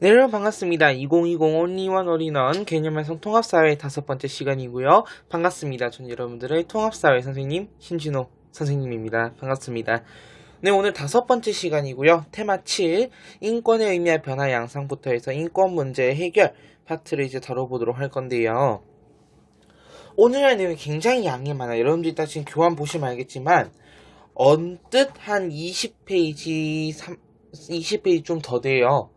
네, 여러분 반갑습니다. 2020 온리원 올인원 개념완성 통합사회 5번째 시간이고요. 반갑습니다. 전 여러분들의 통합사회 선생님 신진호 선생님입니다. 반갑습니다. 네, 오늘 5번째 시간이고요. 테마 7, 인권의 의미와 변화 양상부터 해서 인권 문제의 해결 파트를 이제 다뤄보도록 할 건데요. 오늘 할 내용이 굉장히 양이 많아요. 여러분들 일단 지금 교환 보시면 알겠지만 언뜻 한 20페이지, 20페이지 좀 더 돼요.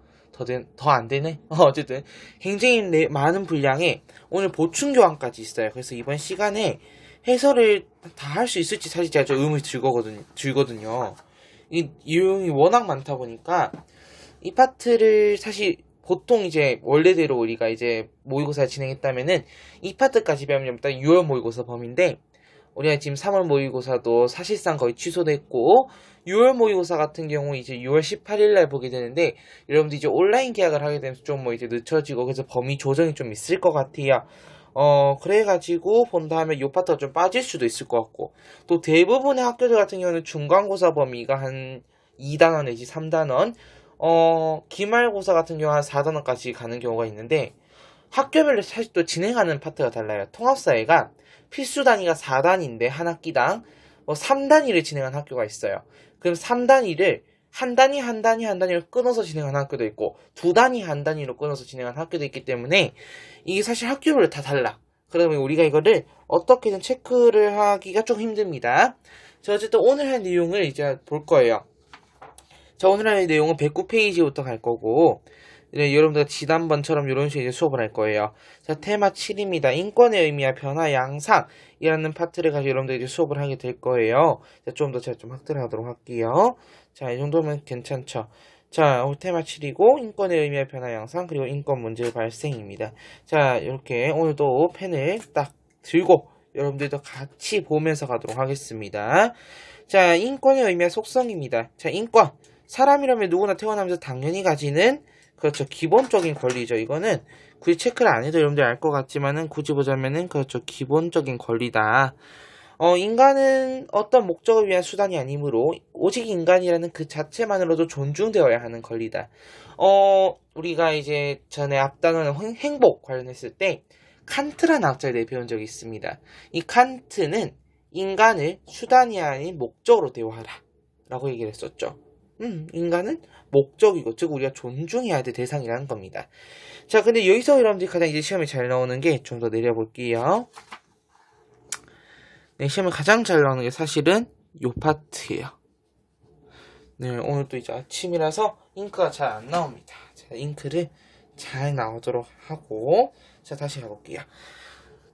더 안 되네? 어쨌든 굉장히 많은 분량에 오늘 보충 교환까지 있어요. 그래서 이번 시간에 해설을 다 할 수 있을지 사실 제가 좀 의문이 들거든요. 이 내용이 워낙 많다 보니까 이 파트를 사실 보통 이제 원래대로 우리가 이제 모의고사를 진행했다면은 이 파트까지 배우면 일단 6월 모의고사 범위인데 우리가 지금 3월 모의고사도 사실상 거의 취소됐고 6월 모의고사 같은 경우 이제 6월 18일 날 보게 되는데 여러분들 이제 온라인 계약을 하게 되면서 좀 뭐 이제 늦춰지고 그래서 범위 조정이 좀 있을 것 같아요. 그래가지고 본 다음에 요 파트가 좀 빠질 수도 있을 것 같고 또 대부분의 학교들 같은 경우는 중간고사 범위가 한 2단원 내지 3단원 기말고사 같은 경우 한 4단원까지 가는 경우가 있는데 학교별로 사실 또 진행하는 파트가 달라요. 통합사회가 필수 단위가 4단위인데 한 학기당 3단위를 진행하는 학교가 있어요. 그럼 3단위를 한 단위로 끊어서 진행하는 학교도 있고 두 단위 한 단위로 끊어서 진행하는 학교도 있기 때문에 이게 사실 학교별로 다 달라. 그러면 우리가 이거를 어떻게든 체크를 하기가 좀 힘듭니다. 자, 어쨌든 오늘 할 내용을 이제 볼 거예요. 자, 오늘 할 내용은 109페이지부터 갈 거고 네, 여러분들 지난번처럼 이런 식으로 이제 수업을 할 거예요. 자, 테마 7입니다. 인권의 의미와 변화 양상이라는 파트를 가지고 여러분들 이제 수업을 하게 될 거예요. 자, 좀 더 제가 좀 확대를 하도록 할게요. 자, 이 정도면 괜찮죠. 자, 테마 7이고 인권의 의미와 변화 양상 그리고 인권 문제 발생입니다. 자, 이렇게 오늘도 펜을 딱 들고 여러분들도 같이 보면서 가도록 하겠습니다. 자, 인권의 의미와 속성입니다. 자, 인권. 사람이라면 누구나 태어나면서 당연히 가지는 그렇죠. 기본적인 권리죠. 이거는 굳이 체크를 안 해도 여러분들 알 것 같지만은 굳이 보자면은 그렇죠. 기본적인 권리다. 인간은 어떤 목적을 위한 수단이 아니므로 오직 인간이라는 그 자체만으로도 존중되어야 하는 권리다. 우리가 이제 전에 앞단원 행복 관련했을 때 칸트라는 학자에 대해 배운 적이 있습니다. 이 칸트는 인간을 수단이 아닌 목적으로 대우하라 라고 얘기를 했었죠. 인간은 목적이고 즉 우리가 존중해야 될 대상이라는 겁니다. 자, 근데 여기서 여러분들이 가장 이제 시험에 잘 나오는 게 좀 더 내려볼게요. 네, 시험에 가장 잘 나오는 게 사실은 요 파트예요. 네, 오늘 또 이제 아침이라서 잉크가 잘 안 나옵니다. 자, 잉크를 잘 나오도록 하고 자, 다시 가볼게요.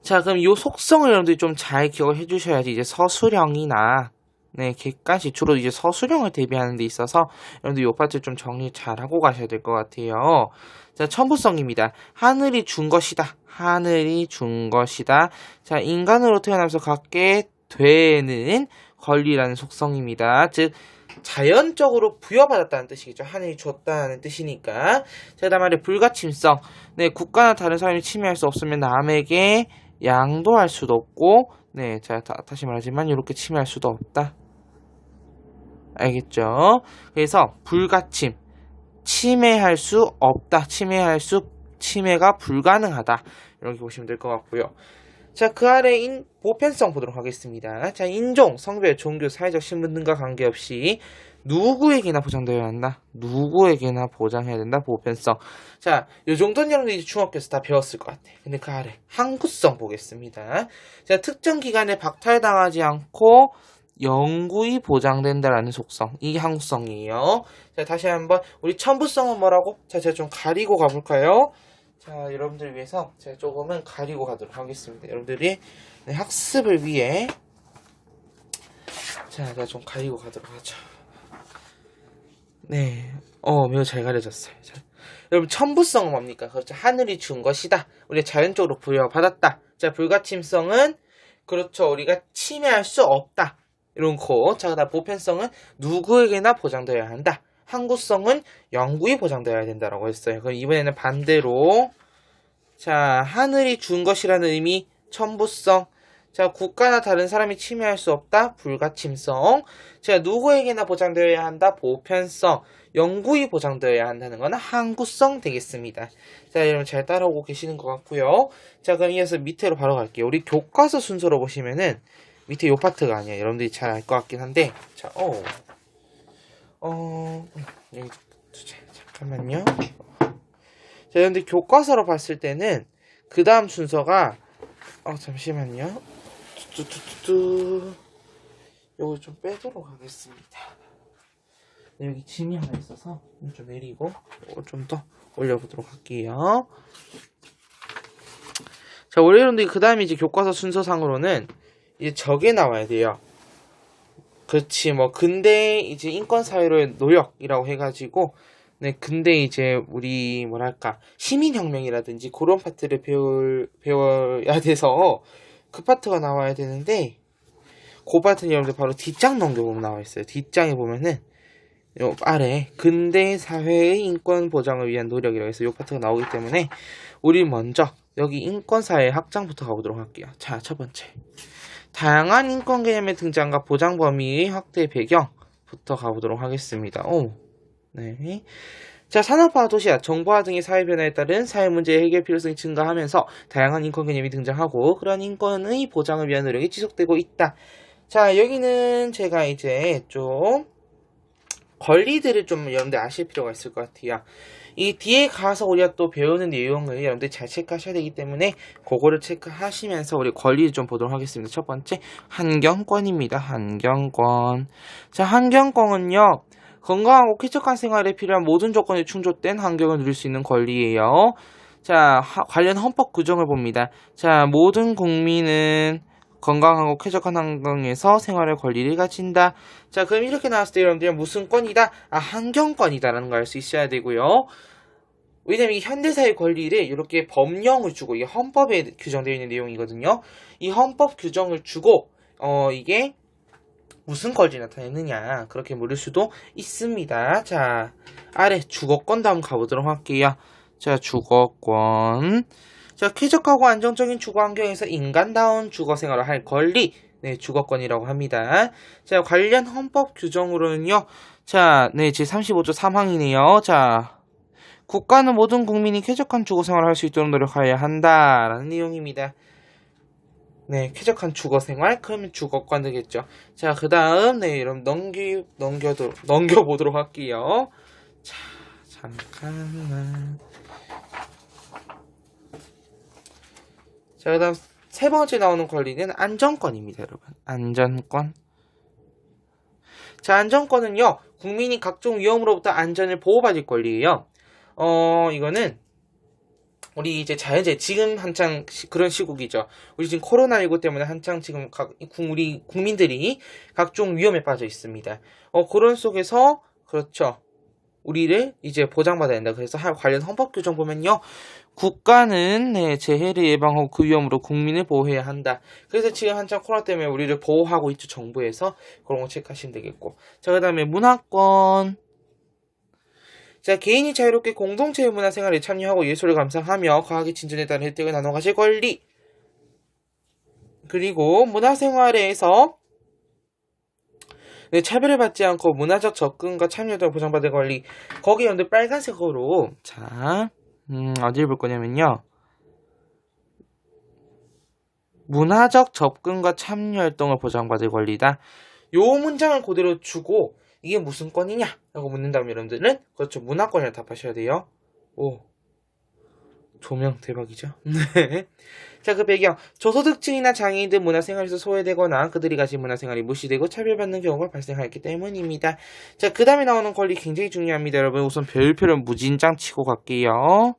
자, 그럼 요 속성을 여러분들이 좀 잘 기억을 해주셔야지 이제 서술형이나 네, 객관식 주로 이제 서술형을 대비하는 데 있어서 여러분들 요 파트 좀 정리 잘 하고 가셔야 될 것 같아요. 자, 첨부성입니다. 하늘이 준 것이다. 하늘이 준 것이다. 자, 인간으로 태어나면서 갖게 되는 권리라는 속성입니다. 즉 자연적으로 부여받았다는 뜻이겠죠. 하늘이 줬다는 뜻이니까. 자, 그다음 말에 불가침성. 네, 국가나 다른 사람이 침해할 수 없으면 남에게 양도할 수도 없고 네, 자, 다시 말하지만 이렇게 침해할 수도 없다. 알겠죠? 그래서 불가침, 침해할 수 없다. 침해가 불가능하다. 이렇게 보시면 될 것 같고요. 자, 그 아래 보편성 보도록 하겠습니다. 자, 인종, 성별, 종교, 사회적 신분 등과 관계없이 누구에게나 보장되어야 한다. 누구에게나 보장해야 된다. 보편성. 자, 요 정도는 여러분들이 중학교에서 다 배웠을 것 같아. 근데 그 아래 항구성 보겠습니다. 자, 특정 기간에 박탈당하지 않고 영구히 보장된다라는 속성. 이게 항구성이에요. 자, 다시 한번 우리 첨부성은 뭐라고? 자, 제가 좀 가리고 가볼까요? 자, 여러분들 위해서 제가 조금은 가리고 가도록 하겠습니다. 여러분들이 네, 학습을 위해 자, 제가 좀 가리고 가도록 하죠. 네, 매우 잘 가려졌어요. 자, 여러분 첨부성은 뭡니까? 그렇죠. 하늘이 준 것이다. 우리가 자연적으로 부여받았다. 자, 불가침성은 그렇죠. 우리가 침해할 수 없다. 이런 거. 자, 그다음 보편성은 누구에게나 보장되어야 한다. 항구성은 영구히 보장되어야 된다라고 했어요. 그럼 이번에는 반대로 자, 하늘이 준 것이라는 의미 첨부성. 자, 국가나 다른 사람이 침해할 수 없다. 불가침성. 자, 누구에게나 보장되어야 한다. 보편성. 영구히 보장되어야 한다는 거는 항구성 되겠습니다. 자, 여러분 잘 따라오고 계시는 것 같고요. 자, 그럼 이어서 밑으로 바로 갈게요. 우리 교과서 순서로 보시면은 밑에 요 파트가 아니에요. 여러분들이 잘 알 것 같긴 한데. 자, 여기 잠깐만요. 자, 여러분들 교과서로 봤을 때는 그 다음 순서가 잠시만요. 요거 좀 빼도록 하겠습니다. 여기 짐이 하나 있어서 좀 내리고 요거 좀 더 올려보도록 할게요. 자, 원래 여러분들이 그 다음에 이제 교과서 순서상으로는 이제 저게 나와야 돼요. 그렇지, 뭐 근대 이제 인권 사회로의 노력이라고 해가지고 네, 근데 이제 우리 뭐랄까 시민혁명이라든지 그런 파트를 배워야 돼서 그 파트가 나와야 되는데 그 파트는 여러분들 바로 뒷장 넘겨보면 나와 있어요. 뒷장에 보면은 요 아래 근대 사회의 인권 보장을 위한 노력이라고 해서 요 파트가 나오기 때문에 우리 먼저 여기 인권 사회 학장부터 가보도록 할게요. 자, 첫 번째 다양한 인권 개념의 등장과 보장 범위의 확대 배경부터 가보도록 하겠습니다. 네. 자, 산업화와 도시화, 정보화 등의 사회 변화에 따른 사회 문제의 해결 필요성이 증가하면서 다양한 인권 개념이 등장하고 그러한 인권의 보장을 위한 노력이 지속되고 있다. 자, 여기는 제가 이제 좀 권리들을 좀 여러분들 아실 필요가 있을 것 같아요. 이 뒤에 가서 우리가 또 배우는 내용을 여러분들 잘 체크하셔야 되기 때문에 그거를 체크하시면서 우리 권리를 좀 보도록 하겠습니다. 첫 번째, 환경권입니다. 환경권. 자, 환경권은요. 건강하고 쾌적한 생활에 필요한 모든 조건이 충족된 환경을 누릴 수 있는 권리예요. 자, 관련 헌법 규정을 봅니다. 자, 모든 국민은 건강하고 쾌적한 환경에서 생활할 권리를 가진다. 자, 그럼 이렇게 나왔을 때 여러분들이 무슨 권이다? 환경권이다라는 걸 알 수 있어야 되고요. 왜냐면 이 현대사의 권리를 이렇게 법령을 주고 이게 헌법에 규정되어 있는 내용이거든요. 이 헌법 규정을 주고 이게 무슨 권리 나타내느냐 그렇게 물을 수도 있습니다. 자, 아래 주거권도 한번 가보도록 할게요. 자, 주거권. 자, 쾌적하고 안정적인 주거 환경에서 인간다운 주거 생활을 할 권리. 네, 주거권이라고 합니다. 자, 관련 헌법 규정으로는요. 자, 네, 제35조 3항이네요. 자, 국가는 모든 국민이 쾌적한 주거 생활을 할 수 있도록 노력해야 한다라는 내용입니다. 네, 쾌적한 주거 생활, 그러면 주거권 되겠죠. 자, 그 다음, 네, 여러분, 넘겨보도록 할게요. 자, 잠깐만. 자, 그 다음, 세 번째 나오는 권리는 안전권입니다, 여러분. 안전권. 자, 안전권은요, 국민이 각종 위험으로부터 안전을 보호받을 권리예요. 이거는, 우리 이제 자연재해, 지금 한창 그런 시국이죠. 우리 지금 코로나19 때문에 한창 지금 우리 국민들이 각종 위험에 빠져 있습니다. 그런 속에서, 그렇죠. 우리를 이제 보장받아야 된다. 그래서 관련 헌법 규정 보면요. 국가는 네, 재해를 예방하고 그 위험으로 국민을 보호해야 한다. 그래서 지금 한창 코로나 때문에 우리를 보호하고 있죠. 정부에서. 그런 거 체크하시면 되겠고. 자, 그 다음에 문화권. 자, 개인이 자유롭게 공동체의 문화생활에 참여하고 예술을 감상하며 과학의 진전에 따른 혜택을 나눠 가질 권리. 그리고 문화생활에서 네, 차별을 받지 않고 문화적 접근과 참여 등을 보장받을 권리. 거기 여러분들 빨간색으로 자, 어디를 볼 거냐면요. 문화적 접근과 참여 활동을 보장받을 권리다. 요 문장을 그대로 주고 이게 무슨 권이냐? 라고 묻는다면 여러분들은 그렇죠. 문화권이라고 답하셔야 돼요. 오, 조명 대박이죠? 네. 자, 그 배경. 저소득층이나 장애인들 문화생활에서 소외되거나 그들이 가진 문화생활이 무시되고 차별받는 경우가 발생하기 때문입니다. 자, 그 다음에 나오는 권리 굉장히 중요합니다. 여러분 우선 별표를 무진장 치고 갈게요.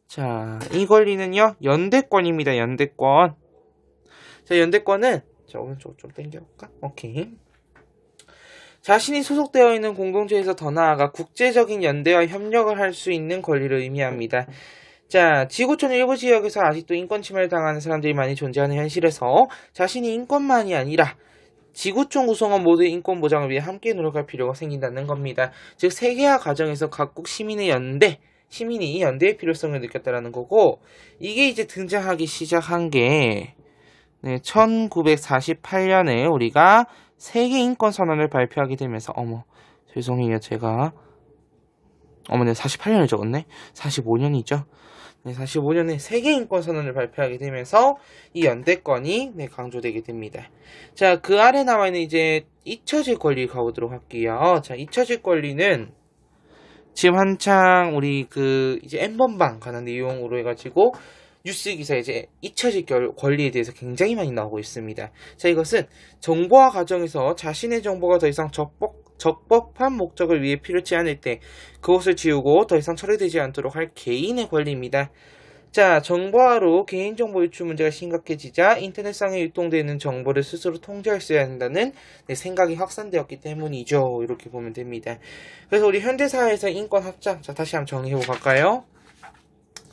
자, 이 권리는요. 연대권입니다. 연대권. 자, 연대권은 자, 오른쪽 좀 당겨볼까? 오케이. 자신이 소속되어 있는 공동체에서 더 나아가 국제적인 연대와 협력을 할 수 있는 권리를 의미합니다. 자, 지구촌 일부 지역에서 아직도 인권 침해를 당하는 사람들이 많이 존재하는 현실에서 자신이 인권만이 아니라 지구촌 구성원 모두의 인권 보장을 위해 함께 노력할 필요가 생긴다는 겁니다. 즉, 세계화 과정에서 각국 시민이 연대의 필요성을 느꼈다라는 거고, 이게 이제 등장하기 시작한 게 네, 1948년에 우리가 세계 인권 선언을 발표하게 되면서 죄송해요. 제가 네, 48년을 적었네. 45년이죠. 네, 45년에 세계 인권 선언을 발표하게 되면서 이 연대권이 강조되게 됩니다. 자, 그 아래 나와 있는 이제 잊혀질 권리 가보도록 할게요. 자, 잊혀질 권리는 지금 한창 우리 이제 N번방 관한 내용으로 해가지고 뉴스 기사에 이제 잊혀질 권리에 대해서 굉장히 많이 나오고 있습니다. 자, 이것은 정보화 과정에서 자신의 정보가 더 이상 적법한 목적을 위해 필요치 않을 때 그것을 지우고 더 이상 처리되지 않도록 할 개인의 권리입니다. 자, 정보화로 개인정보 유출 문제가 심각해지자 인터넷상에 유통되는 정보를 스스로 통제할 수 있어야 한다는 생각이 확산되었기 때문이죠. 이렇게 보면 됩니다. 그래서 우리 현대사회에서 인권 확장, 자, 다시 한번 정리해보고 갈까요?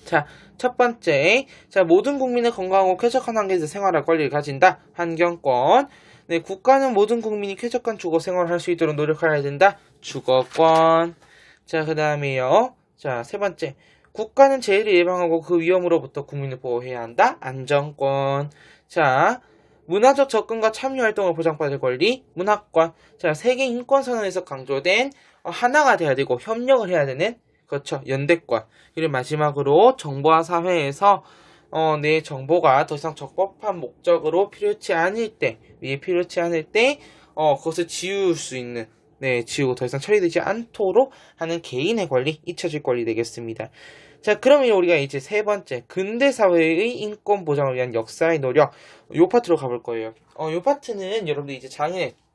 자, 첫 번째, 자, 모든 국민의 건강하고 쾌적한 환경에서 생활할 권리를 가진다. 환경권. 네, 국가는 모든 국민이 쾌적한 주거 생활을 할 수 있도록 노력해야 된다. 주거권. 자, 그 다음에요. 자, 세 번째, 국가는 재해를 예방하고 그 위험으로부터 국민을 보호해야 한다. 안전권. 자, 문화적 접근과 참여 활동을 보장받을 권리. 문화권. 자, 세계 인권선언에서 강조된 하나가 돼야 되고 협력을 해야 되는, 그렇죠, 연대권. 그리고 마지막으로 정보화 사회에서 내 정보가 더 이상 적법한 목적으로 필요치 않을 때, 그것을 지울 수 있는, 지우고 더 이상 처리되지 않도록 하는 개인의 권리, 잊혀질 권리 되겠습니다. 자, 그러면 우리가 이제 세 번째, 근대 사회의 인권 보장을 위한 역사의 노력, 요 파트로 가볼 거예요. 요 파트는 여러분들 이제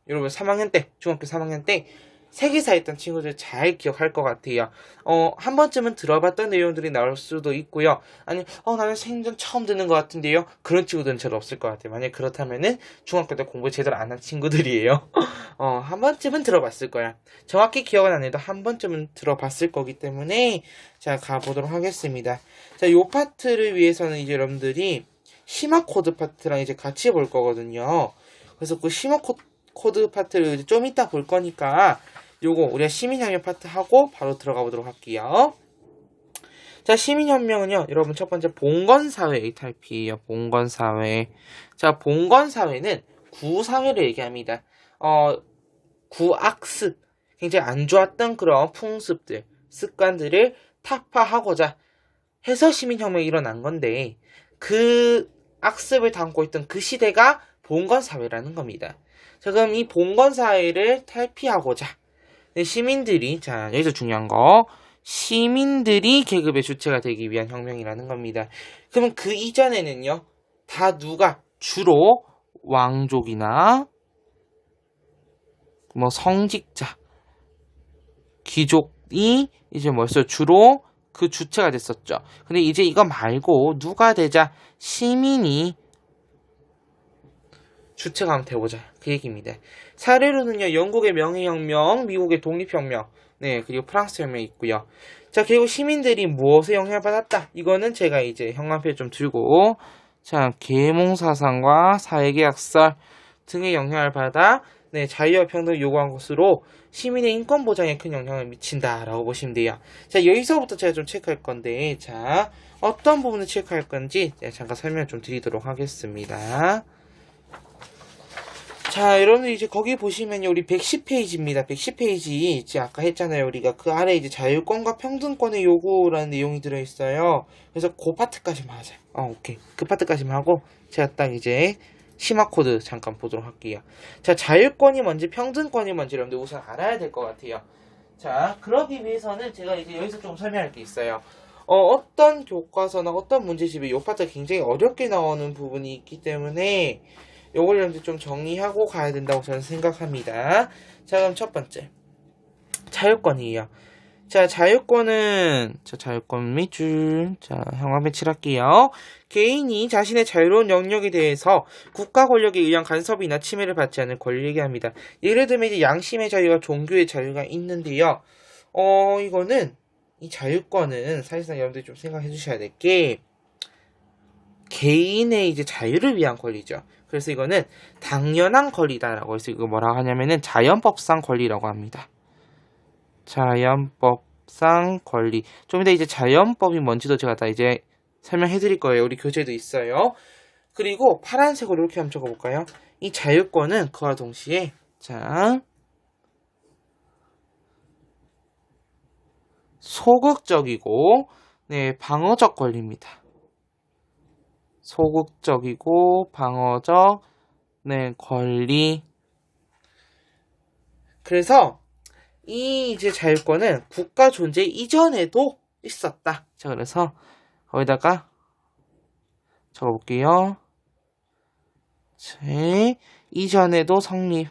여러분 3학년 때, 중학교 3학년 때 세계사 했던 친구들 잘 기억할 것 같아요. 한 번쯤은 들어봤던 내용들이 나올 수도 있고요. 아니, 나는 생전 처음 듣는 것 같은데요. 그런 친구들은 잘 없을 것 같아요. 만약 그렇다면은 중학교 때 공부 제대로 안 한 친구들이에요. 한 번쯤은 들어봤을 거야. 정확히 기억은 안 해도 한 번쯤은 들어봤을 거기 때문에 자, 가보도록 하겠습니다. 자, 요 파트를 위해서는 이제 여러분들이 심화 코드 파트랑 이제 같이 볼 거거든요. 그래서 그 심화 코드 파트를 좀 이따 볼 거니까 요거 우리가 시민혁명 파트 하고 바로 들어가 보도록 할게요. 자, 시민혁명은요, 여러분 첫 번째 봉건사회의 탈피예요. 봉건사회. 자, 봉건사회는 구사회를 얘기합니다. 구악습, 굉장히 안 좋았던 그런 풍습들, 습관들을 타파하고자 해서 시민혁명이 일어난 건데, 그 악습을 담고 있던 그 시대가 봉건사회라는 겁니다. 자, 그럼 이 봉건사회를 탈피하고자 시민들이, 자, 여기서 중요한 거, 시민들이 계급의 주체가 되기 위한 혁명이라는 겁니다. 그러면 그 이전에는요, 다 누가? 주로 왕족이나 성직자, 귀족이 이제 주로 그 주체가 됐었죠. 근데 이제 이거 말고 누가 되자? 시민이 주체가 한번 돼보자. 그 얘기입니다. 사례로는요, 영국의 명예혁명, 미국의 독립혁명, 그리고 프랑스 혁명이 있고요. 자, 그리고 시민들이 무엇에 영향을 받았다? 이거는 제가 이제 형광펜 좀 들고, 자, 계몽사상과 사회계약설 등의 영향을 받아, 자유와 평등을 요구한 것으로 시민의 인권 보장에 큰 영향을 미친다라고 보시면 돼요. 자, 여기서부터 제가 좀 체크할 건데, 자, 어떤 부분을 체크할 건지 잠깐 설명 좀 드리도록 하겠습니다. 자, 여러분들 이제 거기 보시면요, 우리 110페이지입니다. 110페이지, 이제 아까 했잖아요. 우리가 그 아래 이제 자율권과 평등권의 요구라는 내용이 들어있어요. 그래서 그 파트까지만 하자. 오케이. 그 파트까지만 하고, 제가 딱 이제 심화 코드 잠깐 보도록 할게요. 자, 자율권이 뭔지 평등권이 뭔지 여러분들 우선 알아야 될 것 같아요. 자, 그러기 위해서는 제가 이제 여기서 좀 설명할 게 있어요. 어떤 교과서나 어떤 문제집에 요 파트가 굉장히 어렵게 나오는 부분이 있기 때문에 요걸 여러분들 좀 정리하고 가야 된다고 저는 생각합니다. 자, 그럼 첫 번째. 자율권이에요. 자, 자율권은, 자율권 밑줄. 자, 형광펜 칠할게요. 개인이 자신의 자유로운 영역에 대해서 국가 권력에 의한 간섭이나 침해를 받지 않을 권리를 얘기합니다. 예를 들면 이제 양심의 자유와 종교의 자유가 있는데요. 이거는, 이 자율권은 사실상 여러분들이 좀 생각해 주셔야 될 게, 개인의 이제 자유를 위한 권리죠. 그래서 이거는 당연한 권리다라고 해서 이거 뭐라고 하냐면은 자연법상 권리라고 합니다. 자연법상 권리. 좀 이따 이제 자연법이 뭔지도 제가 다 이제 설명해 드릴 거예요. 우리 교재도 있어요. 그리고 파란색으로 이렇게 한번 적어볼까요? 이 자유권은 그와 동시에 자 소극적이고 네, 방어적 권리입니다. 소극적이고 방어적 네, 권리. 그래서 이 이제 자유권은 국가 존재 이전에도 있었다. 자, 그래서 거기다가 적어볼게요. 제 이전에도 성립.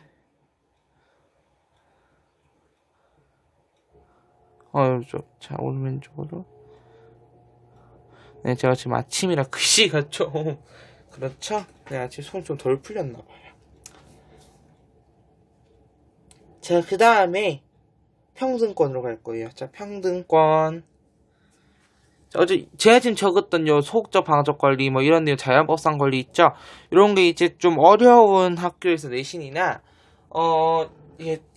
자, 오른쪽으로. 네, 제가 지금 아침이라 글씨가 좀 그렇죠? 네, 아침 손이 좀 덜 풀렸나봐요. 자, 그 다음에 평등권으로 갈 거예요. 자, 평등권. 자, 어제 제가 지금 적었던 요 소극적 방어적 권리 뭐 이런 내용 자연법상 권리 있죠? 이런 게 이제 좀 어려운 학교에서 내신이나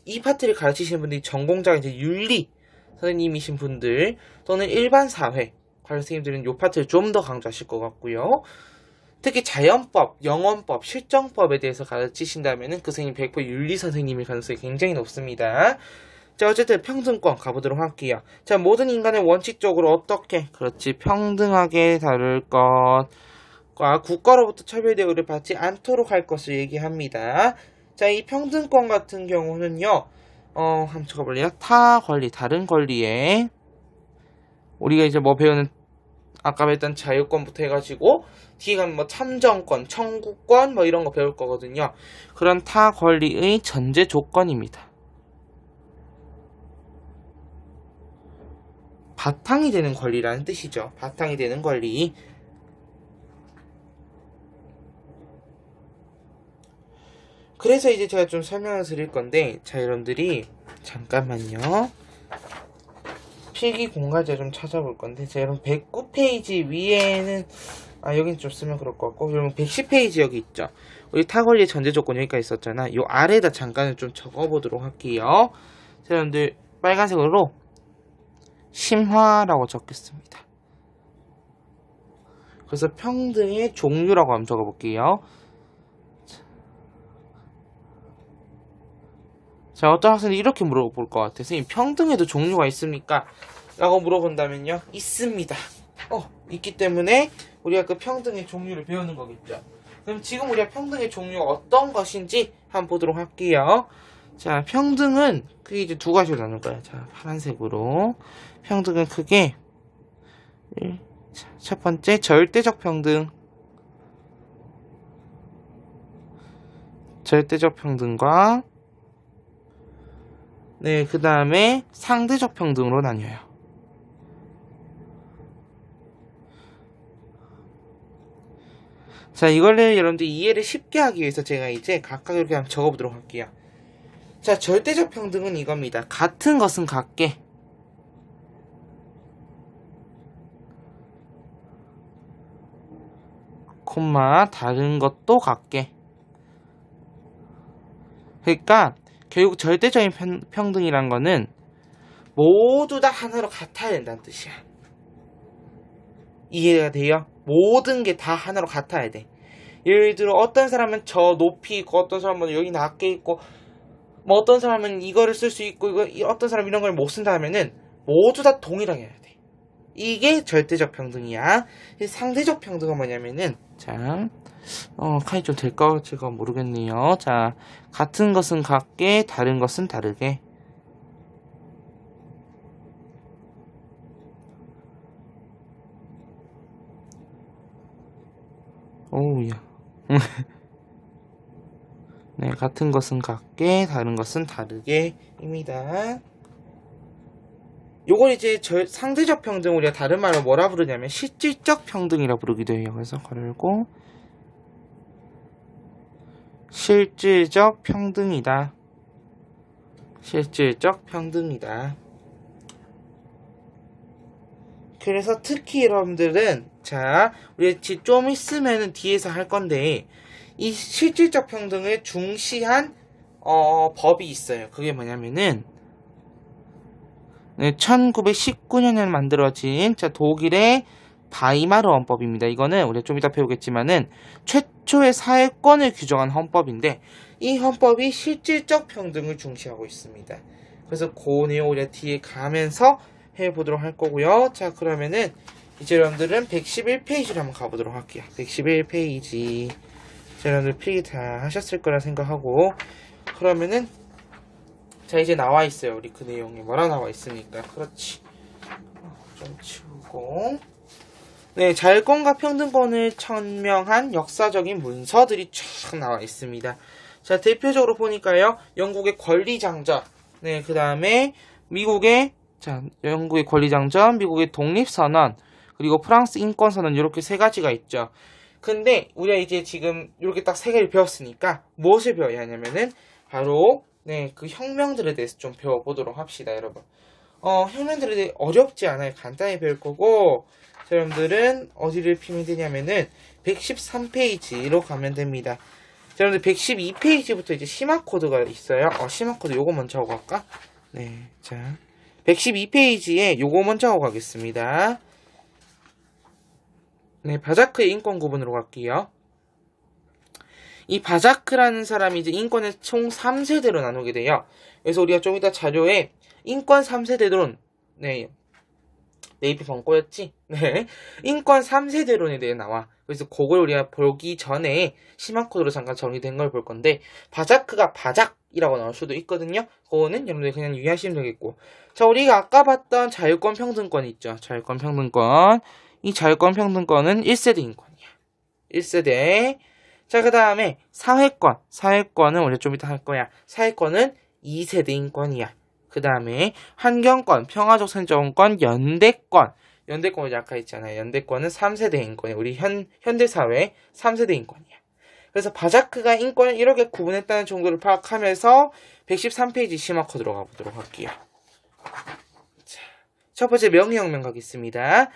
이 파트를 가르치시는 분들이 전공자가 이제 윤리 선생님이신 분들 또는 일반 사회 관련 선생님들은 요 파트를 좀 더 강조하실 것 같고요. 특히 자연법, 영원법, 실정법에 대해서 가르치신다면은 그 선생님 100% 윤리 선생님일 가능성이 굉장히 높습니다. 자, 어쨌든 평등권 가보도록 할게요. 자, 모든 인간을 원칙적으로 어떻게? 그렇지, 평등하게 다룰 것과 국가로부터 차별 대우를 받지 않도록 할 것을 얘기합니다. 자, 이 평등권 같은 경우는요, 한번 적어볼래요? 타 권리, 다른 권리에 우리가 이제 뭐 배우는 아까 배웠던 자유권부터 해가지고 뒤에 가면 뭐 참정권, 청구권 뭐 이런 거 배울 거거든요. 그런 타 권리의 전제 조건입니다. 바탕이 되는 권리라는 뜻이죠. 바탕이 되는 권리. 그래서 이제 제가 좀 설명을 드릴 건데, 자, 여러분들이 잠깐만요. 필기 공과제 좀 찾아볼 건데, 자, 여러분 109페이지 위에는 여긴 좀 쓰면 그럴 것 같고, 여러분 110페이지 여기 있죠. 우리 타권리의 전제 조건 여기까지 있었잖아. 요 아래에다 잠깐 좀 적어보도록 할게요. 자, 여러분들 빨간색으로 심화라고 적겠습니다. 그래서 평등의 종류라고 한번 적어볼게요. 자, 어떤 학생들이 이렇게 물어볼 것 같아요. 선생님, 평등에도 종류가 있습니까? 라고 물어본다면요. 있습니다. 있기 때문에 우리가 그 평등의 종류를 배우는 거겠죠. 그럼 지금 우리가 평등의 종류가 어떤 것인지 한번 보도록 할게요. 자, 평등은 크게 이제 두 가지로 나눌 거예요. 자, 파란색으로. 평등은 크게 첫 번째 절대적 평등. 절대적 평등과 네, 그 다음에 상대적 평등으로 나뉘어요. 자, 이거를 여러분들 이해를 쉽게 하기 위해서 제가 이제 각각 이렇게 한번 적어보도록 할게요. 자, 절대적 평등은 이겁니다. 같은 것은 같게. 콤마, 다른 것도 같게. 그러니까 결국 절대적인 평등이란 거는 모두 다 하나로 같아야 된다는 뜻이야. 이해가 돼요? 모든 게 다 하나로 같아야 돼. 예를 들어 어떤 사람은 저 높이 있고 어떤 사람은 여기 낮게 있고 뭐 어떤 사람은 이거를 쓸 수 있고 어떤 사람은 이런 걸 못 쓴다 하면은 모두 다 동일하게 해야 돼. 이게 절대적 평등이야. 상대적 평등은 뭐냐면은 자 칸이 좀 될까? 제가 모르겠네요. 자, 같은 것은 같게, 다른 것은 다르게. 오우야. 네, 같은 것은 같게, 다른 것은 다르게입니다. 요걸 이제 상대적 평등 우리가 다른 말로 뭐라 부르냐면 실질적 평등이라 부르기도 해요. 그래서 가르고 실질적 평등이다. 실질적 평등이다. 그래서 특히 여러분들은 자, 우리 좀 있으면은 뒤에서 할 건데 이 실질적 평등을 중시한 법이 있어요. 그게 뭐냐면은 1919년에 만들어진 자, 독일의 바이마르 헌법입니다. 이거는 우리가 좀 이따 배우겠지만은 최초의 사회권을 규정한 헌법인데 이 헌법이 실질적 평등을 중시하고 있습니다. 그래서 그 내용 우리가 뒤에 가면서 해보도록 할 거고요. 자, 그러면은 이제 여러분들은 111페이지로 한번 가보도록 할게요. 111페이지. 자, 여러분들 필기 다 하셨을 거라 생각하고 그러면은 자, 이제 나와 있어요. 우리 그 내용이 뭐라 나와 있으니까. 그렇지. 좀 치우고. 네, 자율권과 평등권을 천명한 역사적인 문서들이 쫙 나와 있습니다. 자, 대표적으로 보니까요. 영국의 권리장전. 네, 그 다음에 영국의 권리장전, 미국의 독립선언, 그리고 프랑스 인권선언 이렇게 세 가지가 있죠. 근데 우리가 이제 지금 이렇게 딱 세 개를 배웠으니까 무엇을 배워야 하냐면은 바로 네, 그 혁명들에 대해서 좀 배워보도록 합시다, 여러분. 혁명들에 대해 어렵지 않아요. 간단히 배울 거고 자, 여러분들은 어디를 피면 되냐면은 113페이지로 가면 됩니다. 자, 여러분들 112페이지부터 이제 심화 코드가 있어요. 심화 코드 요거 먼저 하고 갈까? 네, 자 112페이지에 요거 먼저 하고 가겠습니다. 네, 바자크의 인권 구분으로 갈게요. 이 바자크라는 사람이 이제 인권을 총 3세대로 나누게 돼요. 그래서 우리가 좀 이따 자료에 인권 3세대론, 네, 네이비 번거였지? 네, 인권 3세대론에 대해 나와. 그래서 그걸 우리가 보기 전에 심화코드로 잠깐 정리된 걸 볼 건데, 바자크가 바작이라고 나올 수도 있거든요. 그거는 여러분들 그냥 유의하시면 되겠고. 자, 우리가 아까 봤던 자율권 평등권 있죠. 자율권 평등권. 이 자율권 평등권은 1세대 인권이야. 1세대. 자, 그 다음에 사회권. 사회권은 우리 좀 이따 할 거야. 사회권은 2세대 인권이야. 그 다음에 환경권, 평화적 생존권, 연대권. 연대권 우리 아까 있잖아요. 연대권은 3세대 인권이야. 우리 현대사회 3세대 인권이야. 그래서 바자크가 인권을 이렇게 구분했다는 정도를 파악하면서 113페이지 심화 코드로 가보도록 할게요. 자, 첫 번째 명예혁명 가겠습니다.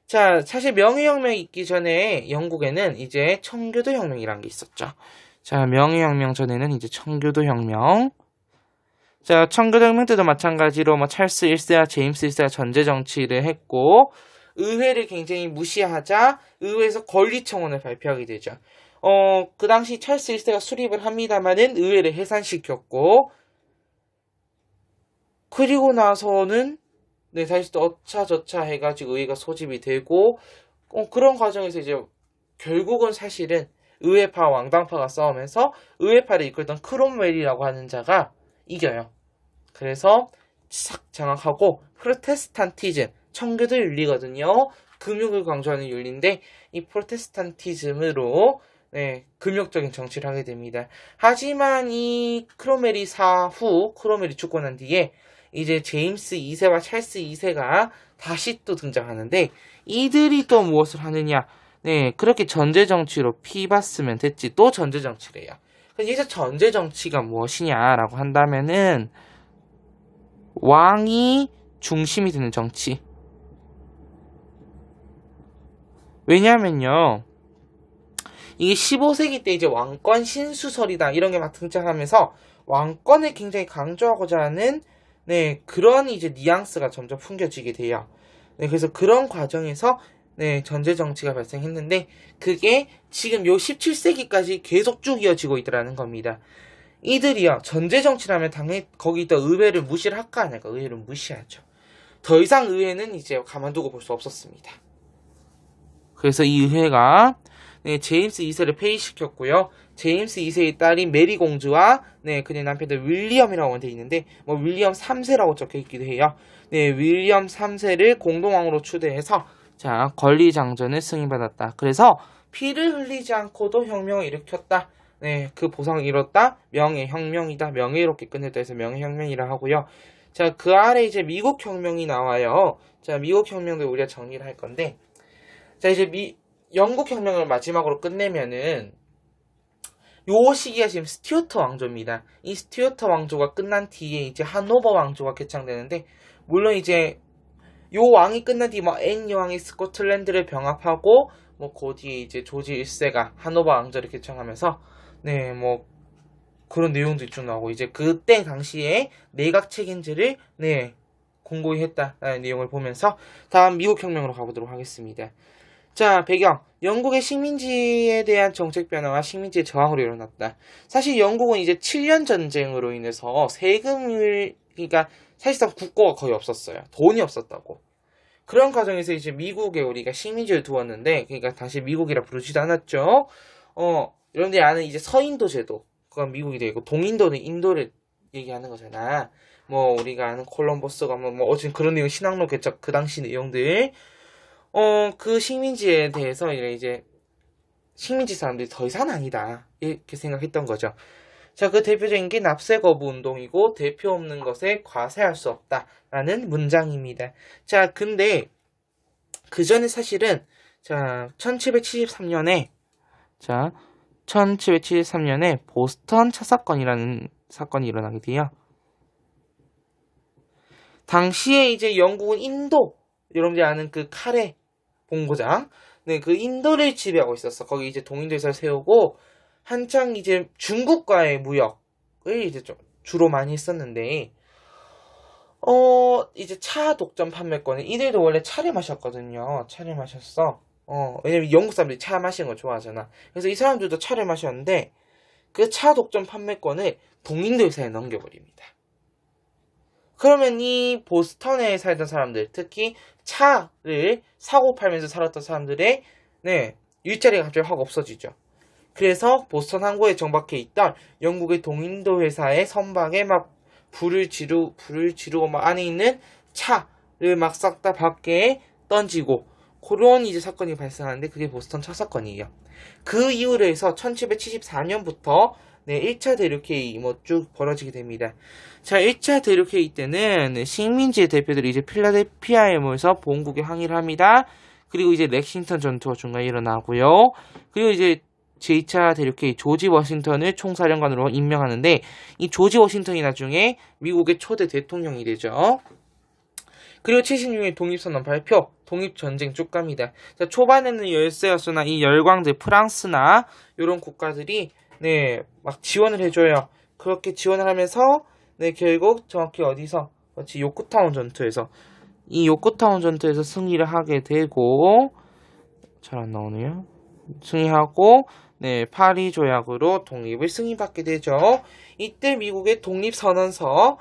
자, 사실 명예혁명이 있기 전에 영국에는 이제 청교도혁명이라는 게 있었죠. 자, 명예혁명 전에는 이제 청교도혁명. 자, 청교도혁명 때도 마찬가지로 뭐 찰스 1세와 제임스 1세가 전제정치를 했고, 의회를 굉장히 무시하자 의회에서 권리청원을 발표하게 되죠. 그 당시 찰스 1세가 수립을 합니다만은 의회를 해산시켰고, 그리고 나서는 네, 다시 또 어차저차 해가지고 의회가 소집이 되고, 그런 과정에서 이제 결국은 사실은 의회파 왕당파가 싸우면서 의회파를 이끌던 크롬웰이라고 하는 자가 이겨요. 그래서 싹 장악하고 프로테스탄티즘, 청교도 윤리거든요. 금욕을 강조하는 윤리인데 이 프로테스탄티즘으로 네, 금욕적인 정치를 하게 됩니다. 하지만 이 크롬웰이 사후 크롬웰이 죽고 난 뒤에 이제 제임스 2세와 찰스 2세가 다시 또 등장하는데 이들이 또 무엇을 하느냐? 네, 그렇게 전제 정치로 피봤으면 됐지. 또 전제 정치래요. 그래서 여기서 전제 정치가 무엇이냐라고 한다면은 왕이 중심이 되는 정치. 왜냐면요. 이게 15세기 때 이제 왕권 신수설이다 이런 게 막 등장하면서 왕권을 굉장히 강조하고자 하는 네, 그런 이제 뉘앙스가 점점 풍겨지게 돼요. 네, 그래서 그런 과정에서 네, 전제 정치가 발생했는데 그게 지금 요 17세기까지 계속 쭉 이어지고 있더라는 겁니다. 이들이요, 전제 정치라면 당연히 거기다 의회를 무시를 할까 안 할까? 의회를 무시하죠. 더 이상 의회는 이제 가만두고 볼 수 없었습니다. 그래서 이 의회가 네, 제임스 2세를 폐위시켰고요. 제임스 2세의 딸인 메리 공주와 네, 그녀의 남편들 윌리엄이라고 되어 있는데 뭐 윌리엄 3세라고 적혀 있기도 해요. 네, 윌리엄 3세를 공동왕으로 추대해서 자, 권리장전을 승인받았다. 그래서 피를 흘리지 않고도 혁명을 일으켰다. 네, 그 보상을 이뤘다. 명예혁명이다. 명예롭게 끝냈다 해서 명예혁명이라 하고요. 자, 그 아래 이제 미국 혁명이 나와요. 자, 미국 혁명도 우리가 정리를 할 건데 자, 이제 영국 혁명을 마지막으로 끝내면은 요 시기가 지금 스튜어트 왕조입니다. 이 스튜어트 왕조가 끝난 뒤에 이제 하노버 왕조가 개창되는데 물론 이제 요 왕이 끝난 뒤 뭐 앤 여왕이 스코틀랜드를 병합하고 뭐 그 뒤에 이제 조지 1세가 하노버 왕조를 개창하면서 네, 뭐 그런 내용도 쭉 나오고 이제 그때 당시에 내각 책임제를 네, 공고히 했다라는 내용을 보면서 다음 미국 혁명으로 가보도록 하겠습니다. 자, 배경. 영국의 식민지에 대한 정책 변화와 식민지의 저항으로 일어났다. 사실 영국은 이제 7년 전쟁으로 인해서 세금을, 그러니까 사실상 국고가 거의 없었어요. 돈이 없었다고. 그런 과정에서 이제 미국에 우리가 식민지를 두었는데, 그러니까 다시 미국이라 부르지도 않았죠. 여러분들이 아는 이제 서인도 제도. 그건 미국이 되고, 동인도는 인도를 얘기하는 거잖아. 뭐, 우리가 아는 콜럼버스가 어쨌든 그런 내용, 신학로 개척, 그 당시 내용들. 그 식민지에 대해서 이제 식민지 사람들이 더 이상 아니다. 이렇게 생각했던 거죠. 자, 그 대표적인 게 납세 거부 운동이고 대표 없는 것에 과세할 수 없다라는 문장입니다. 자, 근데 그 전에 사실은 자, 1773년에 보스턴 차 사건이라는 사건이 일어나게 돼요. 당시에 이제 영국은 인도, 여러분들이 아는 그 카레 본고장, 네, 그 인도를 지배하고 있었어. 거기 이제 동인도에서 세우고 한창 이제 중국과의 무역을 이제 좀 주로 많이 했었는데, 이제 차 독점 판매권은 이들도 원래 차를 마셨거든요. 차를 마셨어. 왜냐면 영국 사람들이 차 마시는 걸 좋아하잖아. 그래서 이 사람들도 차를 마셨는데 그 차 독점 판매권을 동인도 회사에 넘겨버립니다. 그러면 이 보스턴에 살던 사람들, 특히 차를 사고 팔면서 살았던 사람들의 일자리가 갑자기 확 없어지죠. 그래서 보스턴 항구에 정박해 있던 영국의 동인도 회사의 선박에 막 불을 지르고 막 안에 있는 차를 막 싹 다 밖에 던지고 그런 이제 사건이 발생하는데 그게 보스턴 차 사건이에요. 그 이후로 해서 1774년부터 1차 대륙회의 쭉 벌어지게 됩니다. 자, 1차 대륙회의 때는 식민지의 대표들이 이제 필라델피아에 모여서 본국에 항의를 합니다. 그리고 이제 렉싱턴 전투가 중간에 일어나고요. 그리고 이제 제2차 대륙회의 조지 워싱턴을 총사령관으로 임명하는데 이 조지 워싱턴이 나중에 미국의 초대 대통령이 되죠. 그리고 76년 독립선언 발표, 독립전쟁 쭉 갑니다. 자, 초반에는 열세였으나 이 열광들 프랑스나 이런 국가들이 막 지원을 해줘요. 그렇게 지원을 하면서 결국 정확히 어디서? 그렇지, 요크타운 전투에서 승리를 하게 되고 잘 안 나오네요. 승리하고 파리 조약으로 독립을 승인받게 되죠. 이때 미국의 독립선언서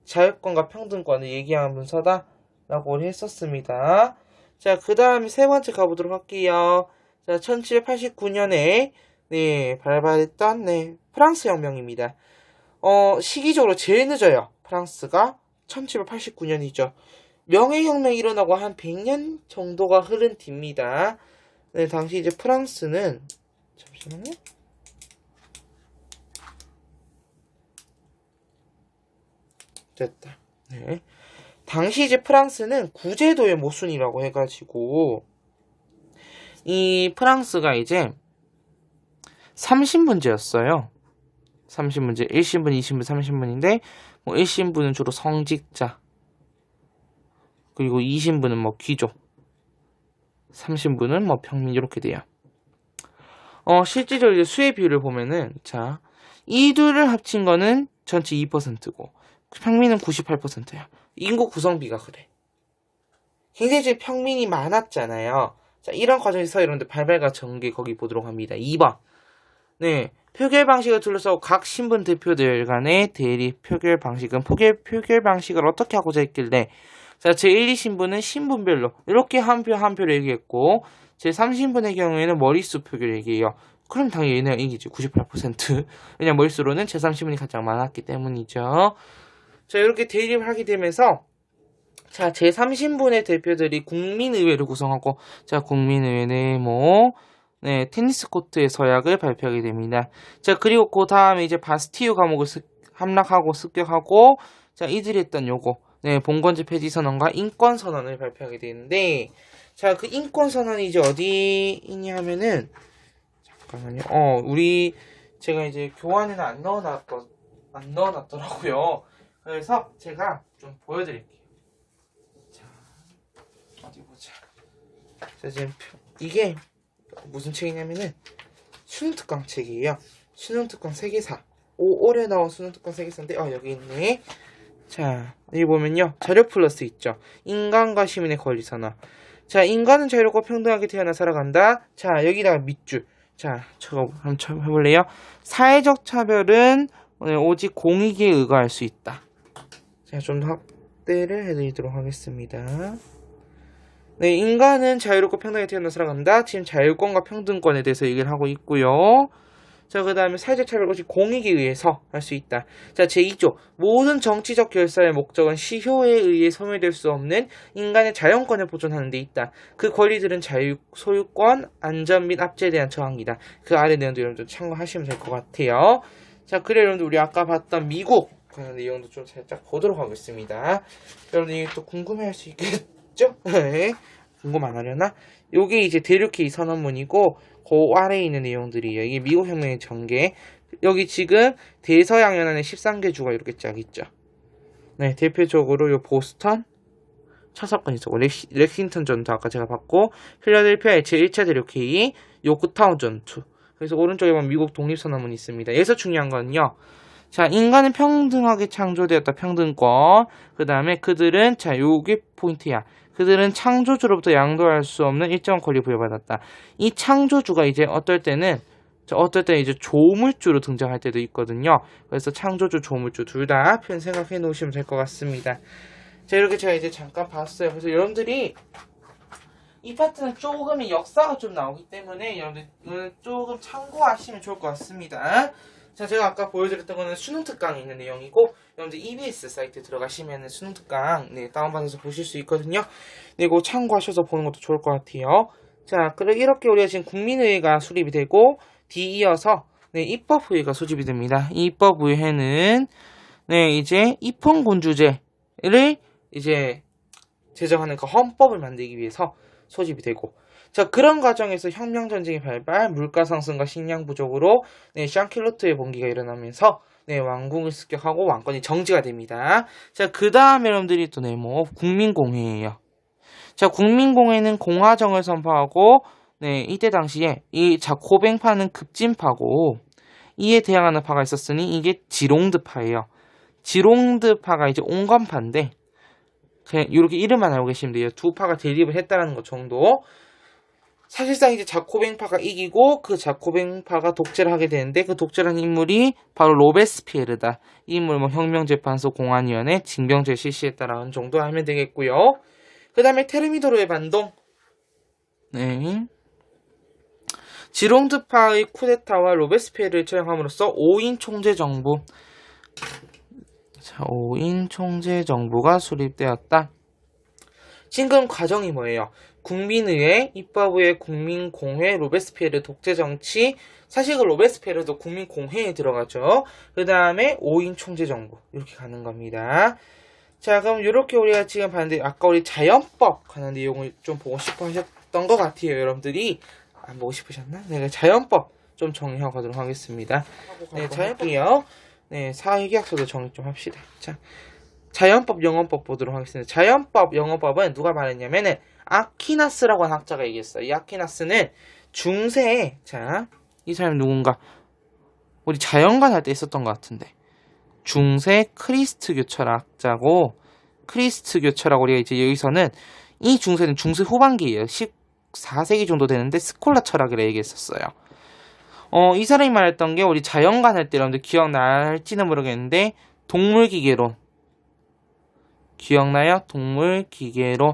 자유권과 평등권을 얘기하는 문서다라고 했었습니다. 자, 그 다음에 세 번째 가보도록 할게요. 자, 1789년에 발발했던 프랑스 혁명입니다. 시기적으로 제일 늦어요. 프랑스가 1789년이죠. 명예혁명이 일어나고 한 100년 정도가 흐른 뒤입니다. 당시 이제 프랑스는 잠시만요. 됐다. 당시 이제 프랑스는 구제도의 모순이라고 해가지고 이 프랑스가 이제 3신분제였어요. 3신분제 1신분, 2신분, 3신분인데 1신분은 주로 성직자, 그리고 2신분은 귀족, 3신분은 평민 이렇게 돼요. 실질적으로 수의 비율을 보면은 자, 이 둘을 합친 거는 전체 2%고 평민은 98%야. 인구 구성비가 그래. 굉장히 평민이 많았잖아요. 자, 이런 과정에서 여러분들 발발과 전개 거기 보도록 합니다. 2번. 표결 방식을 둘러싸고 각 신분 대표들 간의 대립 표결 방식은 표결 방식을 어떻게 하고자 했길래 자, 제1, 2신분은 신분별로 이렇게 한 표 한 표를 얘기했고 제3신분의 경우에는 머릿수 표결을 얘기해요. 그럼 당연히 얘네가 이기지. 98%. 왜냐면 머릿수로는 제3신분이 가장 많았기 때문이죠. 자, 이렇게 대립을 하게 되면서 자, 제3신분의 대표들이 국민의회를 구성하고 자, 국민의회 테니스 코트의 서약을 발표하게 됩니다. 자, 그리고 그 다음에 이제 바스티유 감옥을 함락하고 습격하고 자, 이들이 했던 요거 봉건제 폐지 선언과 인권 선언을 발표하게 되는데 자, 그 인권 선언이 이제 어디 있냐 하면은 잠깐만요. 제가 이제 교환에는 안 넣어놨더라고요. 그래서 제가 좀 보여드릴게요. 자, 어디 보자. 자, 지금 이게 무슨 책이냐면은 수능특강 책이에요. 수능특강 세계사. 올해 나온 수능특강 세계사인데 여기 있네. 자, 여기 보면요. 자료 플러스 있죠. 인간과 시민의 권리 선언. 자, 인간은 자유롭고 평등하게 태어나 살아간다. 자, 여기다가 밑줄. 자, 저거 한번 해볼래요? 사회적 차별은 오직 공익에 의거할 수 있다. 자, 좀 더 확대를 해드리도록 하겠습니다. 네, 인간은 자유롭고 평등하게 태어나 살아간다. 지금 자율권과 평등권에 대해서 얘기를 하고 있고요. 자, 그 다음에 사회적 차별 오직 공익에 의해서 할 수 있다. 자, 제2조. 모든 정치적 결사의 목적은 시효에 의해 소멸될 수 없는 인간의 자연권을 보존하는 데 있다. 그 권리들은 자유, 소유권, 안전 및 압제에 대한 저항이다. 그 아래 내용도 여러분들 참고하시면 될 것 같아요. 자, 그래 여러분들 우리 아까 봤던 미국 관련 내용도 좀 살짝 보도록 하겠습니다. 여러분들이 또 궁금해할 수 있겠죠? 네. 궁금 안 하려나? 요게 이제 대륙회의 선언문이고 그 아래에 있는 내용들이에요. 이게 미국 혁명의 전개. 여기 지금 대서양 연안에 13개 주가 이렇게 쫙 있죠. 네, 대표적으로 요 보스턴 차 사건이 있었고 렉싱턴 전투 아까 제가 봤고 필라델피아의 제1차 대륙회의 요크타운 전투. 그래서 오른쪽에 보면 미국 독립선언문이 있습니다. 여기서 중요한 건요. 자, 인간은 평등하게 창조되었다. 평등권. 그 다음에 그들은 자, 요게 포인트야. 그들은 창조주로부터 양도할 수 없는 일정한 권리 부여받았다. 이 창조주가 이제 어떨 때는 이제 조물주로 등장할 때도 있거든요. 그래서 창조주, 조물주 둘 다 표현 생각해 놓으시면 될 것 같습니다. 자, 이렇게 제가 이제 잠깐 봤어요. 그래서 여러분들이 이 파트는 조금의 역사가 좀 나오기 때문에 여러분들 이거는 조금 참고하시면 좋을 것 같습니다. 자, 제가 아까 보여드렸던 거는 수능 특강에 있는 내용이고 여러분들 EBS 사이트 들어가시면 수능 특강 다운받아서 보실 수 있거든요. 네, 이거 참고하셔서 보는 것도 좋을 것 같아요. 자, 그럼 이렇게 우리가 지금 국민의회가 수립이 되고 뒤이어서 입법의회가 소집이 됩니다. 이 입법의회는 이제 입헌군주제를 이제 제정하는 그 헌법을 만들기 위해서 소집이 되고 자, 그런 과정에서 혁명전쟁이 발발, 물가상승과 식량 부족으로 샹킬로트의 봉기가 일어나면서 왕궁을 습격하고 왕권이 정지가 됩니다. 자, 그 다음에 여러분들이 또 국민공회예요. 자, 국민공회는 공화정을 선포하고 이때 당시에 이 자코뱅파는 급진파고 이에 대항하는 파가 있었으니 이게 지롱드파예요. 지롱드파가 이제 온건파인데 그냥 이렇게 이름만 알고 계시면 돼요. 두 파가 대립을 했다는 것 정도. 사실상 이제 자코뱅파가 이기고 그 자코뱅파가 독재를 하게 되는데 그 독재라는 인물이 바로 로베스피에르다. 이 인물 혁명재판소 공안위원회 징병제 실시했다라는 정도 알면 되겠고요. 그 다음에 테르미도르의 반동. 지롱드파의 쿠데타와 로베스피에르를 처형함으로써 5인 총재정부. 자, 5인 총재정부가 수립되었다. 지금 과정이 뭐예요? 국민의회, 입법의회, 국민공회, 로베스피에르 독재정치. 사실 그 로베스피에르도 국민공회에 들어가죠. 그 다음에 5인 총재정부 이렇게 가는 겁니다. 자, 그럼 이렇게 우리가 지금 봤는데 아까 우리 자연법 관한 내용을 좀 보고 싶어 하셨던 것 같아요. 여러분들이 안 보고 싶으셨나? 내가 자연법 좀 정리하고 가도록 하겠습니다. 자연법이요. 사회계약서도 정리 좀 합시다. 자, 자연법, 영어법 보도록 하겠습니다. 자연법, 영어법은 누가 말했냐면은 아퀴나스라고 하는 학자가 얘기했어요. 이 아퀴나스는 중세에 이 사람이 누군가 우리 자연관 할 때 있었던 것 같은데 중세 크리스트교 철학자고 크리스트교 철학 우리가 이제 여기서는 이 중세는 중세 후반기예요. 14세기 정도 되는데 스콜라 철학이라 얘기했었어요. 이 사람이 말했던 게 우리 자연관 할 때 여러분들 기억날지는 모르겠는데 동물기계론 기억나요? 동물기계론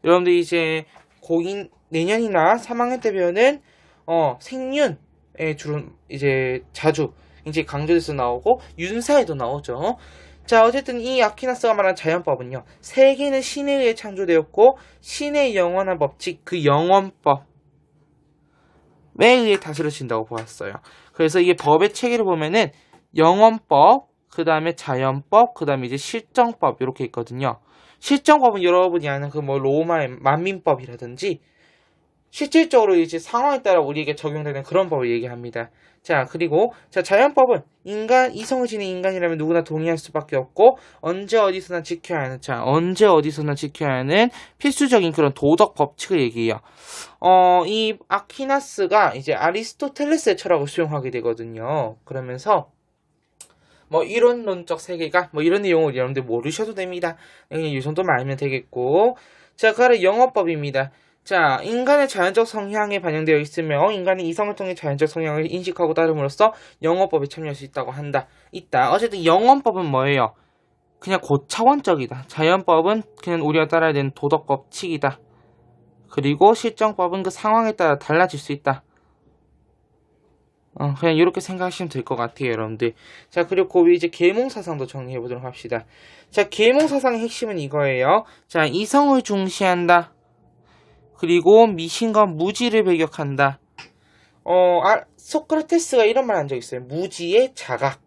여러분들 이제 고인 내년이나 3학년 때 배우는 생윤에 주로 이제 자주 이제 강조돼서 나오고 윤사에도 나오죠. 자, 어쨌든 이 아퀴나스가 말한 자연법은요. 세계는 신에 의해 창조되었고 신의 영원한 법칙 그 영원법에 의해 다스려진다고 보았어요. 그래서 이게 법의 체계를 보면은 영원법 그 다음에 자연법, 그 다음에 이제 실정법 이렇게 있거든요. 실정법은 여러분이 아는 그 로마의 만민법이라든지 실질적으로 이제 상황에 따라 우리에게 적용되는 그런 법을 얘기합니다. 자, 그리고 자연법은 이성을 지닌 인간이라면 누구나 동의할 수밖에 없고 언제 어디서나 지켜야 하는 필수적인 그런 도덕 법칙을 얘기해요. 이 아퀴나스가 이제 아리스토텔레스의 철학을 수용하게 되거든요. 그러면서 이론론적 세계가 이런 내용을 여러분들 모르셔도 됩니다. 그냥 이 정도만 알면 되겠고 자, 그 아래 영어법입니다. 자, 인간의 자연적 성향에 반영되어 있으며 인간이 이성을 통해 자연적 성향을 인식하고 따름으로써 영어법에 참여할 수 있다고 한다. 있다. 어쨌든 영어법은 뭐예요? 그냥 고차원적이다. 자연법은 그냥 우리가 따라야 되는 도덕 법칙이다. 그리고 실정법은 그 상황에 따라 달라질 수 있다. 그냥 이렇게 생각하시면 될 것 같아요, 여러분들. 자, 그리고 그 위에 이제 계몽사상도 정리해 보도록 합시다. 자, 계몽사상의 핵심은 이거예요. 자, 이성을 중시한다. 그리고 미신과 무지를 배격한다. 소크라테스가 이런 말 한 적 있어요. 무지의 자각.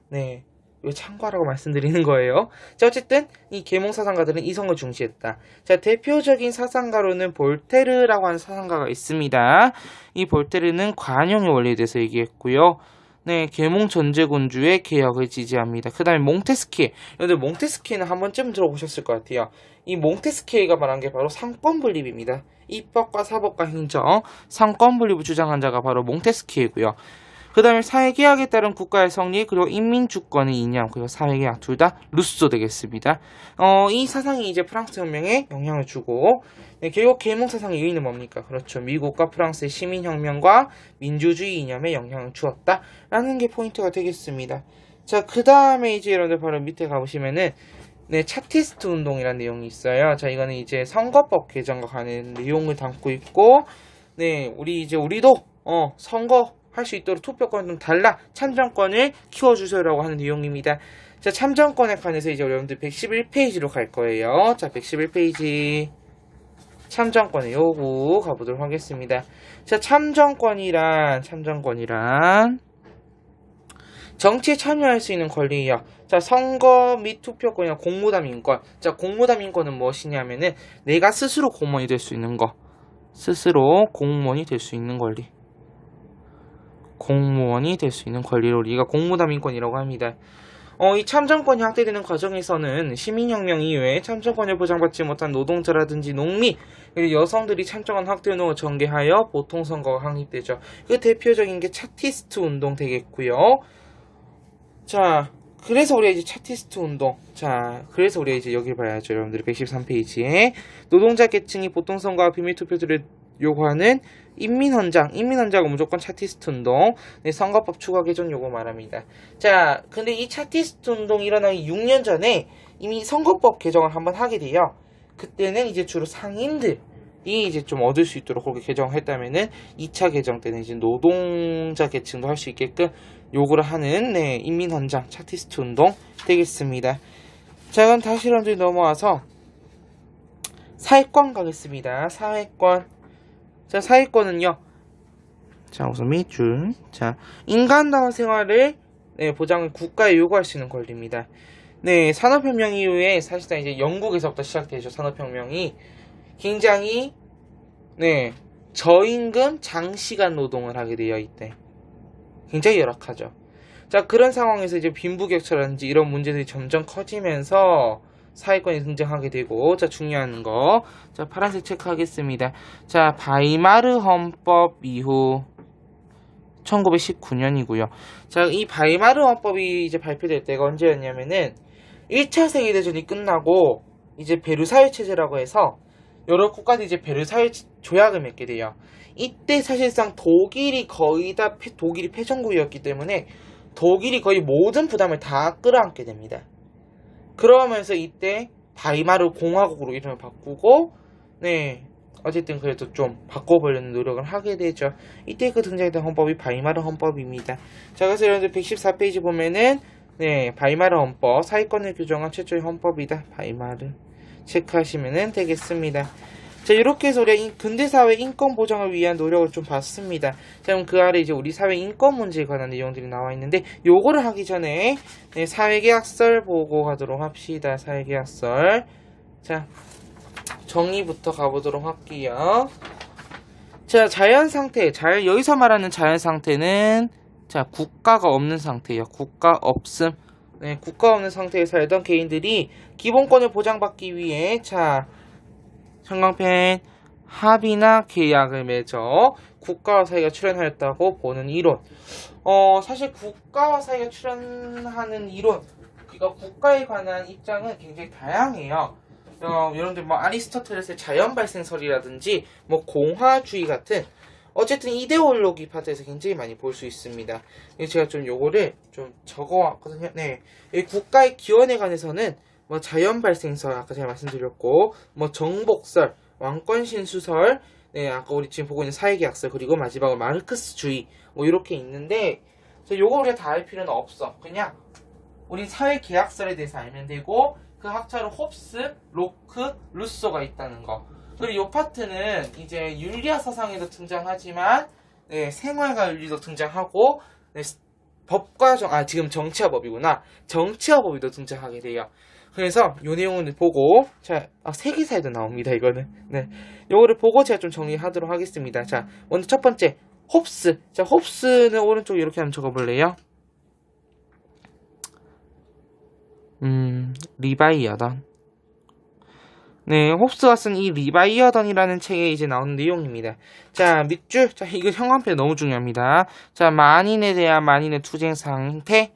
네. 이거 참고하라고 말씀드리는 거예요. 자, 어쨌든 이 계몽사상가들은 이성을 중시했다. 자, 대표적인 사상가로는 볼테르라고 하는 사상가가 있습니다. 이 볼테르는 관용의 원리에 대해서 얘기했고요. 네, 계몽 전제군주의 개혁을 지지합니다. 그 다음에 몽테스키에. 여러분들 몽테스키에는 한 번쯤 들어보셨을 것 같아요. 이 몽테스키에가 말한 게 바로 상권 분립입니다. 입법과 사법과 행정, 상권 분립을 주장한 자가 바로 몽테스키에고요. 그 다음에 사회계약에 따른 국가의 성리, 그리고 인민주권의 이념, 그리고 사회계약 둘 다 루소 되겠습니다. 이 사상이 이제 프랑스 혁명에 영향을 주고, 네, 결국 계몽사상의 의의는 뭡니까? 그렇죠. 미국과 프랑스의 시민혁명과 민주주의 이념에 영향을 주었다. 라는 게 포인트가 되겠습니다. 자, 그 다음에 이제 여러분들 바로 밑에 가보시면은, 네, 차티스트 운동이라는 내용이 있어요. 자, 이거는 이제 선거법 개정과 관한 내용을 담고 있고, 네, 우리도, 선거, 할 수 있도록 투표권 좀 달라 참정권을 키워주세요라고 하는 내용입니다. 자, 참정권에 관해서 이제 여러분들 111페이지로 갈 거예요. 자, 111페이지 참정권의 요구 가보도록 하겠습니다. 자, 참정권이란 정치에 참여할 수 있는 권리예요. 자, 선거 및 투표권이나 공무담 인권. 자, 공무담 인권은 무엇이냐면은 내가 스스로 공무원이 될 수 있는 거. 스스로 공무원이 될 수 있는 권리. 공무원이 될 수 있는 권리를 우리가 공무담 인권이라고 합니다. 이 참정권이 확대되는 과정에서는 시민혁명 이후에 참정권을 보장받지 못한 노동자라든지 농민, 그리고 여성들이 참정권 확대 운동을 전개하여 보통선거가 확립되죠. 그 대표적인 게 차티스트 운동 되겠고요. 자, 그래서 우리가 이제 차티스트 운동. 자, 그래서 우리가 이제 여기 봐야죠. 여러분들이 113페이지에 노동자 계층이 보통선거와 비밀투표들을 요구하는 인민헌장은 무조건 차티스트 운동, 네, 선거법 추가 개정 요구 말합니다. 자, 근데 이 차티스트 운동이 일어나기 6년 전에 이미 선거법 개정을 한번 하게 돼요. 그때는 이제 주로 상인들이 이제 좀 얻을 수 있도록 그렇게 개정을 했다면은 2차 개정 때는 이제 노동자 계층도 할 수 있게끔 요구를 하는, 네, 인민헌장 차티스트 운동 되겠습니다. 자, 그럼 다시 여러분들이 넘어와서 사회권 가겠습니다. 사회권. 자, 사회권은요. 자, 우선 밑줄. 자, 인간다운 생활을, 네, 보장을 국가에 요구할 수 있는 권리입니다. 네, 산업혁명 이후에 사실상 이제 영국에서부터 시작되죠. 산업혁명이 굉장히, 네, 저임금 장시간 노동을 하게 돼요. 이때 굉장히 열악하죠. 자, 그런 상황에서 이제 빈부격차라든지 이런 문제들이 점점 커지면서 사회권이 등장하게 되고, 자, 중요한 거. 자, 파란색 체크하겠습니다. 자, 바이마르 헌법 이후 1919년이고요. 자, 이 바이마르 헌법이 이제 발표될 때가 언제였냐면은 1차 세계대전이 끝나고 이제 베르사유 체제라고 해서 여러 국가들이 이제 베르사유 조약을 맺게 돼요. 이때 사실상 독일이 패전국이었기 때문에 독일이 거의 모든 부담을 다 끌어안게 됩니다. 그러면서 이때 바이마르 공화국으로 이름을 바꾸고, 네, 어쨌든 그래도 좀 바꿔보려는 노력을 하게 되죠. 이때 그 등장했던 헌법이 바이마르 헌법입니다. 자, 그래서 여러분들 114페이지 보면은, 네, 바이마르 헌법, 사회권을 규정한 최초의 헌법이다. 바이마르 체크하시면 되겠습니다. 자, 이렇게 해서 우리가 근대사회 인권 보장을 위한 노력을 좀 봤습니다. 자, 그럼 그 아래 이제 우리 사회 인권 문제에 관한 내용들이 나와 있는데, 요거를 하기 전에, 네, 사회계약설 보고 가도록 합시다. 사회계약설. 자, 정의부터 가보도록 할게요. 자, 자연상태. 여기서 말하는 자연상태는, 자, 국가가 없는 상태예요. 국가 없음. 네, 국가 없는 상태에 살던 개인들이 기본권을 보장받기 위해, 자, 형광펜 합의나 계약을 맺어 국가와 사회가 출연하였다고 보는 이론. 사실 국가와 사회가 출연하는 이론, 그러니까 국가에 관한 입장은 굉장히 다양해요. 여러분들 뭐 아리스토텔레스의 자연 발생설이라든지 뭐 공화주의 같은 어쨌든 이데올로기 파트에서 굉장히 많이 볼 수 있습니다. 제가 좀 요거를 좀 적어왔거든요. 네, 이 국가의 기원에 관해서는 뭐 자연 발생설 아까 제가 말씀드렸고 뭐 정복설, 왕권신수설, 네 아까 우리 지금 보고 있는 사회계약설 그리고 마지막으로 마르크스주의 뭐 이렇게 있는데 요거 우리가 다 알 필요는 없어. 그냥 우리 사회계약설에 대해서 알면 되고 그 학자로 홉스, 로크, 루소가 있다는 거. 그리고 이 파트는 이제 윤리학 사상에도 등장하지만 네, 생활과 윤리도 등장하고 네, 법과 지금 정치화법이구나. 정치화법이도 등장하게 돼요. 그래서 이 내용을 보고 세계사에도 나옵니다. 이거는 네, 요거를 보고 제가 좀 정리하도록 하겠습니다. 자, 먼저 첫 번째 홉스. 자, 홉스는 오른쪽 이렇게 한번 적어볼래요? 리바이어던. 네, 홉스가 쓴 이 리바이어던이라는 책에 이제 나오는 내용입니다. 자, 밑줄. 자, 이거 형광펜 너무 중요합니다. 자, 만인에 대한 만인의 투쟁 상태.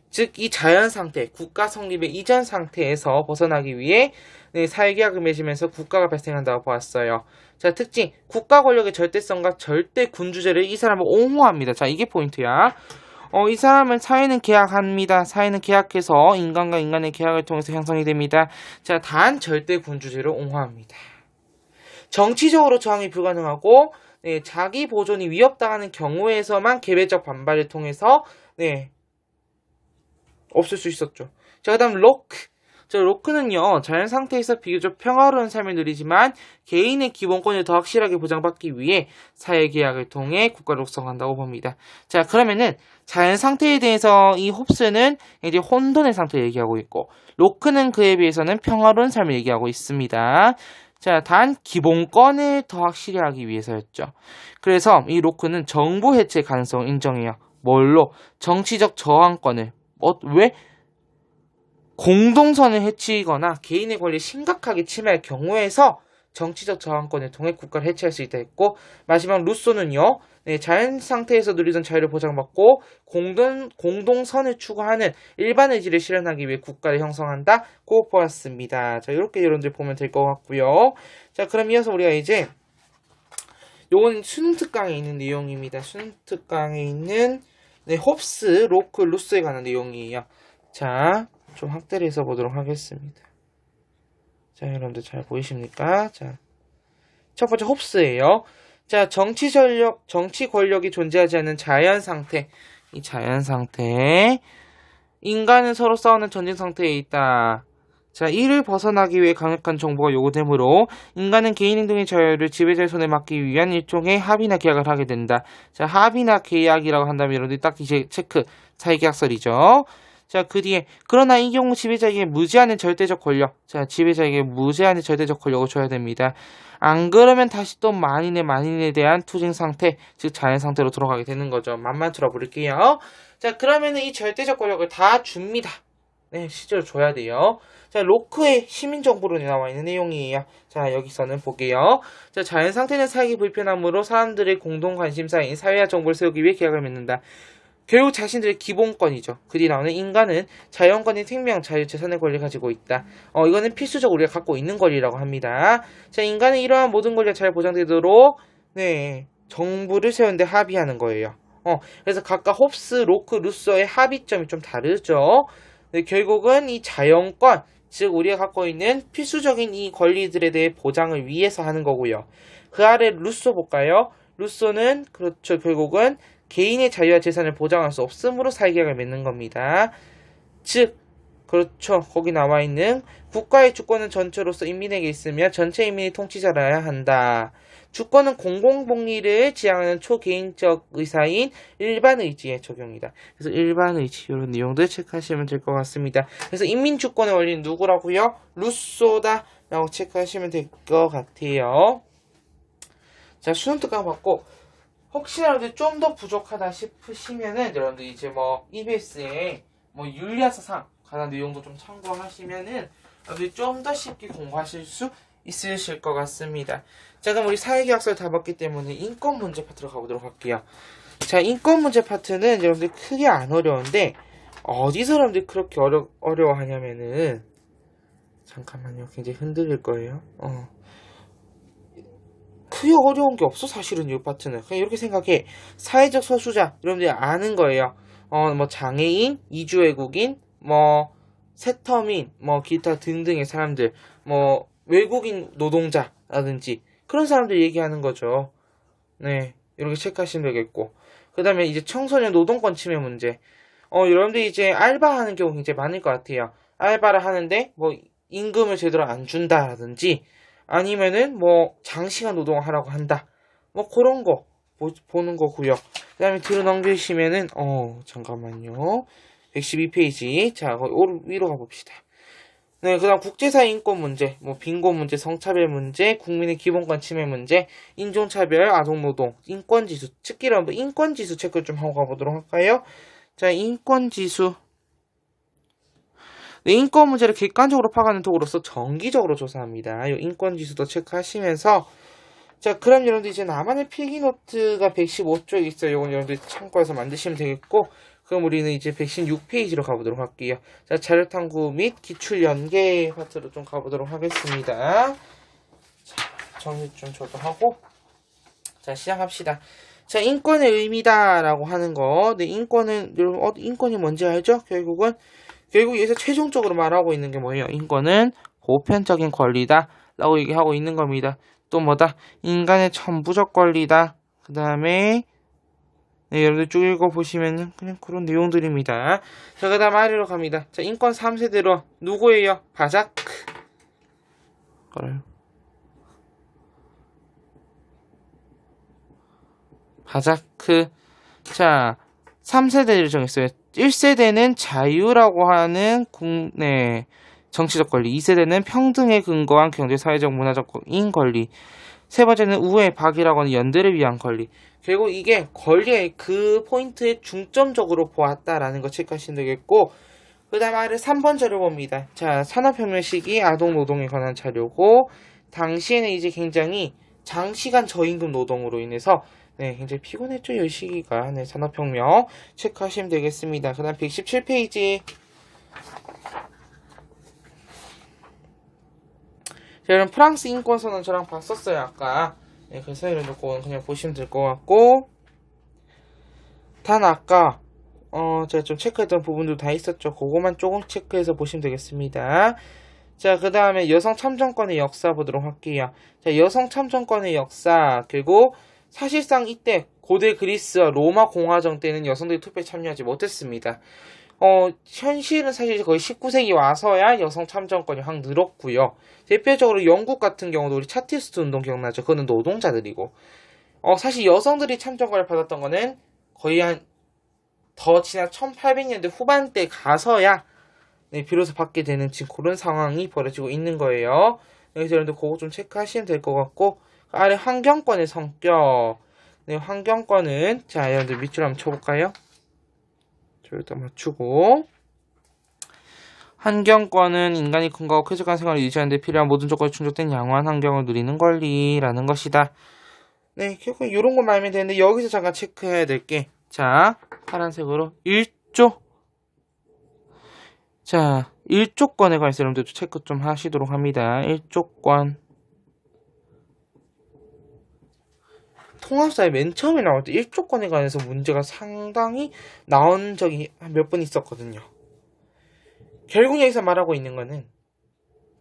즉, 이 자연 상태, 국가 성립의 이전 상태에서 벗어나기 위해 네, 사회계약을 맺으면서 국가가 발생한다고 보았어요. 자, 특징. 국가 권력의 절대성과 절대 군주제를 이 사람은 옹호합니다. 자, 이게 포인트야. 이 사람은 사회는 계약합니다. 사회는 계약해서 인간과 인간의 계약을 통해서 형성이 됩니다. 자, 단 절대 군주제를 옹호합니다. 정치적으로 저항이 불가능하고 네, 자기 보존이 위협당하는 경우에서만 개별적 반발을 통해서 네, 없을 수 있었죠. 자, 그 다음 로크. 자, 로크는요, 자연 상태에서 비교적 평화로운 삶을 누리지만 개인의 기본권을 더 확실하게 보장받기 위해 사회계약을 통해 국가를 육성한다고 봅니다. 자, 그러면은 자연 상태에 대해서 이 홉스는 이제 혼돈의 상태를 얘기하고 있고, 로크는 그에 비해서는 평화로운 삶을 얘기하고 있습니다. 자, 단 기본권을 더 확실히 하기 위해서였죠. 그래서 이 로크는 정부 해체 가능성을 인정해요. 뭘로? 정치적 저항권을. 왜? 공동선을 해치거나 개인의 권리를 심각하게 침해할 경우에서 정치적 저항권을 통해 국가를 해체할 수 있다 했고, 마지막 루소는요, 네, 자연 상태에서 누리던 자유를 보장받고 공동선을 추구하는 일반 의지를 실현하기 위해 국가를 형성한다 고 보았습니다. 자, 이렇게 여러분들 보면 될 것 같고요. 자, 그럼 이어서 우리가 이제 요건 수능 특강에 있는 내용입니다. 수능 특강에 있는 네, 홉스, 로크, 루소에 관한 내용이에요. 자, 좀 확대를 해서 보도록 하겠습니다. 자, 여러분들 잘 보이십니까? 자, 첫 번째 홉스예요. 자, 정치 권력이 존재하지 않는 자연 상태. 이 자연 상태. 인간은 서로 싸우는 전쟁 상태에 있다. 자, 이를 벗어나기 위해 강력한 정보가 요구되므로 인간은 개인 행동의 자유를 지배자의 손에 맡기기 위한 일종의 합의나 계약을 하게 된다. 자, 합의나 계약이라고 한다면 여러분들 딱 이제 체크. 사회계약설이죠. 자, 그 뒤에 그러나 이 경우 지배자에게 무제한의 절대적 권력. 자, 지배자에게 무제한의 절대적 권력을 줘야 됩니다. 안 그러면 다시 또 만인에 대한 투쟁 상태, 즉 자연 상태로 돌아가게 되는 거죠. 만만 들어볼게요. 자, 그러면은 이 절대적 권력을 다 줍니다. 네, 실제로 줘야 돼요. 자, 로크의 시민정부론에 나와 있는 내용이에요. 자, 여기서는 볼게요. 자, 자연 상태는 살기 불편함으로 사람들의 공동 관심사인 사회와 정부를 세우기 위해 계약을 맺는다. 결국 자신들의 기본권이죠. 그 뒤에 나오는 인간은 자연권인 생명, 자유, 재산의 권리를 가지고 있다. 이거는 필수적으로 우리가 갖고 있는 권리라고 합니다. 자, 인간은 이러한 모든 권리가 잘 보장되도록 네, 정부를 세우는데 합의하는 거예요. 그래서 각각 홉스, 로크, 루소의 합의점이 좀 다르죠. 네, 결국은 이 자연권, 즉 우리가 갖고 있는 필수적인 이 권리들에 대해 보장을 위해서 하는 거고요. 그 아래 루소 볼까요? 루소는 그렇죠. 결국은 개인의 자유와 재산을 보장할 수 없으므로 사회계약을 맺는 겁니다. 즉, 그렇죠. 거기 나와 있는 국가의 주권은 전체로서 인민에게 있으며 전체 인민이 통치자라야 한다. 주권은 공공복리를 지향하는 초개인적 의사인 일반 의지에 적용이다. 그래서 일반 의지 이런 내용들 체크하시면 될 것 같습니다. 그래서 인민주권의 원리는 누구라고요? 루소다 라고 체크하시면 될 것 같아요. 자, 수능 특강 받고 혹시나 좀 더 부족하다 싶으시면은 여러분들 이제 뭐 EBS에 뭐 윤리학 사상 관한 내용도 좀 참고하시면은 여러분들 좀 더 쉽게 공부하실 수 있으실 것 같습니다. 자, 그럼 우리 사회계약서를 다 봤기 때문에 인권 문제 파트로 가보도록 할게요. 자, 인권 문제 파트는 여러분들 크게 안 어려운데 어디서 여러분들 그렇게 어려워하냐면은 잠깐만요. 굉장히 흔들릴 거예요. 크게 어려운 게 없어, 사실은 이 파트는. 그냥 이렇게 생각해. 사회적 소수자, 여러분들이 아는 거예요. 뭐 장애인, 이주외국인, 뭐 세터민, 뭐 기타 등등의 사람들, 뭐 외국인 노동자라든지 그런 사람들 얘기하는 거죠. 네, 이렇게 체크하시면 되겠고. 그 다음에 이제 청소년 노동권 침해 문제. 여러분들이 이제 알바하는 경우 굉장히 많을 것 같아요. 알바를 하는데 뭐 임금을 제대로 안 준다라든지 아니면은 뭐 장시간 노동을 하라고 한다. 뭐 그런 거 보는 거고요. 그 다음에 뒤로 넘기시면은 잠깐만요. 112페이지. 자, 거기 위로 가봅시다. 네, 그 다음 국제사회 인권 문제, 뭐 빈곤 문제, 성차별 문제, 국민의 기본권 침해 문제, 인종차별, 아동노동, 인권지수, 특히나 한번 인권지수 체크 좀 하고 가보도록 할까요? 자, 인권지수. 네, 인권 문제를 객관적으로 파악하는 도구로서 정기적으로 조사합니다. 이 인권지수도 체크하시면서 자, 그럼 여러분들 이제 나만의 필기노트가 115쪽에 있어요. 이건 여러분들 참고해서 만드시면 되겠고 그럼 우리는 이제 116페이지로 가보도록 할게요. 자, 자료탐구 및 기출 연계 파트로 좀 가보도록 하겠습니다. 자, 정리 좀 저도 하고 자, 시작합시다. 자, 인권의 의미다라고 하는 거. 네, 인권은 여러분 인권이 뭔지 알죠? 결국 여기서 최종적으로 말하고 있는 게 뭐예요? 인권은 보편적인 권리다 라고 얘기하고 있는 겁니다. 또 뭐다? 인간의 천부적 권리다. 그 다음에 네, 여러분들 쭉 읽어보시면 그냥 그런 내용들입니다. 자, 그 다음 아래로 갑니다. 자, 인권 3세대로 누구예요? 바자크. 바자크. 자, 3세대를 정했어요. 1세대는 자유라고 하는 국내 정치적 권리, 2세대는 평등에 근거한 경제, 사회적, 문화적인 권리, 세 번째는 우의 박이라고 하는 연대를 위한 권리. 결국 이게 권리의 그 포인트에 중점적으로 보았다라는 거 체크하시면 되겠고 그 다음 아래 3번 자료 봅니다. 자, 산업혁명 시기 아동노동에 관한 자료고 당시에는 이제 굉장히 장시간 저임금 노동으로 인해서 네, 굉장히 피곤했죠, 이 시기가. 네, 산업혁명 체크하시면 되겠습니다. 그 다음 117페이지. 자, 여러분 프랑스 인권선언 저랑 봤었어요, 아까. 네, 그래서 이런 거 그냥 보시면 될 것 같고 단 아까 제가 좀 체크했던 부분도 다 있었죠. 그거만 조금 체크해서 보시면 되겠습니다. 자, 그 다음에 여성 참정권의 역사 보도록 할게요. 자, 여성 참정권의 역사. 그리고 사실상 이때 고대 그리스와 로마 공화정 때는 여성들이 투표에 참여하지 못했습니다. 현실은 사실 거의 19세기 와서야 여성 참정권이 확 늘었고요. 대표적으로 영국 같은 경우도 우리 차티스트 운동 기억나죠? 그거는 노동자들이고. 사실 여성들이 참정권을 받았던 거는 거의 더 지난 1800년대 후반때 가서야 네, 비로소 받게 되는 지금 그런 상황이 벌어지고 있는 거예요. 여기서 여러분들 그거 좀 체크하시면 될 것 같고 아래 환경권의 성격. 네, 환경권은 자, 여러분들 밑줄 한번 쳐볼까요? 저기다 맞추고 환경권은 인간이 건강하고 쾌적한 생활을 유지하는 데 필요한 모든 조건이 충족된 양호한 환경을 누리는 권리라는 것이다. 네, 결국 이런 것만 알면 되는데 여기서 잠깐 체크해야 될 게 자, 파란색으로 1조. 자, 1조권에 관해서 여러분들도 체크 좀 하시도록 합니다. 1조권. 통합사에 맨 처음에 나올 때 1조권에 관해서 문제가 상당히 나온 적이 몇 번 있었거든요. 결국 여기서 말하고 있는 거는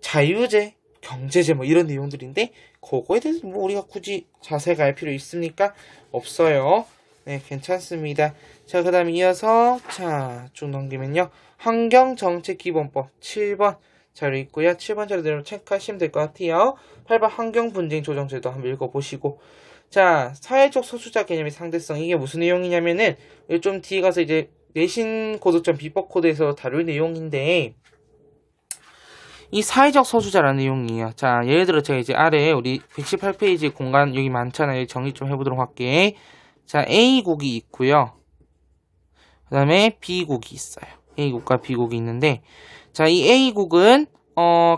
자유제, 경제제 뭐 이런 내용들인데 그거에 대해서 뭐 우리가 굳이 자세히 알 필요 있습니까? 없어요. 네, 괜찮습니다. 자, 그 다음에 이어서 자, 쭉 넘기면요. 환경정책기본법 7번 자료 있고요. 7번 자료대로 체크하시면 될 것 같아요. 8번 환경분쟁조정제도 한번 읽어보시고 자, 사회적 소수자 개념의 상대성 이게 무슨 내용이냐면은 좀 뒤에 가서 이제 내신 고도점 비법 코드에서 다룰 내용인데 이 사회적 소수자라는 내용이에요. 자, 예를 들어 제가 이제 아래 우리 118페이지 공간 여기 많잖아요. 정리 좀 해보도록 할게. 자, A국이 있고요. 그 다음에 B국이 있어요. A국과 B국이 있는데 자, 이 A국은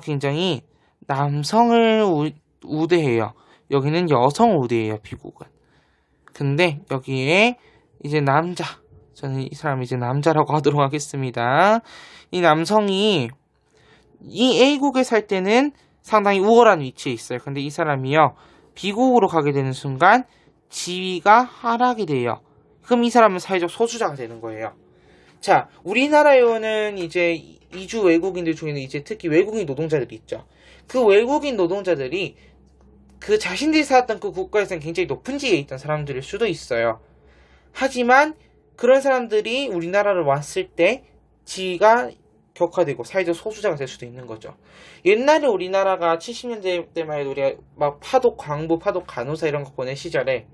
굉장히 남성을 우대해요. 여기는 여성 우대해요. B국은. 근데 여기에 이제 남자, 저는 이 사람 이제 남자라고 하도록 하겠습니다. 이 남성이 이 A국에 살 때는 상당히 우월한 위치에 있어요. 근데 이 사람이요, B국으로 가게 되는 순간 지위가 하락이 돼요. 그럼 이 사람은 사회적 소수자가 되는 거예요. 자, 우리나라에는 이제 이주 외국인들 중에는 이제 특히 외국인 노동자들이 있죠. 그 외국인 노동자들이 그 자신들이 살았던 그 국가에서는 굉장히 높은 지위에 있던 사람들일 수도 있어요. 하지만 그런 사람들이 우리나라를 왔을 때 지위가 격화되고 사회적 소수자가 될 수도 있는 거죠. 옛날에 우리나라가 70년대 때만 해도 우리가 막 파독 광부, 파독 간호사 이런 거 보낸 시절에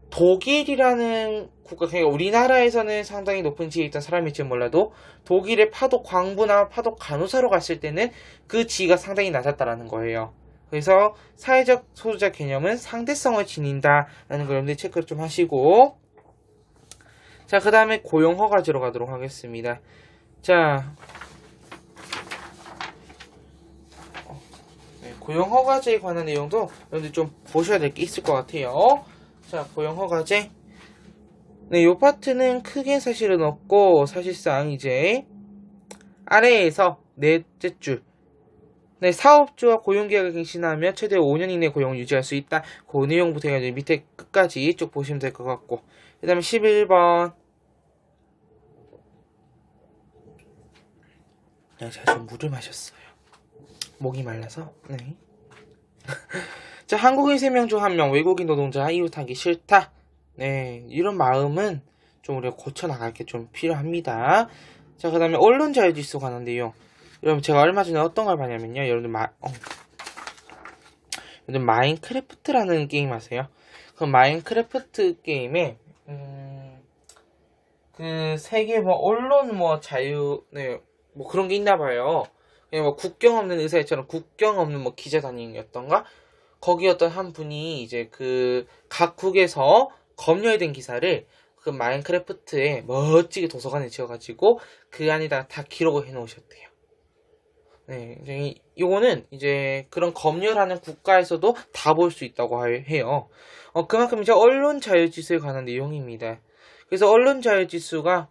독일이라는 국가, 그러니까 우리나라에서는 상당히 높은 지위에 있던 사람일지 몰라도 독일의 파독 광부나 파독 간호사로 갔을 때는 그 지위가 상당히 낮았다라는 거예요. 그래서 사회적 소수자 개념은 상대성을 지닌다라는 걸 여러분들 체크를 좀 하시고, 자, 그 다음에 고용허가제로 가도록 하겠습니다. 자, 고용허가제에 관한 내용도 여러분들 좀 보셔야 될 게 있을 것 같아요. 자, 고용허가제. 네, 요 파트는 크게 사실은 없고, 사실상 이제 아래에서 넷째 줄. 네, 사업주와 고용계약을 갱신하면 최대 5년 이내 고용을 유지할 수 있다. 그 내용부터 해가지고 밑에 끝까지 쭉 보시면 될 것 같고. 그 다음에 11번. 제가 좀 물을 마셨어요. 목이 말라서. 네. 자, 한국인 3명 중 1명, 외국인 노동자 이웃하기 싫다. 네, 이런 마음은 좀 우리가 고쳐나갈 게 좀 필요합니다. 자, 그 다음에 언론 자유지수 관한 내용. 여러분, 제가 얼마 전에 어떤 걸 봤냐면요. 여러분들 마인크래프트라는 게임 아세요? 그 마인크래프트 게임에, 그 세계 뭐 언론 뭐 자유, 네, 뭐 그런 게 있나 봐요. 그냥 뭐 국경 없는 의사회처럼 국경 없는 뭐 기자단이었던가? 거기 어떤 한 분이 이제 그 각국에서 검열된 기사를 그 마인크래프트에 멋지게 도서관에 지어가지고 그 안에다 다 기록을 해놓으셨대요. 네, 이제 이거는 이제 그런 검열하는 국가에서도 다 볼 수 있다고 해요. 그만큼 이제 언론 자유 지수에 관한 내용입니다. 그래서 언론 자유 지수가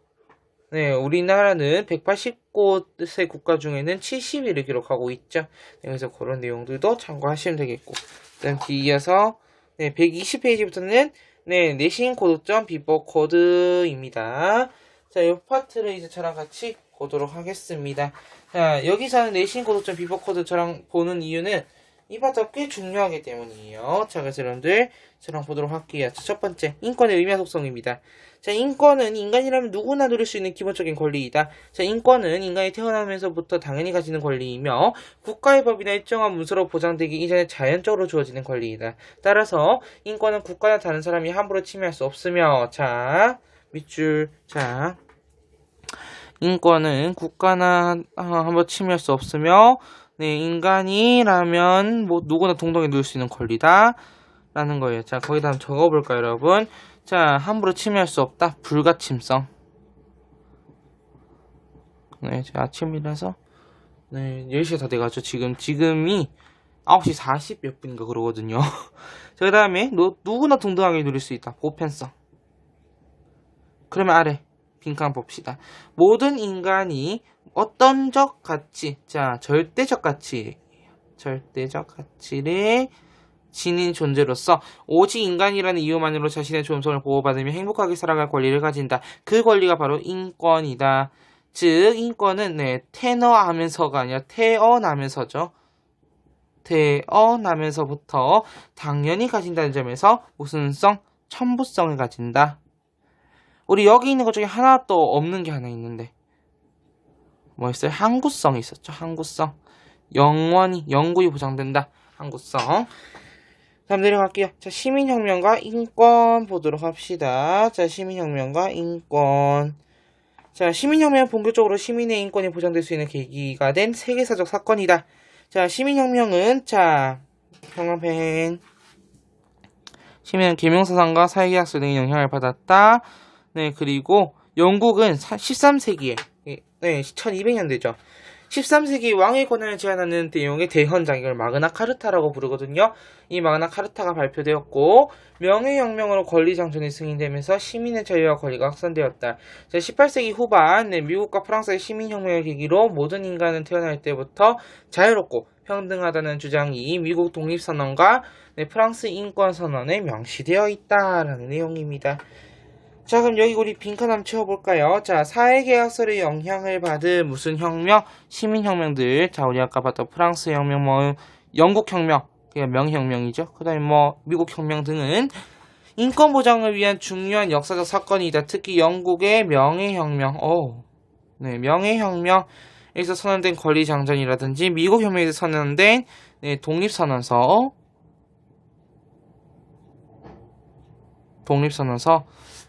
네, 우리나라는 180곳의 국가 중에는 70위를 기록하고 있죠. 네, 그래서 그런 내용들도 참고하시면 되겠고. 그다음 뒤이어서 네, 120페이지부터는 네, 내신 고도점 비법 코드입니다. 자, 이 파트를 이제 저랑 같이 보도록 하겠습니다. 자, 여기서는 내신 고도점 비법 코드 저랑 보는 이유는 이 파트가 꽤 중요하기 때문이에요. 자, 그래서 여러분들 저랑 보도록 할게요. 자, 첫 번째, 인권의 의미와 속성입니다. 자, 인권은 인간이라면 누구나 누릴 수 있는 기본적인 권리이다. 자, 인권은 인간이 태어나면서부터 당연히 가지는 권리이며 국가의 법이나 일정한 문서로 보장되기 이전에 자연적으로 주어지는 권리이다. 따라서 인권은 국가나 다른 사람이 함부로 침해할 수 없으며, 자, 밑줄, 자, 인권은 국가나 함부로 침해할 수 없으며, 네, 인간이라면 뭐 누구나 동등하게 누릴 수 있는 권리다 라는 거예요. 자, 거기다 한번 적어볼까요, 여러분? 자, 함부로 침해할 수 없다. 불가침성. 네, 제가 아침이라서 네, 10시가 다 돼가지고 지금이 9시 40 몇 분인가 그러거든요. 자, 그 다음에 누구나 동등하게 누릴 수 있다. 보편성. 그러면 아래 빈칸 봅시다. 모든 인간이 어떤적 가치, 자, 절대적 가치를 지닌 존재로서 오직 인간이라는 이유만으로 자신의 존엄성을 보호받으며 행복하게 살아갈 권리를 가진다. 그 권리가 바로 인권이다. 즉 인권은 네, 태어나면서가 아니라 태어나면서죠. 태어나면서부터 당연히 가진다는 점에서 무슨 성? 천부성을 가진다. 우리 여기 있는 것 중에 하나 또 없는 게 하나 있는데 뭐 있어요? 항구성이 있었죠. 항구성. 영구히 보장된다. 항구성. 다음 내려갈게요. 자, 시민혁명과 인권 보도록 합시다. 자, 시민혁명과 인권. 자, 시민혁명은 본격적으로 시민의 인권이 보장될 수 있는 계기가 된 세계사적 사건이다. 자, 시민혁명은, 자, 평강펜. 시민은 계명사상과 사회계약서 등의 영향을 받았다. 네, 그리고 영국은 13세기에, 네, 1200년대죠. 13세기 왕의 권한을 제한하는 내용의 대헌장, 이걸 마그나 카르타라고 부르거든요. 이 마그나 카르타가 발표되었고 명예혁명으로 권리장전이 승인되면서 시민의 자유와 권리가 확산되었다. 18세기 후반 미국과 프랑스의 시민혁명을 계기로 모든 인간은 태어날 때부터 자유롭고 평등하다는 주장이 미국 독립선언과 프랑스 인권선언에 명시되어 있다라는 내용입니다. 자, 그럼 여기 우리 빈칸 한번 채워볼까요? 자, 사회계약서의 영향을 받은 무슨 혁명? 시민혁명들. 자, 우리 아까 봤던 프랑스 혁명, 영국혁명, 그게 명예혁명이죠. 그 다음에 미국 혁명 등은 인권 보장을 위한 중요한 역사적 사건이다. 특히 영국의 명예혁명, 명예혁명에서 선언된 권리장전이라든지 미국 혁명에서 선언된 독립선언서,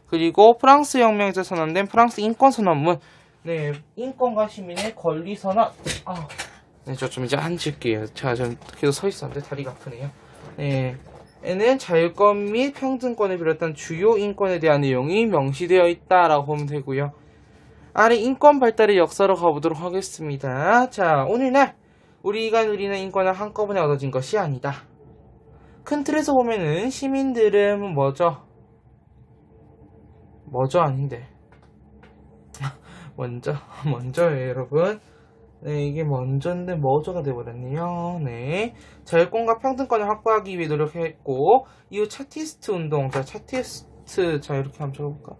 그리고 프랑스 혁명에서 선언된 프랑스 인권선언문, 인권과 시민의 권리선언. 저 좀 이제 앉을게요. 제가 좀 계속 서 있었는데 다리가 아프네요. 에는 자유권 및 평등권을 비롯한 주요 인권에 대한 내용이 명시되어 있다라고 보면 되고요. 아래 인권 발달의 역사로 가보도록 하겠습니다. 자, 오늘날 우리가 누리는 인권은 한꺼번에 얻어진 것이 아니다. 큰 틀에서 보면은 시민들은 뭐죠 아닌데. 먼저예요, 여러분. 이게 먼저인데 뭐죠가 돼버렸네요. 자유권과 평등권을 확보하기 위해 노력했고, 이후 차티스트 운동, 자, 이렇게 한번 적어볼까?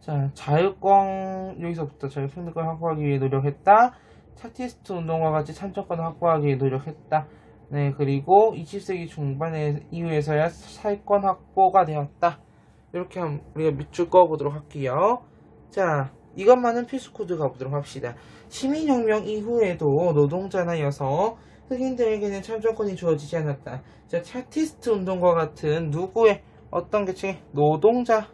자, 자유권, 여기서부터 자유평등권을 확보하기 위해 노력했다. 차티스트 운동과 같이 참정권을 확보하기 위해 노력했다. 그리고 20세기 중반에 이후에서야 사회권 확보가 되었다. 이렇게 한번 우리가 밑줄 그어보도록 할게요. 자, 이것만은 필수 코드 가보도록 합시다. 시민혁명 이후에도 노동자나 여성, 흑인들에게는 참정권이 주어지지 않았다. 자, 차티스트 운동과 같은 누구의 어떤 계층의 노동자의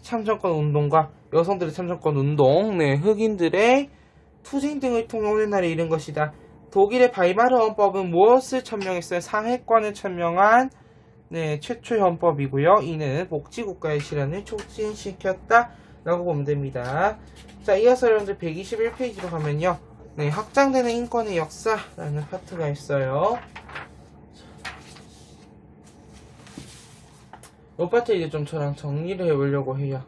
참정권 운동과 여성들의 참정권 운동, 흑인들의 투쟁 등을 통해 오늘날에 이른 것이다. 독일의 바이마르 헌법은 무엇을 천명했어요? 사회권을 천명한 최초 헌법이고요. 이는 복지국가의 실현을 촉진시켰다 라고 보면 됩니다. 자, 이어서 여러분들 121페이지로 가면요, 확장되는 인권의 역사라는 파트가 있어요. 이 파트 이제 좀 저랑 정리를 해보려고 해요.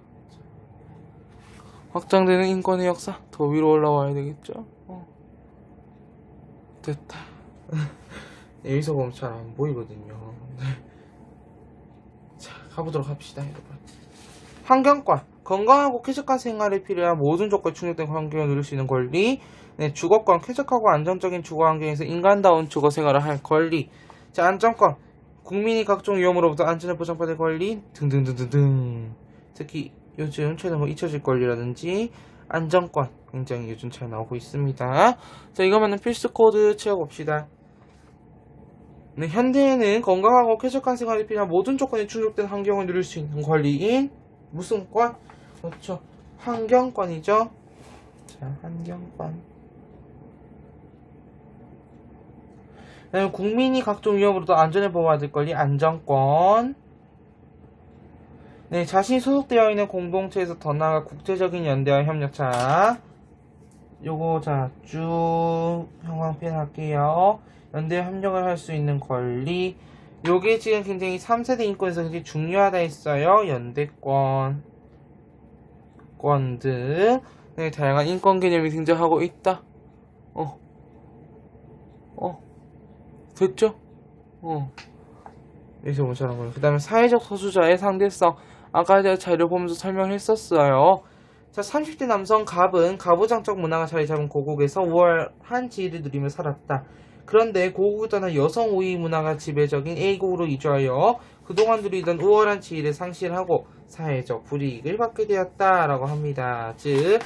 확장되는 인권의 역사, 더 위로 올라와야 되겠죠? 됐다. 여기서 보면 잘 안 보이거든요. 자, 가보도록 합시다, 여러분. 환경권, 건강하고 쾌적한 생활에 필요한 모든 조건이 충족된 환경을 누릴 수 있는 권리. 주거권, 쾌적하고 안정적인 주거 환경에서 인간다운 주거 생활을 할 권리. 자, 안전권, 국민이 각종 위험으로부터 안전을 보장받을 권리 등등등등등. 특히 요즘 최근 잊혀질 권리라든지 안전권 굉장히 요즘 잘 나오고 있습니다. 자, 이거만은 필수 코드 채워봅시다. 현대에는 건강하고 쾌적한 생활에 필요한 모든 조건이 충족된 환경을 누릴 수 있는 권리인 무슨 권? 그렇죠, 환경권이죠. 자, 환경권. 그다음에 국민이 각종 위험으로도 안전을 보호받을 권리, 안전권. 자신이 소속되어 있는 공동체에서 더 나아가 국제적인 연대와 협력. 자, 요거 자 쭉 형광펜 할게요. 연대와 협력을 할 수 있는 권리. 요게 지금 굉장히 3세대 인권에서 굉장히 중요하다 했어요. 연대권 등 다양한 인권 개념이 등장하고 있다. 됐죠? 여기서 보자는 거예요. 그 다음에 사회적 소수자의 상대성. 아까 제가 자료 보면서 설명을 했었어요. 자, 30대 남성 갑은 가부장적 문화가 자리 잡은 고국에서 우월한 지위를 누리며 살았다. 그런데 고국을 떠나 여성 우위 문화가 지배적인 A국으로 이주하여 그동안 누리던 우월한 지위를 상실하고 사회적 불이익을 받게 되었다라고 합니다. 즉,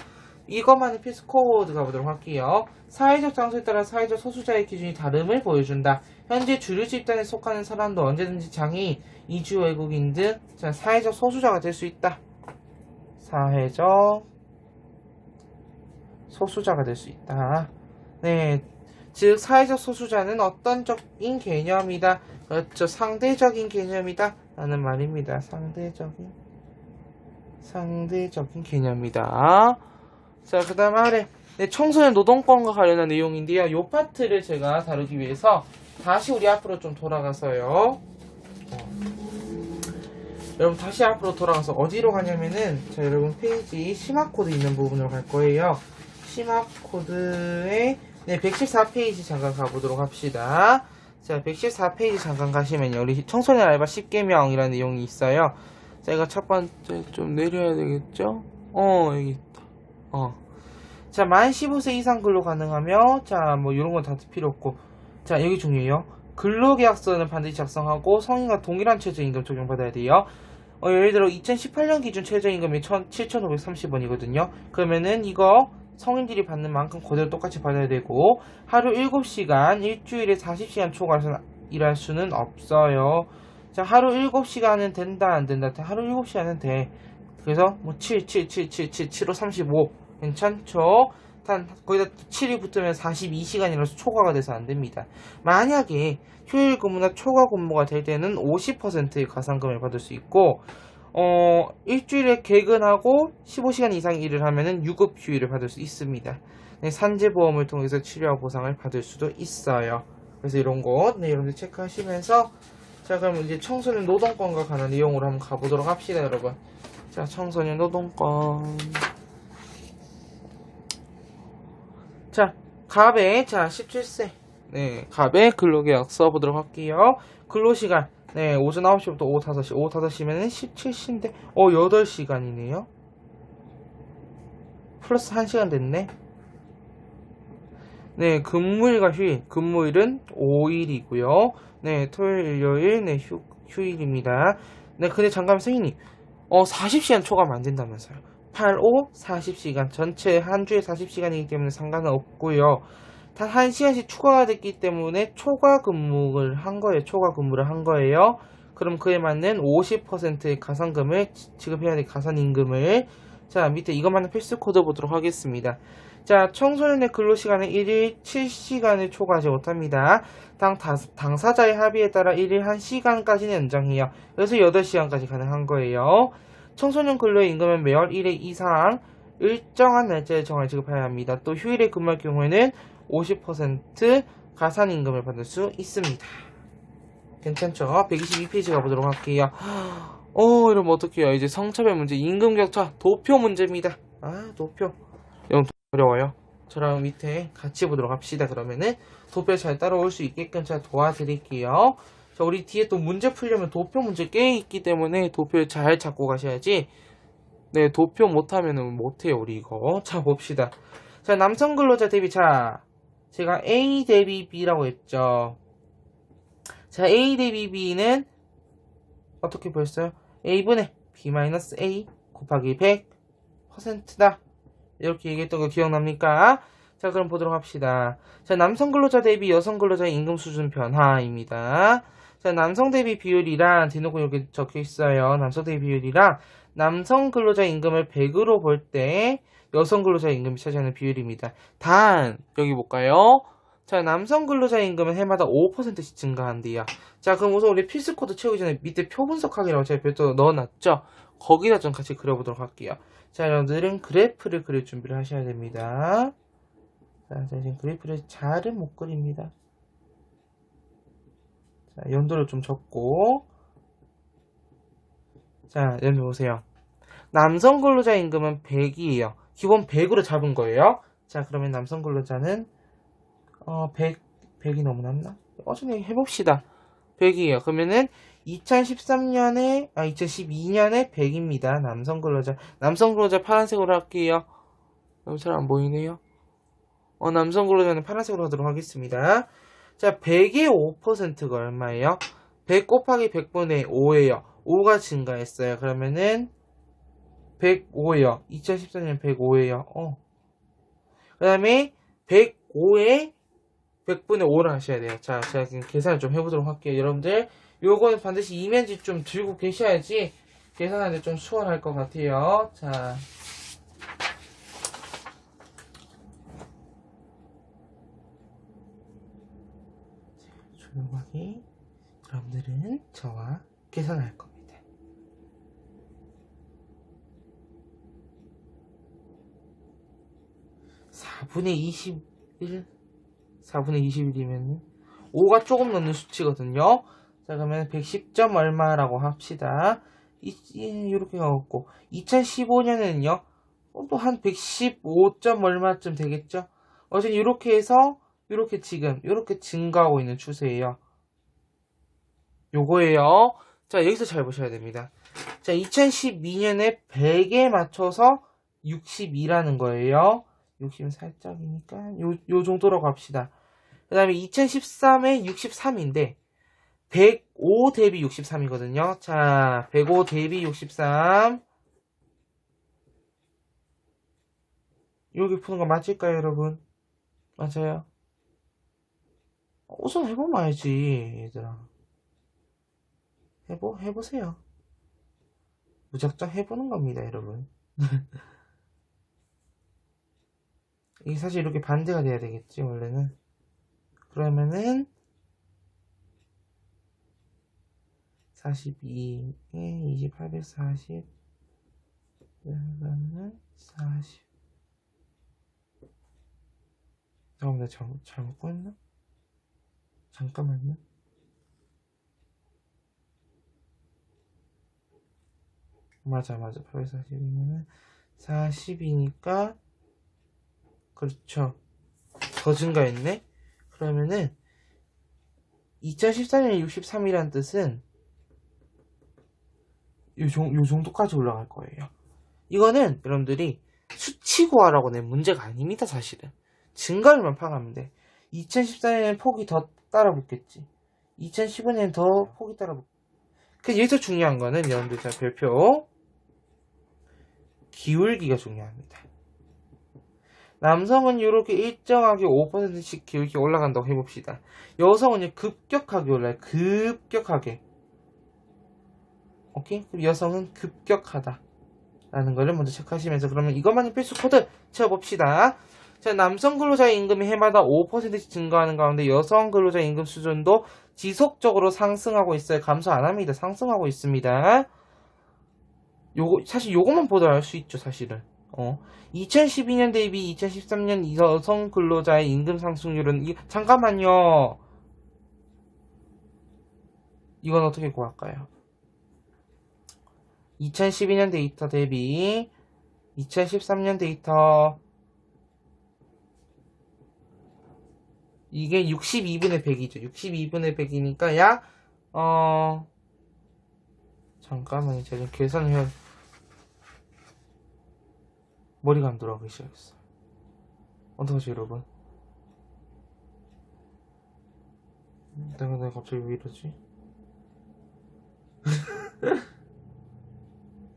이것만은 필수 코드 가보도록 할게요. 사회적 장소에 따라 사회적 소수자의 기준이 다름을 보여준다. 현재 주류 집단에 속하는 사람도 언제든지 장애인, 이주 외국인 등 사회적 소수자가 될 수 있다. 사회적 소수자가 될 수 있다. 즉 사회적 소수자는 어떤 적인 개념이다. 그렇죠, 상대적인 개념이다 라는 말입니다. 상대적인 개념이다. 자, 그 다음 아래 네, 청소년 노동권과 관련한 내용인데요. 이 파트를 제가 다루기 위해서 다시 우리 앞으로 좀 돌아가서요. 여러분 다시 앞으로 돌아가서 어디로 가냐면은 자 여러분 페이지 심화코드 있는 부분으로 갈 거예요. 심화코드에 네 114페이지 잠깐 가보도록 합시다. 자 114페이지 잠깐 가시면요 우리 청소년 알바 10개명이라는 내용이 있어요. 자 이거 첫 번째 좀 내려야 되겠죠? 여기 있다. 자 만 15세 이상 근로 가능하며 자 뭐 이런 건 다 필요 없고 자 여기 중요해요. 근로계약서는 반드시 작성하고 성인과 동일한 최저임금 적용받아야 돼요. 예를 들어 2018년 기준 최저임금이 7,530원이거든요. 그러면은 이거 성인들이 받는 만큼 그대로 똑같이 받아야 되고 하루 7시간 일주일에 40시간 초과해서 일할 수는 없어요. 자 하루 7시간은 된다 안 된다. 하루 7시간은 돼. 그래서 뭐 7, 7, 7, 7, 7, 7로 35 괜찮죠? 단 거기다 7이 붙으면 42시간이라서 초과가 돼서 안 됩니다. 만약에 휴일 근무나 초과 근무가 될 때는 50%의 가산금을 받을 수 있고 일주일에 개근하고 15시간 이상 일을 하면은 유급 휴일을 받을 수 있습니다. 네, 산재보험을 통해서 치료와 보상을 받을 수도 있어요. 그래서 이런 거 네, 여러분들 체크하시면서 자 그럼 이제 청소년 노동권과 관한 내용으로 한번 가보도록 합시다 여러분. 자 청소년 노동권 자 갑의 자 17세 네 갑의 근로계약 써보도록 할게요. 근로시간 네 오전 9시부터 오후 5시 오후 5시면은 17시인데 8시간이네요 플러스 1시간 됐네. 네 근무일과 휴일 근무일은 5일이고요 네 토요일 일요일 네 휴일입니다. 네 근데 잠깐만 선생님 40시간 초과하면 안 된다면서요. 8, 5, 40시간 전체 한 주에 40시간이기 때문에 상관은 없고요. 단 1시간씩 추가가 됐기 때문에 초과 근무를 한 거예요. 그럼 그에 맞는 50%의 가산금을 지급해야 될 가산임금을 자 밑에 이것만은 필수 코드 보도록 하겠습니다. 자 청소년의 근로시간은 1일 7시간을 초과하지 못합니다. 당사자의 합의에 따라 1일 1시간까지는 연장해요. 그래서 8시간까지 가능한 거예요. 청소년 근로의 임금은 매월 1회 이상 일정한 날짜에 정할 지급해야 합니다. 또 휴일에 근무할 경우에는 50% 가산임금을 받을 수 있습니다. 괜찮죠? 122페이지 가보도록 할게요. 이러면 어떡해요? 이제 성차별 문제, 임금격차, 도표 문제입니다. 도표. 이건 어려워요. 저랑 밑에 같이 보도록 합시다. 그러면은 도표 잘 따라올 수 있게끔 제가 도와드릴게요. 자, 우리 뒤에 또 문제 풀려면 도표 문제 꽤 있기 때문에 도표를 잘 잡고 가셔야지. 네, 도표 못하면은 못해요, 우리 이거. 자, 봅시다. 자, 남성 근로자 대비, 자, 제가 A 대비 B라고 했죠. 자, A 대비 B는 어떻게 보였어요? A분의 B-A 곱하기 100%다. 이렇게 얘기했던 거 기억납니까? 자 그럼 보도록 합시다. 자 남성 근로자 대비 여성 근로자의 임금 수준 변화입니다. 자 남성 대비 비율이랑 대놓고 이렇게 적혀 있어요. 남성 대비 비율이랑 남성 근로자 임금을 100으로 볼 때 여성 근로자 임금이 차지하는 비율입니다. 단 여기 볼까요? 자 남성 근로자 임금은 해마다 5%씩 증가한대요. 자 그럼 우선 우리 필수 코드 채우기 전에 밑에 표 분석하기라고 제가 별도로 넣어놨죠. 거기다 좀 같이 그려보도록 할게요. 자 여러분들은 그래프를 그릴 준비를 하셔야 됩니다. 자 지금 그래프를 잘은 못 그립니다. 자 연도를 좀 적고 자 여러분 보세요. 남성 근로자 임금은 100이에요. 기본 100으로 잡은 거예요. 자 그러면 남성 근로자는 100이 너무 남나? 좀 해봅시다. 100이에요. 그러면은 2012년에 100입니다. 남성 근로자 파란색으로 할게요. 잘 안 보이네요. 남성 근로자는 파란색으로 하도록 하겠습니다. 자, 100의 5%가 얼마예요? 100 곱하기 100분의 5예요. 5가 증가했어요. 그러면은 105예요. 2014년 105예요. 그 다음에 105에 100분의 5를 하셔야 돼요. 자, 제가 지금 계산을 좀 해보도록 할게요. 여러분들, 요거는 반드시 이면지 좀 들고 계셔야지 계산하는데 좀 수월할 것 같아요. 자. 조용하게 여러분들은 저와 계산할 겁니다. 4분의 21? 4분의 21이면 5가 조금 넘는 수치거든요. 자, 그러면 110점 얼마라고 합시다. 이렇게 가고 2015년에는요. 또 한 115점 얼마쯤 되겠죠? 어쨌든 이렇게 해서 이렇게 지금 이렇게 증가하고 있는 추세예요. 요거예요. 자, 여기서 잘 보셔야 됩니다. 자, 2012년에 100에 맞춰서 62라는 거예요. 60은 살짝이니까 요 정도라고 합시다. 그 다음에 2013에 63인데 105 대비 63이거든요. 자, 105 대비 63. 여기 푸는 거 맞을까요, 여러분? 맞아요? 우선 해보면 알지, 얘들아. 해보세요. 무작정 해보는 겁니다, 여러분. 이게 사실 이렇게 반대가 돼야 되겠지, 원래는. 그러면은 42에 2840 그러면 40 내가 잘못 구했나? 잠깐만요. 맞아 840이면은 40이니까 그렇죠. 더 증가했네. 그러면은 2014년에 63이란 뜻은 요 정도까지 올라갈 거예요. 이거는 여러분들이 수치고하라고 낸 문제가 아닙니다, 사실은. 증가율만 파악하면 돼. 2014년에는 폭이 더 따라붙겠지. 2015년에는 더 폭이 따라붙. 그 여기서 중요한 거는 여러분들 자 별표 기울기가 중요합니다. 남성은 이렇게 일정하게 5%씩 기울기 올라간다고 해봅시다. 여성은 급격하게 올라요. 급격하게. 오케이? 그리고 여성은 급격하다. 라는 거를 먼저 체크하시면서 그러면 이것만의 필수 코드 채워봅시다. 자, 남성 근로자의 임금이 해마다 5%씩 증가하는 가운데 여성 근로자의 임금 수준도 지속적으로 상승하고 있어요. 감소 안 합니다. 상승하고 있습니다. 사실 요것만 보더라도 알 수 있죠, 사실은. 2012년 대비 2013년 여성 근로자의 임금 상승률은 잠깐만요. 이건 어떻게 구할까요? 2012년 데이터 대비 2013년 데이터 이게 62분의 100이죠. 62분의 100이니까 약 잠깐만요. 제가 좀 계산을 해야 머리가 안 돌아가기 시작했어. 어떡하지 여러분? 내가 갑자기 왜 이러지?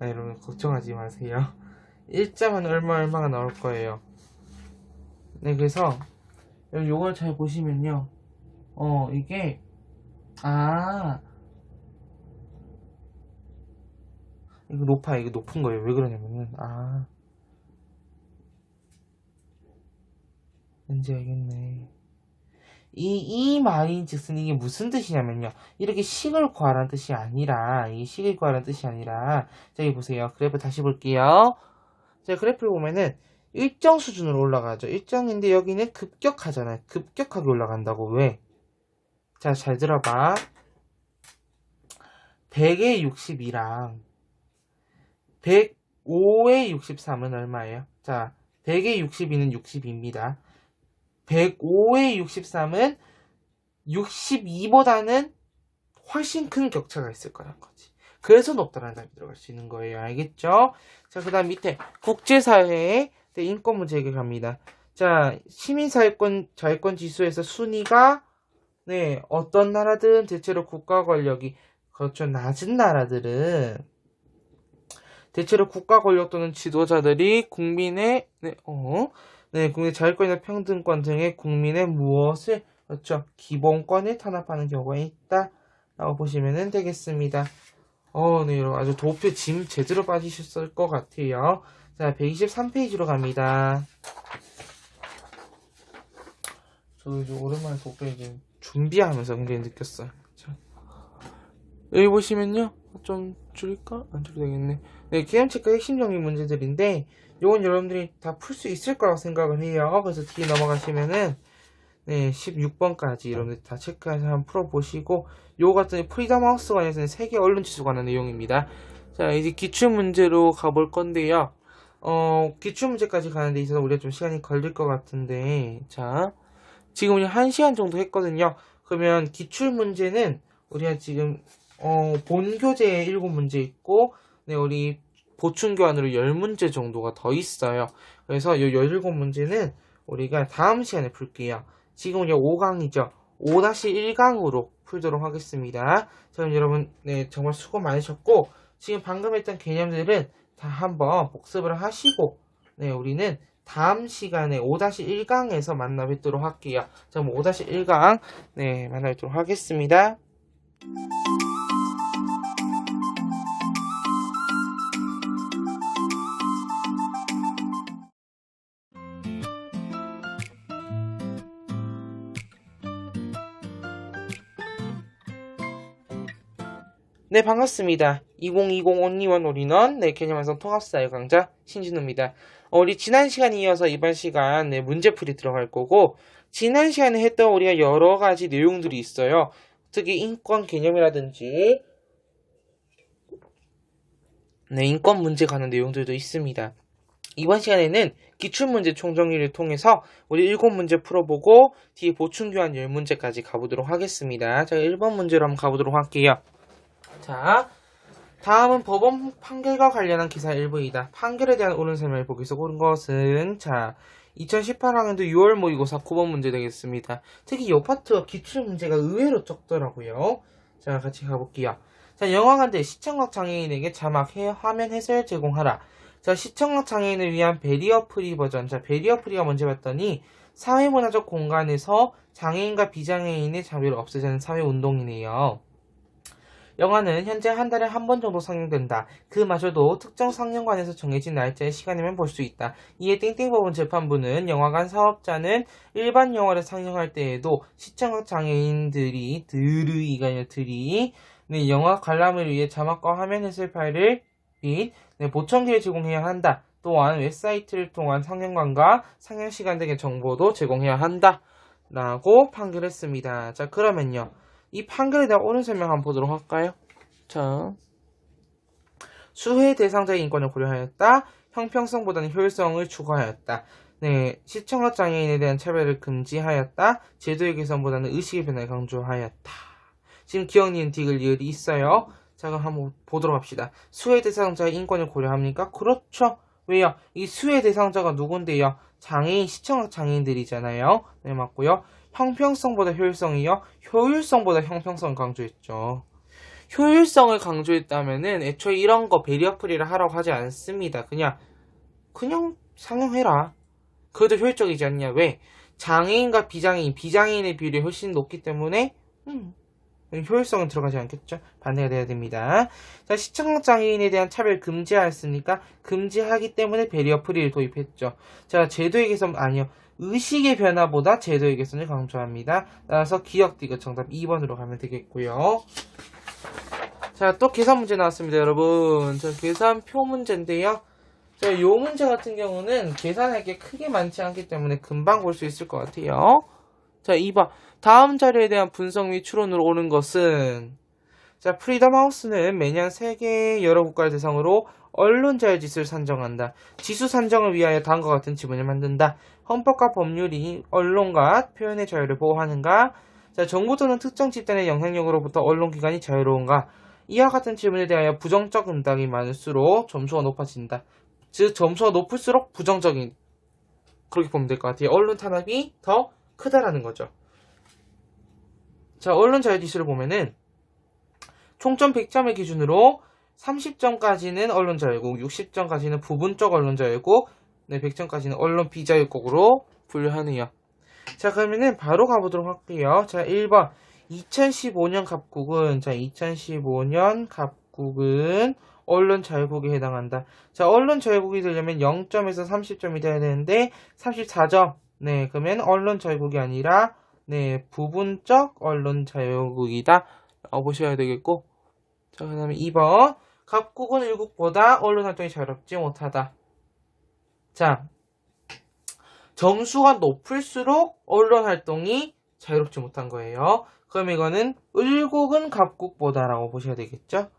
아, 여러분 걱정하지 마세요. 일자만 얼마가 나올 거예요. 네, 그래서 여러분 요걸 잘 보시면요. 이게 이거 이거 높은 거예요. 왜 그러냐면은 왠지 알겠네. 이 말인 즉슨 이게 무슨 뜻이냐면요. 이렇게 식을 구하라는 뜻이 아니라, 자, 여기 보세요. 그래프 다시 볼게요. 자, 그래프를 보면은 일정 수준으로 올라가죠. 일정인데 여기는 급격하잖아요. 급격하게 올라간다고. 왜? 자, 잘 들어봐. 100에 62랑 105에 63은 얼마예요? 자, 100에 62는 62입니다. 105에 63은 62보다는 훨씬 큰 격차가 있을 거란 거지. 그래서 높다라는 답이 들어갈 수 있는 거예요. 알겠죠? 자, 그 다음 밑에 국제사회의 인권 문제 해결합니다. 자, 시민사회권 자유권 지수에서 순위가 어떤 나라든 대체로 국가 권력이 그렇죠. 낮은 나라들은 대체로 국가 권력 또는 지도자들이 국민의 국민의 자유권이나 평등권 등의 국민의 무엇을 그렇죠. 기본권을 탄압하는 경우가 있다. 라고 보시면 되겠습니다. 네, 여러분 아주 도표 짐 제대로 빠지셨을 것 같아요. 자, 123페이지로 갑니다. 저 이제 오랜만에 도표 이제 준비하면서 굉장히 느꼈어요. 자, 여기 보시면요. 좀 줄일까? 안 줄여도 되겠네. 네, 개념 체크 핵심적인 문제들인데, 요건 여러분들이 다 풀 수 있을 거라고 생각을 해요. 그래서 뒤에 넘어가시면은, 네, 16번까지 여러분들 다 체크해서 한번 풀어보시고, 요거 같은 프리덤 하우스 관련해서는 세계 언론 지수 관한 내용입니다. 자, 이제 기출문제로 가볼 건데요. 기출문제까지 가는 데 있어서 우리가 좀 시간이 걸릴 것 같은데, 자, 지금 우리 1시간 정도 했거든요. 그러면 기출문제는 우리가 지금, 본 교재에 7문제 있고, 네, 우리 보충교환으로 10문제 정도가 더 있어요. 그래서 이 17문제는 우리가 다음 시간에 풀게요. 지금 우리가 5강이죠. 5-1강으로 풀도록 하겠습니다. 자, 그럼 여러분, 네, 정말 수고 많으셨고, 지금 방금 했던 개념들은 다 한번 복습을 하시고, 네, 우리는 다음 시간에 5-1강에서 만나 뵙도록 할게요. 자, 그럼 5-1강, 네, 만나 뵙도록 하겠습니다. 네, 반갑습니다. 2020 온리원 올인원 네, 개념완성 통합사회 강좌 신진우입니다. 우리 지난 시간에 이어서 이번 시간 네, 문제풀이 들어갈 거고, 지난 시간에 했던 우리가 여러 가지 내용들이 있어요. 특히 인권 개념이라든지 네, 인권 문제 가는 내용들도 있습니다. 이번 시간에는 기출문제 총정리를 통해서 우리 7문제 풀어보고 뒤에 보충교환 10문제까지 가보도록 하겠습니다. 자, 1번 문제로 한번 가보도록 할게요. 자, 다음은 법원 판결과 관련한 기사 일부이다. 판결에 대한 옳은 설명을 보기서 고른 것은 자, 2018학년도 6월 모의고사 9번 문제 되겠습니다. 특히 이 파트가 기출문제가 의외로 적더라고요. 자, 같이 가볼게요. 자, 영화관대 시청각 장애인에게 자막 화면 해설 제공하라. 자, 시청각 장애인을 위한 베리어 프리 버전. 자, 베리어 프리가 뭔지 봤더니 사회문화적 공간에서 장애인과 비장애인의 차별을 없애자는 사회운동이네요. 영화는 현재 한 달에 한 번 정도 상영된다. 그마저도 특정 상영관에서 정해진 날짜의 시간이면 볼 수 있다. 이에 땡땡법원 재판부는 영화관 사업자는 일반 영화를 상영할 때에도 시청각 장애인들이 네, 영화 관람을 위해 자막과 화면 해설 파일을 및 보청기를 제공해야 한다. 또한 웹사이트를 통한 상영관과 상영시간 등의 정보도 제공해야 한다. 라고 판결했습니다. 자, 그러면요. 이 판결에 대한 옳은 설명 한번 보도록 할까요? 자, 수혜 대상자의 인권을 고려하였다. 형평성보다는 효율성을 추구하였다. 네, 시청각 장애인에 대한 차별을 금지하였다. 제도의 개선보다는 의식의 변화를 강조하였다. 지금 기억, 니은, 디귿, 리을이 있어요. 자, 그럼 한번 보도록 합시다. 수혜 대상자의 인권을 고려합니까? 그렇죠. 왜요? 이 수혜 대상자가 누군데요? 장애인, 시청각 장애인들이잖아요. 네, 맞고요. 형평성보다 효율성이요? 효율성보다 형평성을 강조했죠. 효율성을 강조했다면은 애초에 이런 거 베리어 프리를 하라고 하지 않습니다. 그냥 상영해라. 그래도 효율적이지 않냐? 왜? 장애인과 비장애인의 비율이 훨씬 높기 때문에 효율성은 들어가지 않겠죠? 반대가 돼야 됩니다. 자, 시청각 장애인에 대한 차별 금지하였으니까 금지하기 때문에 베리어 프리를 도입했죠. 자, 제도의 개선 아니요. 의식의 변화보다 제도의 개선을 강조합니다. 따라서 기억 디귿 정답 2번으로 가면 되겠고요. 자, 또 계산 문제 나왔습니다, 여러분. 자, 계산표 문제인데요. 자, 요 문제 같은 경우는 계산할 게 크게 많지 않기 때문에 금방 볼 수 있을 것 같아요. 자, 2번. 다음 자료에 대한 분석 및 추론으로 옳은 것은 자, 프리덤 하우스는 매년 세계 여러 국가를 대상으로 언론 자유지수를 산정한다. 지수 산정을 위하여 다음과 같은 지문을 만든다. 헌법과 법률이 언론과 표현의 자유를 보호하는가? 자, 정부 또는 특정 집단의 영향력으로부터 언론기관이 자유로운가? 이와 같은 질문에 대하여 부정적 응답이 많을수록 점수가 높아진다. 즉, 점수가 높을수록 부정적인, 그렇게 보면 될 것 같아요. 언론 탄압이 더 크다라는 거죠. 자, 언론 자유지수를 보면은 총점 100점을 기준으로 30점까지는 언론 자유국, 60점까지는 부분적 언론 자유국, 네, 100점까지는 언론 비자유국으로 분류하네요. 자, 그러면은 바로 가보도록 할게요. 자, 1번. 2015년 갑국은, 자, 2015년 갑국은 언론 자유국에 해당한다. 자, 언론 자유국이 되려면 0점에서 30점이 돼야 되는데, 34점. 네, 그러면 언론 자유국이 아니라, 네, 부분적 언론 자유국이다. 라고 보셔야 되겠고. 자, 그 다음에 2번. 갑국은 을국보다 언론 활동이 자유롭지 못하다. 자, 점수가 높을수록 언론 활동이 자유롭지 못한 거예요. 그럼 이거는 을국은 갑국보다라고 보셔야 되겠죠?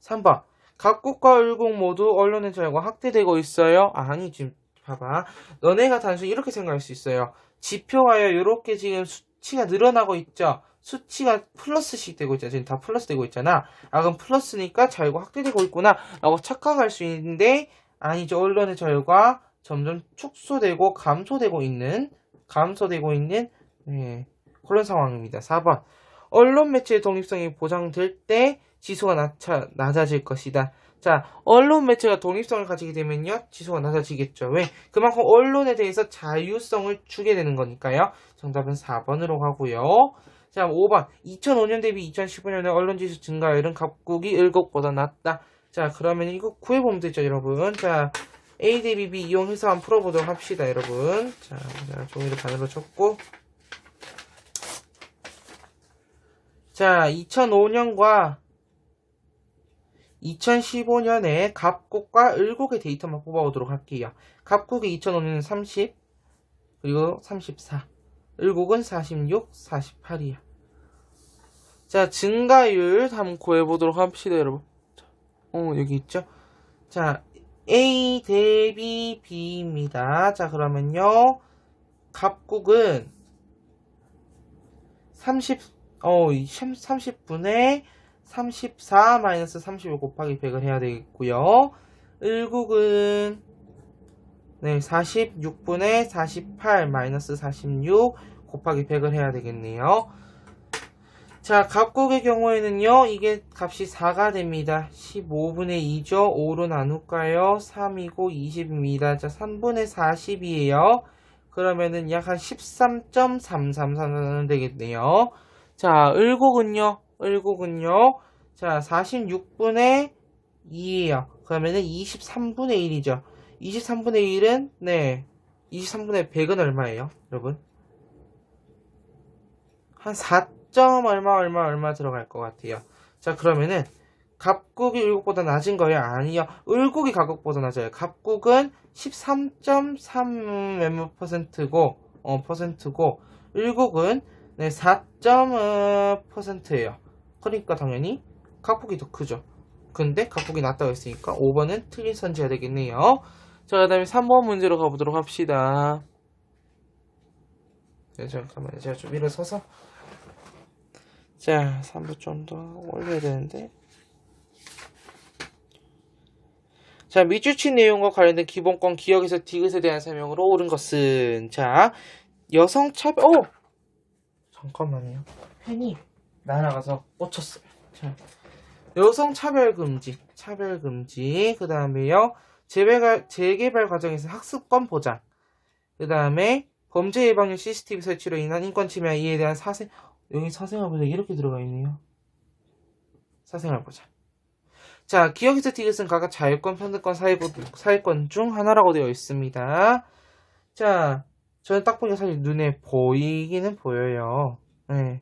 3번. 갑국과 을국 모두 언론의 자유가 확대되고 있어요. 아니, 지금 봐봐. 너네가 단순히 이렇게 생각할 수 있어요. 지표하여 이렇게 지금 수치가 늘어나고 있죠? 수치가 플러스씩 되고 있잖아. 지금 다 플러스 되고 있잖아. 아, 그럼 플러스니까 자유가 확대되고 있구나. 라고 착각할 수 있는데, 아니죠. 언론의 자유가 점점 축소되고 감소되고 있는 네, 그런 상황입니다. 4번. 언론 매체의 독립성이 보장될 때 지수가 낮아질 것이다. 자, 언론 매체가 독립성을 가지게 되면요, 지수가 낮아지겠죠. 왜? 그만큼 언론에 대해서 자유성을 주게 되는 거니까요. 정답은 4번으로 가고요. 자, 5번. 2005년 대비 2015년에 언론 지수 증가율은 갑국이 을국보다 낮다. 자, 그러면 이거 구해보면 되죠, 여러분. 자, A 대비 B 이용해서 한번 풀어보도록 합시다, 여러분. 자, 종이를 반으로 쳤고. 자, 2005년과 2015년에 갑국과 을국의 데이터만 뽑아오도록 할게요. 갑국이 2005년은 30, 그리고 34. 을국은 46, 48이야. 자, 증가율 한번 구해보도록 합시다, 여러분. 여기 있죠? 자, A 대비 B입니다. 자, 그러면요. 갑국은 30분의 34 마이너스 31 곱하기 100을 해야 되겠고요. 을국은 46분의 48 마이너스 46 곱하기 100을 해야 되겠네요. 자, 갑국의 경우에는요, 이게 값이 4가 됩니다. 15분의 2죠. 5로 나눌까요? 3이고 20입니다. 자, 3분의 40이에요. 그러면은 약 한 13.333 되겠네요. 자, 을국은요, 자, 46분의 2예요. 그러면은 23분의 1이죠. 23분의 1은, 23분의 100은 얼마예요, 여러분? 한 4. 얼마 들어갈 것 같아요. 자, 그러면은 갑국이 을국보다 낮은 거예요? 아니요. 을국이 갑국보다 낮아요. 갑국은 13.3 몇몇 퍼센트고 을국은 4.5%예요. 그러니까 당연히 갑국이 더 크죠. 근데 갑국이 낮다고 했으니까 5번은 틀린 선지가 되겠네요. 자, 그 다음에 3번 문제로 가보도록 합시다. 네, 잠깐만요. 제가 좀 일어서서. 자, 3부 좀 더 올려야 되는데. 자, 밑줄친 내용과 관련된 기본권 기억에서 디귿에 대한 설명으로 옳은 것은, 자, 여성차별, 잠깐만요. 펜이 날아가서 꽂혔어요. 자, 여성차별금지, 그 다음에요, 재개발 과정에서 학습권 보장, 그 다음에 범죄 예방용 CCTV 설치로 인한 인권 침해 이에 대한 여기 사생활 보장 이렇게 들어가 있네요. 사생활 보장. 자, 기억에서 디귿은 각각 자유권, 평등권, 사회권 중 하나라고 되어 있습니다. 자, 저는 딱 보니까 사실 눈에 보이기는 보여요. 네.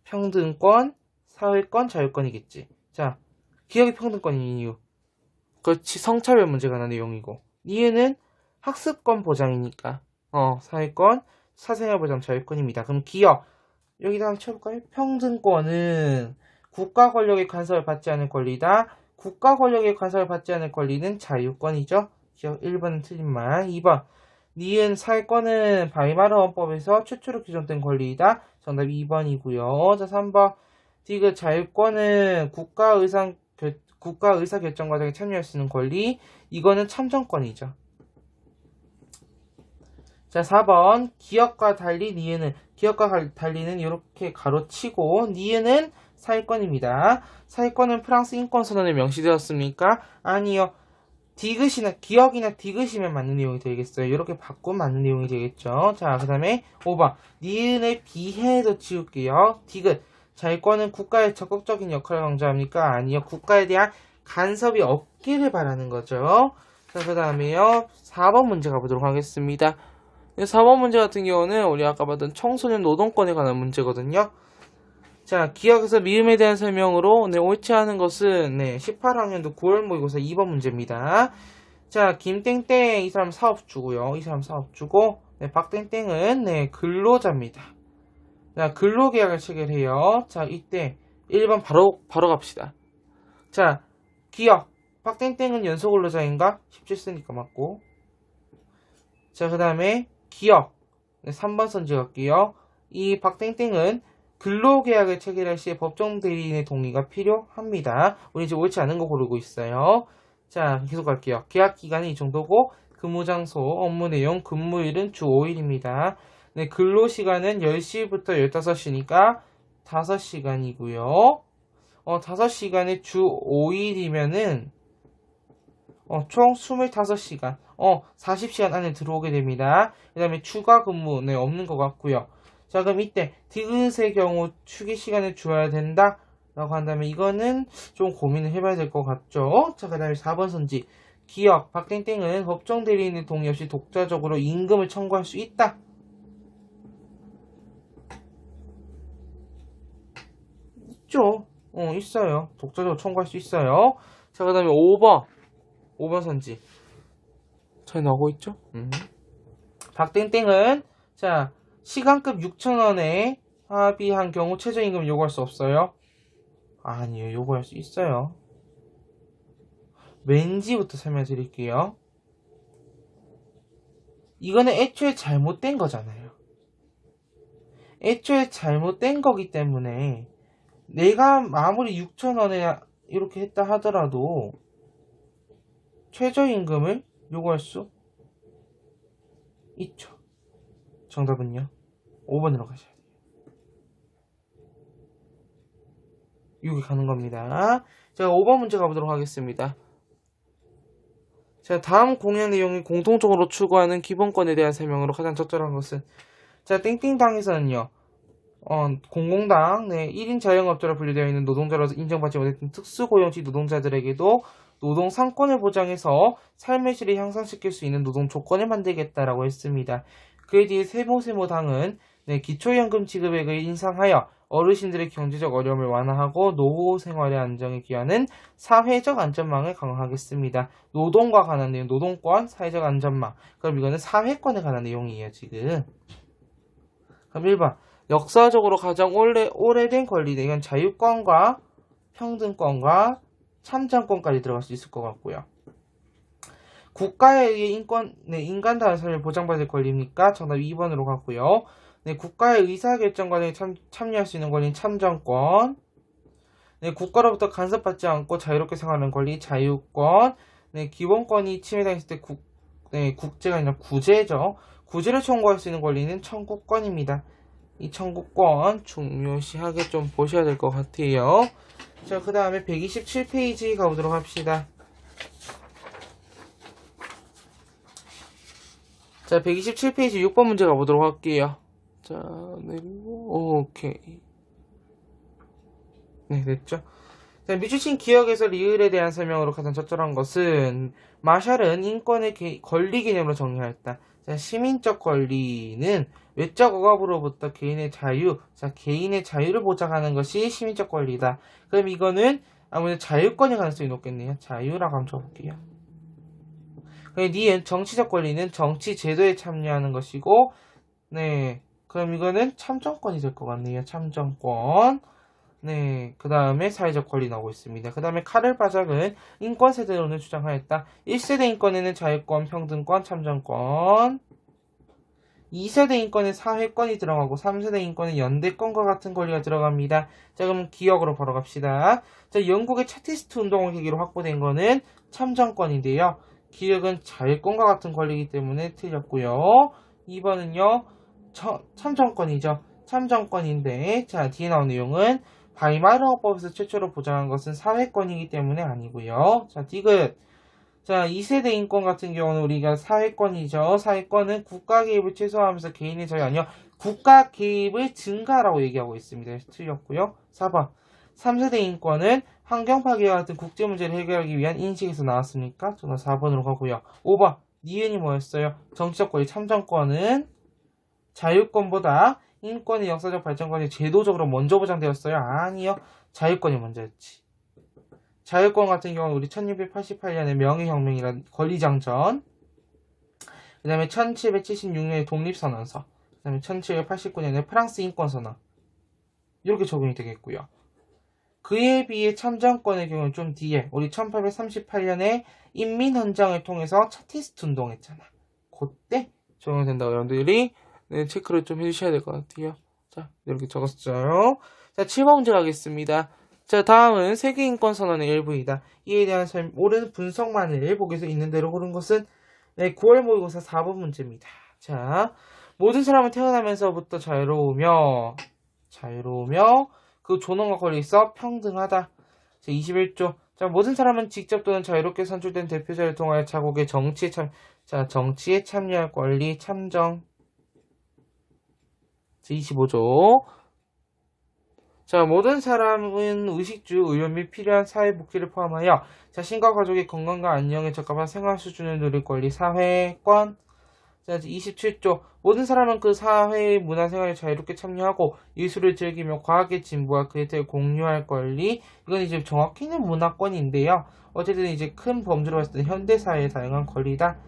평등권, 사회권, 자유권이겠지. 자, 기억이 평등권인 이유. 그렇지, 성차별 문제가 나는 내용이고. 이유는 학습권 보장이니까. 사회권, 사생활 보장, 자유권입니다. 그럼 기억. 여기다 한번 쳐볼까요? 평등권은 국가 권력의 간섭을 받지 않을 권리다. 국가 권력의 간섭을 받지 않을 권리는 자유권이죠. 기억 1번은 틀린 말. 2번. 니은 사회권은 바이마르 헌법에서 최초로 규정된 권리이다. 정답 2번이고요. 자, 3번. 디귿 자유권은 국가 의사 결정 과정에 참여할 수 있는 권리. 이거는 참정권이죠. 자, 4번. 기억과 달리는 이렇게 가로치고 니은은 사회권입니다. 사회권은 프랑스 인권선언에 명시되었습니까? 아니요. 기억이나 디귿이면 맞는 내용이 되겠어요. 이렇게 바꾸면 맞는 내용이 되겠죠. 자, 그 다음에 5번. 니은의 비해도 지울게요. 디귿. 자유권은 국가의 적극적인 역할을 강조합니까? 아니요. 국가에 대한 간섭이 없기를 바라는 거죠. 자, 그 다음에요. 4번 문제 가보도록 하겠습니다. 4번 문제 같은 경우는 우리 아까 봤던 청소년 노동권에 관한 문제거든요. 자, 기억에서 미음에 대한 설명으로, 네, 옳지 않은 것은, 네, 18학년도 9월 모의고사 2번 문제입니다. 자, 김땡땡, 이 사람 사업주고요. 이 사람 사업주고, 네, 박땡땡은, 네, 근로자입니다. 자, 근로계약을 체결해요. 자, 이때 1번 바로 갑시다. 자, 기억. 박땡땡은 연소근로자인가? 17쓰니까 맞고. 자, 그 다음에 기억. 네, 3번 선지 갈게요. 이 박땡땡은 근로계약을 체결할 시에 법정 대리인의 동의가 필요합니다. 우리 이제 옳지 않은 거 고르고 있어요. 자, 계속 갈게요. 계약 기간은 이 정도고, 근무 장소, 업무 내용, 근무일은 주 5일입니다. 네, 근로 시간은 10시부터 15시니까 5시간이고요. 5시간에 주 5일이면은 총 25시간. 40시간 안에 들어오게 됩니다. 그 다음에 추가 근무, 네, 없는 것 같고요. 자, 그럼 이때 디귿의 경우 휴게 시간을 주어야 된다 라고 한다면 이거는 좀 고민을 해봐야 될 것 같죠. 자, 그 다음에 4번 선지. 기억, 박땡땡은 법정 대리인의 동의 없이 독자적으로 임금을 청구할 수 있다. 있죠. 있어요. 독자적으로 청구할 수 있어요. 자, 그 다음에 5번 선지. 잘 나오고 있죠? 박땡땡은, 자, 시간급 6,000원에 합의한 경우 최저임금 요구할 수 없어요? 아니요, 요구할 수 있어요. 왠지부터 설명해 드릴게요. 이거는 애초에 잘못된 거잖아요. 애초에 잘못된 거기 때문에 내가 아무리 6,000원에 이렇게 했다 하더라도 최저임금을 요구할 수 있죠. 정답은요? 5번으로 가셔야 돼요. 여기 가는 겁니다. 자, 5번 문제 가보도록 하겠습니다. 자, 다음 공약 내용이 공통적으로 추구하는 기본권에 대한 설명으로 가장 적절한 것은, 자, 땡땡당에서는요, 공공당, 네, 1인 자영업자로 분류되어 있는 노동자로서 인정받지 못했던 특수고용직 노동자들에게도 노동 상권을 보장해서 삶의 질을 향상시킬 수 있는 노동 조건을 만들겠다라고 했습니다. 그에 대해 세모당은, 네, 기초연금 지급액을 인상하여 어르신들의 경제적 어려움을 완화하고 노후 생활의 안정에 기하는 사회적 안전망을 강화하겠습니다. 노동과 관한 내용, 노동권, 사회적 안전망. 그럼 이거는 사회권에 관한 내용이에요, 지금. 그럼 1번. 역사적으로 가장 오래된 권리는 이건 자유권과 평등권과 참정권까지 들어갈 수 있을 것 같고요. 국가에 의해 인간 다운 삶을 보장받을 권리입니까? 정답 2번으로 갔고요. 네, 국가의 의사결정 과정에 참여할 수 있는 권리는 참정권. 네, 국가로부터 간섭받지 않고 자유롭게 생활하는 권리, 자유권. 네, 기본권이 침해당했을 때 국제가 아니라 구제죠. 구제를 청구할 수 있는 권리는 청구권입니다. 이 청구권 중요시하게 좀 보셔야 될 것 같아요. 자, 그 다음에 127페이지 가보도록 합시다. 자, 127페이지 6번 문제 가보도록 할게요. 자, 내리고, 오케이. 네, 됐죠? 자, 미주신 기억에서 리을에 대한 설명으로 가장 적절한 것은, 마샬은 인권의 권리 개념으로 정의하였다. 자, 시민적 권리는 외적 억압으로부터 개인의 자유, 자, 개인의 자유를 보장하는 것이 시민적 권리다. 그럼 이거는 아무래도 자유권의 가능성이 높겠네요. 자유라고 한번 쳐볼게요. 그럼 니은 정치적 권리는 정치 제도에 참여하는 것이고, 네, 그럼 이거는 참정권이 될 것 같네요. 참정권. 네, 그 다음에 사회적 권리 나오고 있습니다. 그 다음에 카를 바작은 인권세대론을 주장하였다. 1세대 인권에는 자유권, 평등권, 참정권. 2세대 인권에 사회권이 들어가고 3세대 인권에 연대권과 같은 권리가 들어갑니다. 자, 그럼 기억으로 바로 갑시다. 자, 영국의 차티스트 운동을 계기로 확보된 거는 참정권인데요. 기억은 자유권과 같은 권리이기 때문에 틀렸고요. 2번은요. 참정권이죠. 참정권인데, 자, 뒤에 나온 내용은 바이마르 헌법에서 최초로 보장한 것은 사회권이기 때문에 아니고요. 자, 디귿. 자, 2세대 인권 같은 경우는 우리가 사회권이죠. 사회권은 국가 개입을 최소화하면서 개인의 자유 아니요. 국가 개입을 증가라고 얘기하고 있습니다. 틀렸고요. 4번. 3세대 인권은 환경 파괴와 같은 국제 문제를 해결하기 위한 인식에서 나왔으니까 저는 4번으로 가고요. 5번. 니은이 뭐였어요? 정치적 권리 참정권은 자유권보다 인권의 역사적 발전권이 제도적으로 먼저 보장되었어요? 아니요. 자유권이 먼저였지. 자유권 같은 경우는 우리 1688년에 명예혁명이란 권리장전, 그 다음에 1776년에 독립선언서, 그 다음에 1789년에 프랑스 인권선언, 이렇게 적용이 되겠고요. 그에 비해 참정권의 경우는 좀 뒤에 우리 1838년에 인민헌장을 통해서 차티스트 운동했잖아. 그때 적용이 된다고 여러분들이 네, 체크를 좀 해주셔야 될 것 같아요. 자, 이렇게 적었어요. 자, 7번 문제 가겠습니다. 자, 다음은 세계인권선언의 일부이다. 이에 대한 옳은 분석만을 보기에서 있는 대로 고른 것은 네, 9월 모의고사 4번 문제입니다. 자, 모든 사람은 태어나면서부터 자유로우며 그 존엄과 권리 있어 평등하다. 자, 21조. 자, 모든 사람은 직접 또는 자유롭게 선출된 대표자를 통하여 자국의 정치에 참여할 권리 참정. 자, 25조. 자, 모든 사람은 의식주, 의료 및 필요한 사회복지를 포함하여 자신과 가족의 건강과 안녕에 적합한 생활 수준을 누릴 권리 사회권. 자, 27조. 모든 사람은 그 사회의 문화생활에 자유롭게 참여하고 예술을 즐기며 과학의 진보와 그에 대해 공유할 권리. 이건 이제 정확히는 문화권인데요. 어쨌든 이제 큰 범주로 봤을 때 현대사회의 다양한 권리다.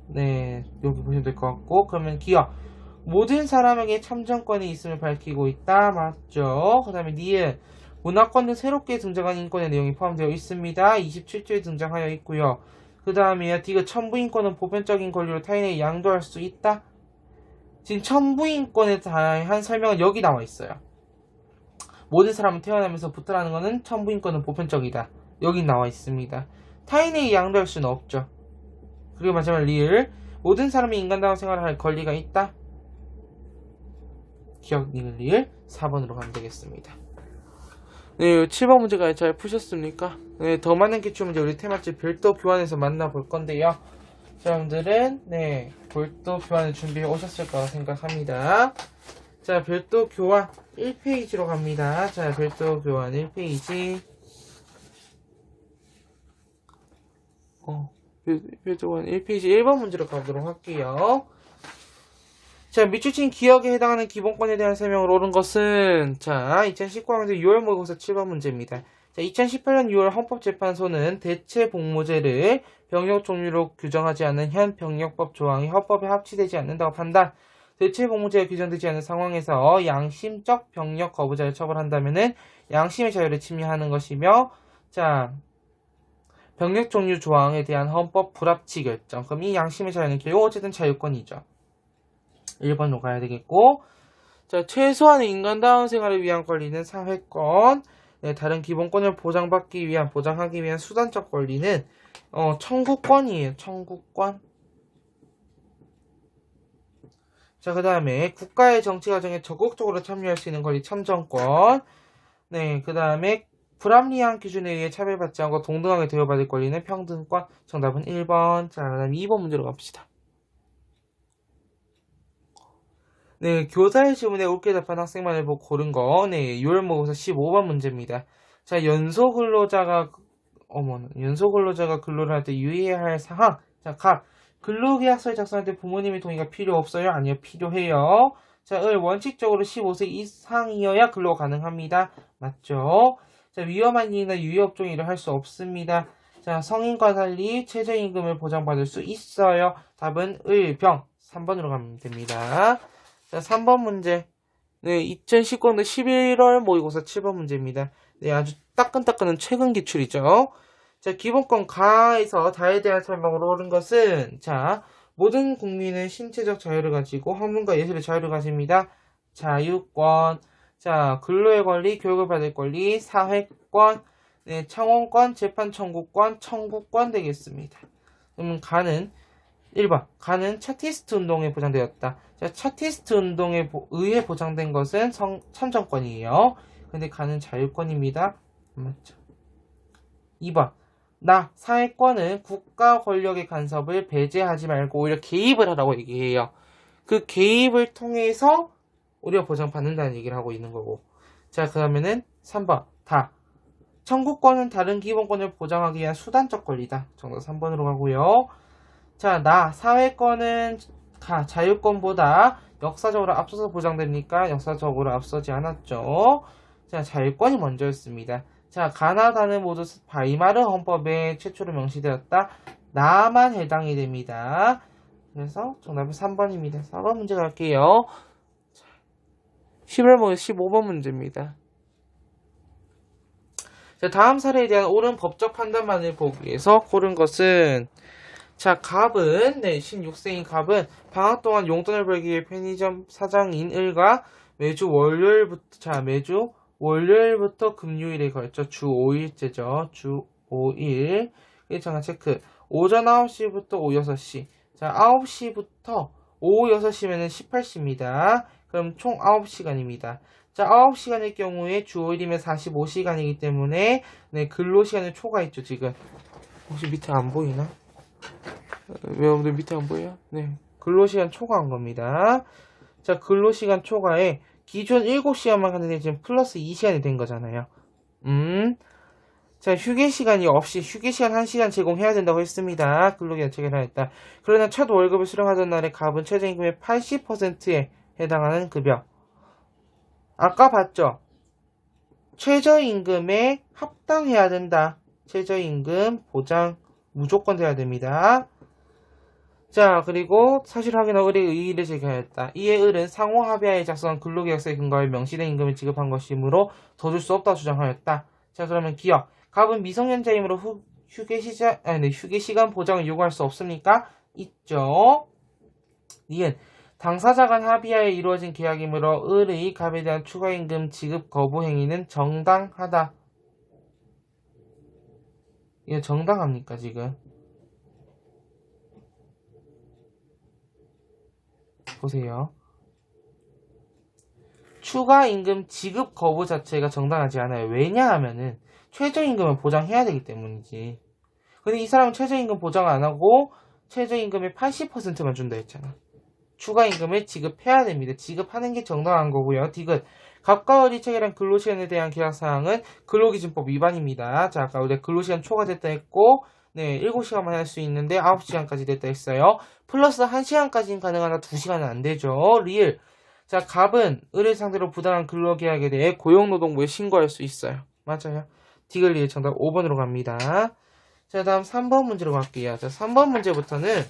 네, 여기 보시면 될 것 같고. 그러면 기억. 모든 사람에게 참정권이 있음을 밝히고 있다. 맞죠? 그 다음에 니은. 문화권 등 새롭게 등장한 인권의 내용이 포함되어 있습니다. 27조에 등장하여 있고요. 그 다음에 디귿 천부인권은 보편적인 권리로 타인에게 양도할 수 있다. 지금 천부인권에 대한 설명은 여기 나와 있어요. 모든 사람은 태어나면서부터라는 것은 천부인권은 보편적이다. 여기 나와 있습니다. 타인에게 양도할 수는 없죠. 그리고 마지막 리을. 모든 사람이 인간다운 생활을 할 권리가 있다. 기억 니은 리을 4번으로 가면 되겠습니다. 네, 7번 문제가 잘 푸셨습니까? 네, 더 많은 기출문제 우리 테마집 별도 교환에서 만나볼 건데요. 여러분들은 네, 별도 교환을 준비해 오셨을 거라 생각합니다. 자, 별도 교환 1페이지로 갑니다. 자, 별도 교환 1페이지. 별도 교환 1페이지 1번 문제로 가보도록 할게요. 자, 밑줄친 기억에 해당하는 기본권에 대한 설명을 옳은 것은 자, 2019학년도 6월 모의고사 7번 문제입니다. 자, 2018년 6월 헌법재판소는 대체 복무제를 병역 종류로 규정하지 않는 현 병역법 조항이 헌법에 합치되지 않는다고 판단. 대체 복무제가 규정되지 않는 상황에서 양심적 병역 거부자를 처벌한다면은 양심의 자유를 침해하는 것이며, 자, 병역 종류 조항에 대한 헌법 불합치 결정. 그럼 이 양심의 자유는 결국 어쨌든 자유권이죠. 1번으로 가야 되겠고, 자, 최소한의 인간다운 생활을 위한 권리는 사회권, 네, 다른 기본권을 보장하기 위한 수단적 권리는 청구권이에요. 청구권. 자, 그 다음에 국가의 정치 과정에 적극적으로 참여할 수 있는 권리 참정권. 네, 그 다음에 불합리한 기준에 의해 차별받지 않고 동등하게 대우받을 권리는 평등권. 정답은 1번. 자, 그 다음에 2번 문제로 갑시다. 네, 교사의 질문에 옳게 답한 학생만을 보고 고른 거, 네, 6월 모의고사 15번 문제입니다. 자, 연소 근로자가 근로를 할 때 유의해야 할 사항. 자, 각. 근로계약서를 작성할 때 부모님의 동의가 필요 없어요? 아니요, 필요해요. 자, 원칙적으로 15세 이상이어야 근로 가능합니다. 맞죠? 자, 위험한 일이나 유의업종 일을 할 수 없습니다. 자, 성인과 달리 최저임금을 보장받을 수 있어요. 답은 병. 3번으로 가면 됩니다. 자, 3번 문제. 네, 2019년도 11월 모의고사 7번 문제입니다. 네, 아주 따끈따끈한 최근 기출이죠. 자, 기본권 가에서 다에 대한 설명으로 옳은 것은, 자, 모든 국민은 신체적 자유를 가지고 학문과 예술의 자유를 가집니다. 자유권. 자, 근로의 권리, 교육을 받을 권리, 사회권, 네, 청원권, 재판 청구권, 청구권 되겠습니다. 그러면 가는 1번. 가는 차티스트 운동에 보장되었다. 자, 차티스트 운동에 의해 보장된 것은 참정권이에요. 근데 가는 자유권입니다. 맞죠? 2번. 사회권은 국가 권력의 간섭을 배제하지 말고 오히려 개입을 하라고 얘기해요. 그 개입을 통해서 우리가 보장받는다는 얘기를 하고 있는 거고. 자, 그러면은 3번. 청구권은 다른 기본권을 보장하기 위한 수단적 권리다. 정답 3번으로 가고요. 자, 사회권은 자유권보다 역사적으로 앞서서 보장되니까 역사적으로 앞서지 않았죠. 자, 자유권이 먼저였습니다. 자, 가나다는 모두 바이마르 헌법에 최초로 명시되었다. 나만 해당이 됩니다. 그래서 정답은 3번입니다. 4번 문제 갈게요. 15번 문제입니다. 자, 다음 사례에 대한 옳은 법적 판단만을 보기 위해서 고른 것은 자, 갑은 16세인 갑은 방학 동안 용돈을 벌기 위해 편의점 사장인 을과 매주 월요일부터 금요일에 걸쳐 주 5일째죠. 주 5일. 일정한 체크. 오전 9시부터 오후 6시. 자, 9시부터 오후 6시면은 18시입니다. 그럼 총 9시간입니다. 자, 9시간일 경우에 주 5일이면 45시간이기 때문에 근로시간을 초과했죠, 지금. 혹시 밑에 안 보이나? 여러분들 밑에 안 보여요? 네. 근로시간 초과한 겁니다. 자, 근로시간 초과에 기존 7시간만 갔는데 지금 플러스 2시간이 된 거잖아요. 자, 휴게시간이 없이 휴게시간 1시간 제공해야 된다고 했습니다. 근로기간 체결하였다. 그러나 첫 월급을 수령하던 날에 갑은 최저임금의 80%에 해당하는 급여. 아까 봤죠? 최저임금에 합당해야 된다. 최저임금 보장 무조건 돼야 됩니다. 자, 그리고 사실 확인한 을의 의의를 제기하였다. 이에 을은 상호 합의하에 작성한 근로계약서에 근거하여 명시된 임금을 지급한 것이므로 더 줄 수 없다고 주장하였다. 자, 그러면 기억. 갑은 미성년자이므로 휴게시간 보장을 요구할 수 없습니까? 있죠. 니은 당사자 간 합의하에 이루어진 계약이므로 을의 갑에 대한 추가임금 지급 거부 행위는 정당하다. 이거 정당합니까, 지금? 보세요. 추가임금 지급 거부 자체가 정당하지 않아요. 왜냐하면은 최저임금을 보장해야 되기 때문이지. 근데 이 사람은 최저임금 보장 안 하고 최저임금의 80%만 준다 했잖아. 추가임금을 지급해야 됩니다. 지급하는 게 정당한 거고요. 디귿. 갑과 을이 체결한 근로시간에 대한 계약사항은 근로기준법 위반입니다. 자, 아까 우리가 근로시간 초과됐다 했고 7시간만 할 수 있는데 9시간까지 됐다 했어요. 플러스 1시간까지는 가능하나 2시간은 안 되죠. 리을. 자, 갑은 을을 상대로 부당한 근로계약에 대해 고용노동부에 신고할 수 있어요. 맞아요. 디귿 리을 정답 5번으로 갑니다. 자, 다음 3번 문제로 갈게요. 자, 3번 문제부터는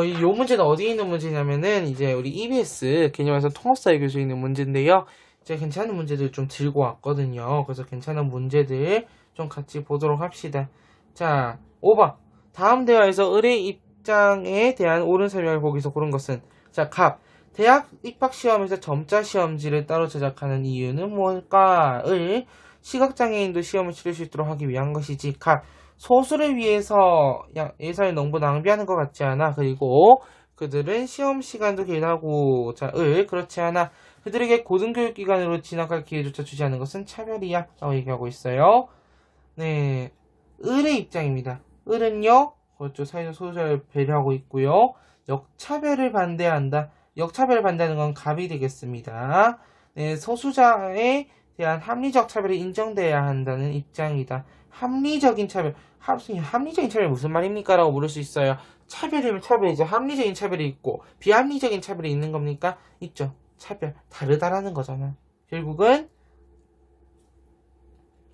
이 문제는 어디에 있는 문제냐면은 이제 우리 EBS 개념에서 통합사회 교수에 있는 문제인데요. 제가 괜찮은 문제들 좀 들고 왔거든요. 그래서 괜찮은 문제들 좀 같이 보도록 합시다. 자, 5번. 다음 대화에서 을의 입장에 대한 옳은 설명을 보기위해서 고른 것은 자, 갑. 대학 입학시험에서 점자 시험지를 따로 제작하는 이유는 뭘까? 을. 시각장애인도 시험을 치를 수 있도록 하기 위한 것이지. 갑. 소수를 위해서 예산을 너무 낭비하는 것 같지 않아. 그리고 그들은 시험 시간도 길하고 자, 을. 그렇지 않아. 그들에게 고등교육기관으로 진학할 기회조차 주지 않는 것은 차별이야 라고 얘기하고 있어요. 네, 을의 입장입니다. 을은요, 그렇죠. 사회적 소수자를 배려하고 있고요. 역차별을 반대한다. 역차별을 반대하는 건 갑이 되겠습니다. 네, 소수자에 대한 합리적 차별이 인정돼야 한다는 입장이다. 합리적인 차별. 합리적인 차별이 무슨 말입니까? 라고 물을 수 있어요. 차별이면 차별이죠. 합리적인 차별이 있고 비합리적인 차별이 있는 겁니까? 있죠. 차별. 다르다라는 거잖아. 결국은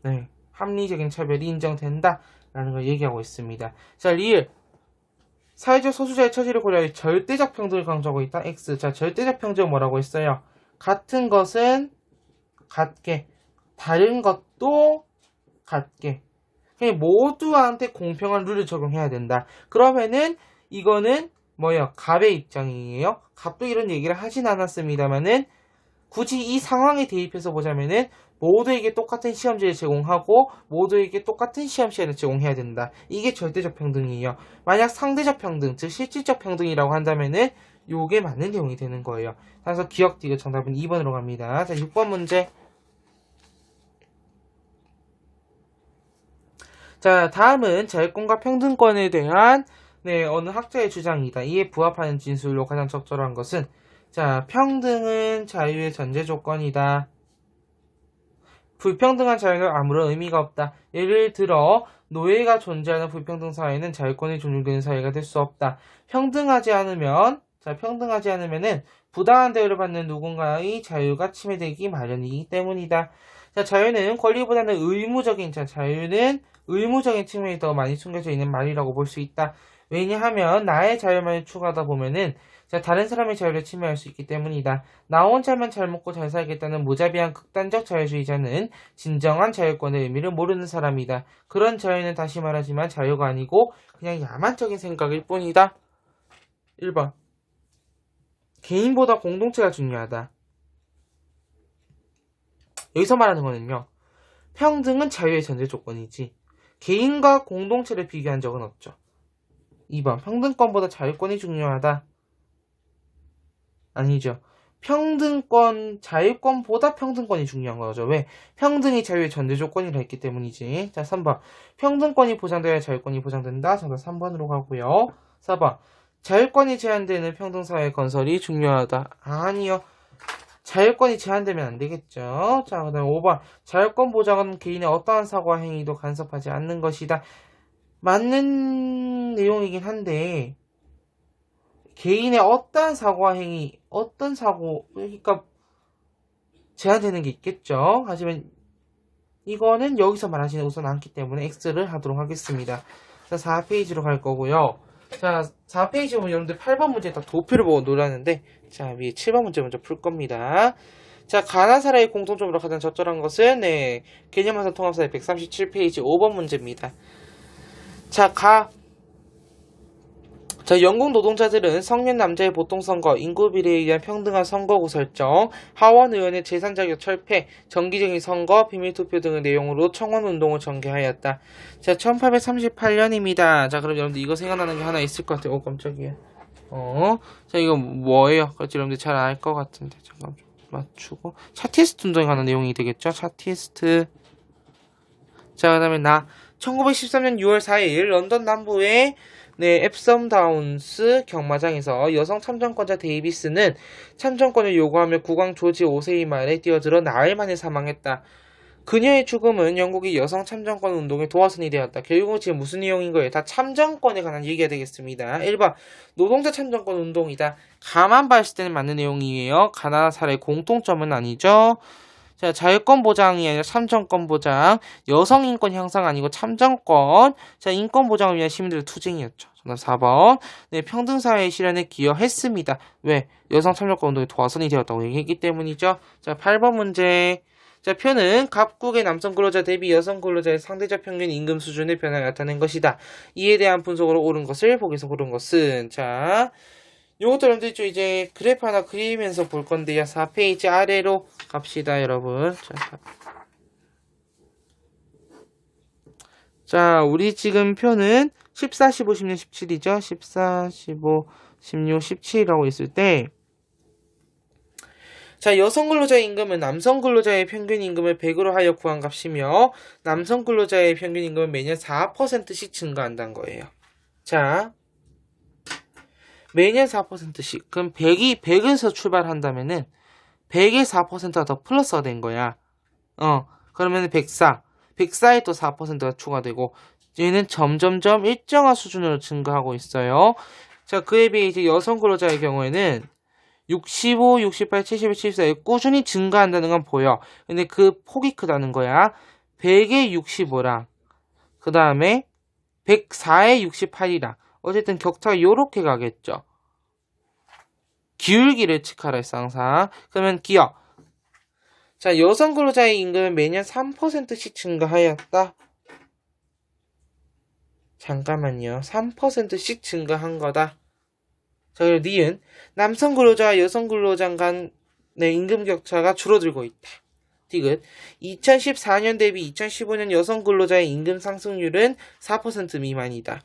네, 합리적인 차별이 인정된다 라는 걸 얘기하고 있습니다. 자, 리을. 사회적 소수자의 처지를 고려해 절대적 평등을 강조하고 있다. X. 자, 절대적 평등은 뭐라고 했어요? 같은 것은 같게, 다른 것도 같게. 그냥 모두한테 공평한 룰을 적용해야 된다. 그러면은 이거는 뭐예요? 갑의 입장이에요. 갑도 이런 얘기를 하진 않았습니다만은 굳이 이 상황에 대입해서 보자면은 모두에게 똑같은 시험지를 제공하고 모두에게 똑같은 시험 시간을 제공해야 된다. 이게 절대적 평등이에요. 만약 상대적 평등, 즉 실질적 평등이라고 한다면은 요게 맞는 내용이 되는 거예요. 그래서 기억 디귿 정답은 2번으로 갑니다. 자, 6번 문제. 자, 다음은 자유권과 평등권에 대한 어느 학자의 주장이다. 이에 부합하는 진술로 가장 적절한 것은 자, 평등은 자유의 전제 조건이다. 불평등한 자유가 아무런 의미가 없다. 예를 들어 노예가 존재하는 불평등 사회는 자유권이 존중되는 사회가 될 수 없다. 평등하지 않으면은 부당한 대우를 받는 누군가의 자유가 침해되기 마련이기 때문이다. 자, 자유는 권리보다는 자유는 의무적인 측면이 더 많이 숨겨져 있는 말이라고 볼 수 있다. 왜냐하면 나의 자유만 추구하다 보면은 다른 사람의 자유를 침해할 수 있기 때문이다. 나 혼자만 잘 먹고 잘 살겠다는 무자비한 극단적 자유주의자는 진정한 자유권의 의미를 모르는 사람이다. 그런 자유는 다시 말하지만 자유가 아니고 그냥 야만적인 생각일 뿐이다. 1번. 개인보다 공동체가 중요하다. 여기서 말하는 거는요. 평등은 자유의 전제 조건이지 개인과 공동체를 비교한 적은 없죠. 2번. 평등권보다 자유권이 중요하다. 아니죠. 자유권보다 평등권이 중요한 거죠. 왜? 평등이 자유의 전제 조건이라 했기 때문이지. 자, 3번. 평등권이 보장되어야 자유권이 보장된다. 정답 3번으로 가고요. 4번. 자유권이 제한되는 평등사회 건설이 중요하다. 아니요. 자유권이 제한되면 안 되겠죠. 자, 그 다음에 5번. 자유권 보장은 개인의 어떠한 사고와 행위도 간섭하지 않는 것이다. 맞는 내용이긴 한데, 개인의 어떠한 사고와 행위, 그러니까 제한되는 게 있겠죠. 하지만 이거는 여기서 말하시는 우선 않기 때문에 X를 하도록 하겠습니다. 자, 4페이지로 갈 거고요. 자, 4페이지 보면 여러분들 8번 문제 다 도표를 보고 놀았는데, 자, 위에 7번 문제 먼저 풀 겁니다. 자, 가나사라의 공통점으로 가장 적절한 것은, 개념화산 통합사의 137페이지 5번 문제입니다. 영국 노동자들은 성년 남자의 보통선거, 인구 비례에 의한 평등한 선거구 설정, 하원 의원의 재산 자격 철폐, 정기적인 선거, 비밀투표 등의 내용으로 청원운동을 전개하였다. 자, 1838년입니다. 자, 그럼 여러분들 이거 생각나는 게 하나 있을 것 같아요. 깜짝이야. 자, 이거 뭐예요? 그렇지, 여러분들 잘 알 것 같은데. 잠깐 좀 맞추고. 차티스트 운동에 관한 내용이 되겠죠? 차티스트. 자, 그 다음에 1913년 6월 4일 런던 남부의 앱섬 다운스 경마장에서 여성 참정권자 데이비스는 참정권을 요구하며 국왕 조지 5세의 말에 뛰어들어 나흘 만에 사망했다. 그녀의 죽음은 영국의 여성 참정권 운동의 도화선이 되었다. 결국은 지금 무슨 내용인 거예요? 다 참정권에 관한 얘기가 되겠습니다. 1번 노동자 참정권 운동이다. 가만 봤을 때는 맞는 내용이에요. 가나다 사례 공통점은 아니죠. 자, 자유권 보장이 아니라 참정권 보장. 여성 인권 향상 아니고 참정권. 자, 인권 보장을 위한 시민들의 투쟁이었죠. 정답 4번. 네, 평등사회 실현에 기여했습니다. 왜? 여성 참정권 운동의 도화선이 되었다고 얘기했기 때문이죠. 자, 8번 문제. 자, 표는 각국의 남성 근로자 대비 여성 근로자의 상대적 평균 임금 수준의 변화를 나타낸 것이다. 이에 대한 분석으로 옳은 것을 보기에서 고른 것은, 자, 요것도 여러분들 좀 이제 그래프 하나 그리면서 볼 건데요. 4페이지 아래로 갑시다, 여러분. 자, 우리 지금 표는 14, 15, 16, 17이죠. 14, 15, 16, 17이라고 있을 때, 자, 여성 근로자의 임금은 남성 근로자의 평균 임금을 100으로 하여 구한 값이며, 남성 근로자의 평균 임금은 매년 4%씩 증가한다는 거예요. 자, 매년 4%씩. 그럼 100에서 출발한다면은 100에 4%가 더 플러스가 된 거야. 그러면 104에 또 4%가 추가되고 얘는 점점점 일정한 수준으로 증가하고 있어요. 자, 그에 비해 이제 여성 근로자의 경우에는 65, 68, 71, 74에 꾸준히 증가한다는 건 보여. 근데 그 폭이 크다는 거야. 100에 65랑 그 다음에 104에 68이랑 어쨌든 격차가 요렇게 가겠죠. 기울기를 측하라 했어, 항상. 그러면 기억. 자, 여성 근로자의 임금은 매년 3%씩 증가하였다. 잠깐만요. 3%씩 증가한 거다. 자, 그리고 니은 남성 근로자와 여성 근로자 간의 임금 격차가 줄어들고 있다. 디귿 2014년 대비 2015년 여성 근로자의 임금 상승률은 4% 미만이다.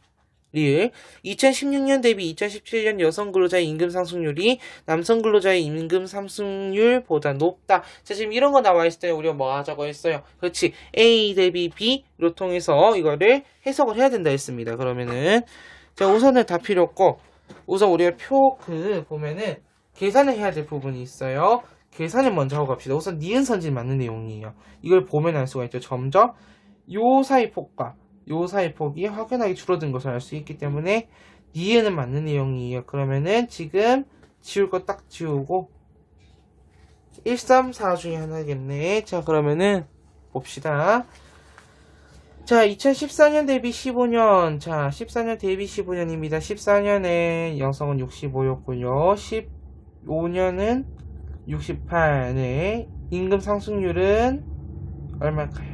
리을 2016년 대비 2017년 여성 근로자의 임금 상승률이 남성 근로자의 임금 상승률보다 높다. 자, 지금 이런 거 나와 있을 때 우리가 뭐 하자고 했어요? 그렇지. A 대비 B로 통해서 이거를 해석을 해야 된다 했습니다. 그러면은 자, 우선은 다 필요 없고 우선 우리가 표 보면은 계산을 해야 될 부분이 있어요. 계산을 먼저 하고 갑시다. 우선 니은 선진 맞는 내용이에요. 이걸 보면 알 수가 있죠. 점점 요 사이 폭과 요 사이 폭이 확연하게 줄어든 것을 알 수 있기 때문에 니은은 맞는 내용이에요. 그러면은 지금 지울 거 딱 지우고 1, 3, 4 중에 하나겠네. 자, 그러면은 봅시다. 자, 2014년 대비 15년. 자, 14년 대비 15년입니다. 14년에 여성은 65였고요. 15년은 68. 네. 임금 상승률은 얼마일까요?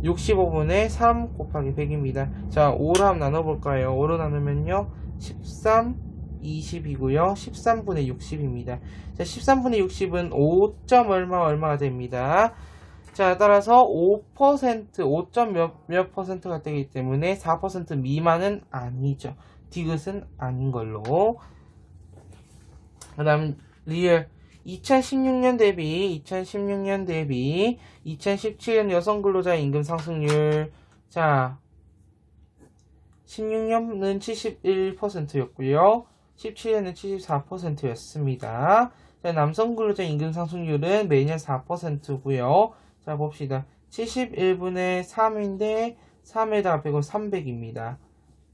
65분의 3 곱하기 100입니다. 자, 5로 한번 나눠볼까요? 5로 나누면요. 13, 20이고요. 13분의 60입니다. 자, 13분의 60은 5점 얼마가 됩니다. 자, 따라서 5%, 5점 몇 퍼센트가 되기 때문에 4% 미만은 아니죠. 디귿은 아닌 걸로. 그 다음, 리얼. 2016년 대비 2017년 여성 근로자 임금 상승률. 자, 16년은 71%였고요. 17년은 74%였습니다. 자, 남성 근로자 임금 상승률은 매년 4%고요. 자, 봅시다. 71분의 3인데 3에다가 100은 300입니다.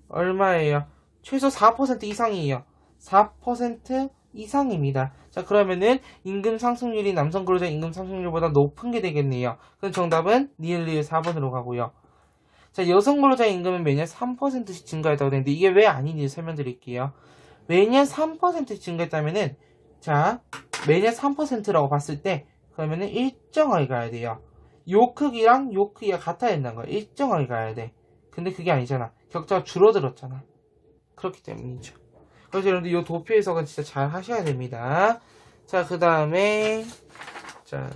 얼마예요? 최소 4% 이상이에요. 4% 이상입니다. 자, 그러면은 임금 상승률이 남성 근로자 임금 상승률보다 높은 게 되겠네요. 그럼 정답은 니을 4번으로 가고요. 자, 여성 근로자 임금은 매년 3%씩 증가했다고 되는데 이게 왜 아닌지 설명드릴게요. 매년 3%씩 증가했다면은, 자, 매년 3%라고 봤을 때 그러면은 일정하게 가야 돼요. 요 크기랑 요 크기가 같아야 된다는 거야. 일정하게 가야 돼. 근데 그게 아니잖아. 격차가 줄어들었잖아. 그렇기 때문이죠. 그래서 여러분들 이 도표 해석은 진짜 잘 하셔야 됩니다. 자, 그 다음에, 자,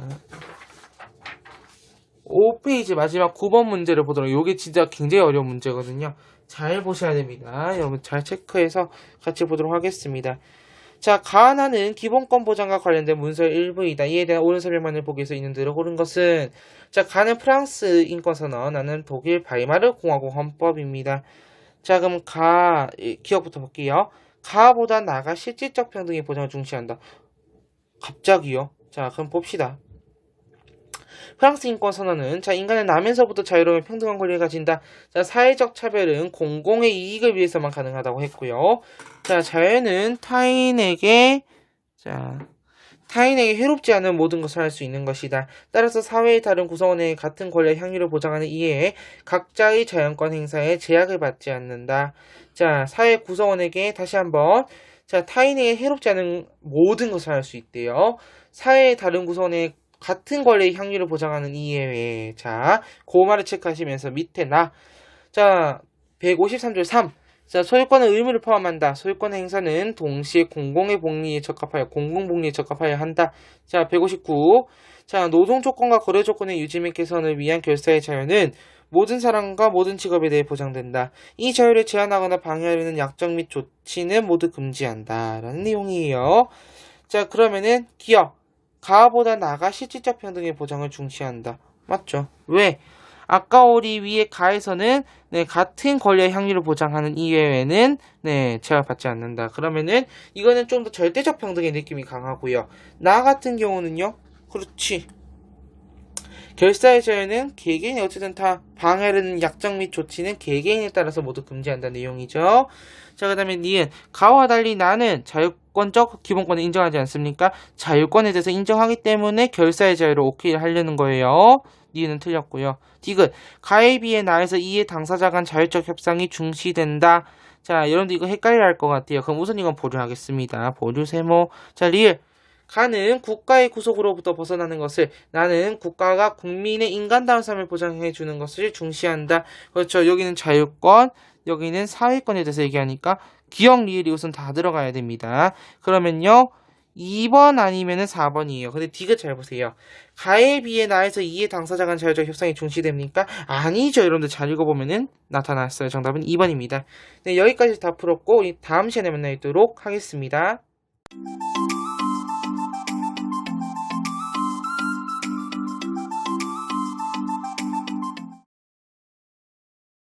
5페이지 마지막 9번 문제를 보도록. 요게 진짜 굉장히 어려운 문제거든요. 잘 보셔야 됩니다. 여러분 잘 체크해서 같이 보도록 하겠습니다. 자, 가하나는 기본권 보장과 관련된 문서의 일부이다. 이에 대한 옳은 설명만을 보기 위해서 있는 대로 고른 것은, 자, 가는 프랑스 인권선언, 나는 독일 바이마르 공화국 헌법입니다. 자, 그럼 기억부터 볼게요. 가보다 나아가 실질적 평등의 보장을 중시한다. 갑자기요? 자, 그럼 봅시다. 프랑스 인권선언은, 자, 인간은 나면서부터 자유로운 평등한 권리를 가진다. 자, 사회적 차별은 공공의 이익을 위해서만 가능하다고 했고요. 자, 자유는 타인에게 해롭지 않은 모든 것을 할 수 있는 것이다. 따라서 사회의 다른 구성원에게 같은 권리와 향유를 보장하는 이해에 각자의 자연권 행사에 제약을 받지 않는다. 자, 사회 구성원에게 다시 한번, 자, 타인에게 해롭지 않은 모든 것을 할 수 있대요. 사회의 다른 구성원에게 같은 권리의 향유를 보장하는 이해에, 자, 그 말을 체크하시면서 밑에 자, 153조 3. 자, 소유권은 의무를 포함한다. 소유권의 행사는 동시에 공공의 복리에 적합하여 공공복리에 적합하여 한다. 자, 159. 자, 노동 조건과 거래 조건의 유지 및 개선을 위한 결사의 자유는 모든 사람과 모든 직업에 대해 보장된다. 이 자유를 제한하거나 방해하려는 약정 및 조치는 모두 금지한다. 라는 내용이에요. 자, 그러면은 기억. 가보다 나아가 실질적 평등의 보장을 중시한다. 맞죠? 왜? 아까 우리 위에 가에서는, 네, 같은 권리의 향유를 보장하는 이외에는, 네, 제약받지 않는다. 그러면은 이거는 좀 더 절대적 평등의 느낌이 강하고요. 나 같은 경우는요. 그렇지. 결사의 자유는 개개인이 어쨌든 다 방해하는 약정 및 조치는 개개인에 따라서 모두 금지한다는 내용이죠. 자, 그 다음에 니은. 가와 달리 나는 자유권적 기본권을 인정하지 않습니까? 자유권에 대해서 인정하기 때문에 결사의 자유를 오케이 하려는 거예요. 니은은 틀렸고요. 디귿. 가에 비해 나에서 이에 당사자 간 자율적 협상이 중시된다. 자, 여러분들 이거 헷갈려 할 것 같아요. 그럼 우선 이건 보류하겠습니다. 보류 세모. 자, 리을. 가는 국가의 구속으로부터 벗어나는 것을, 나는 국가가 국민의 인간다운 삶을 보장해 주는 것을 중시한다. 그렇죠. 여기는 자유권, 여기는 사회권에 대해서 얘기하니까 기억, 리을이 우선 다 들어가야 됩니다. 그러면요, 2번 아니면은 4번이에요. 근데 디귿 잘 보세요. 가에 비해 나에서 이에 당사자 간 자율적 협상이 중시됩니까? 아니죠. 여러분들 잘 읽어보면은 나타났어요. 정답은 2번입니다. 네, 여기까지 다 풀었고 다음 시간에 만나뵙도록 하겠습니다.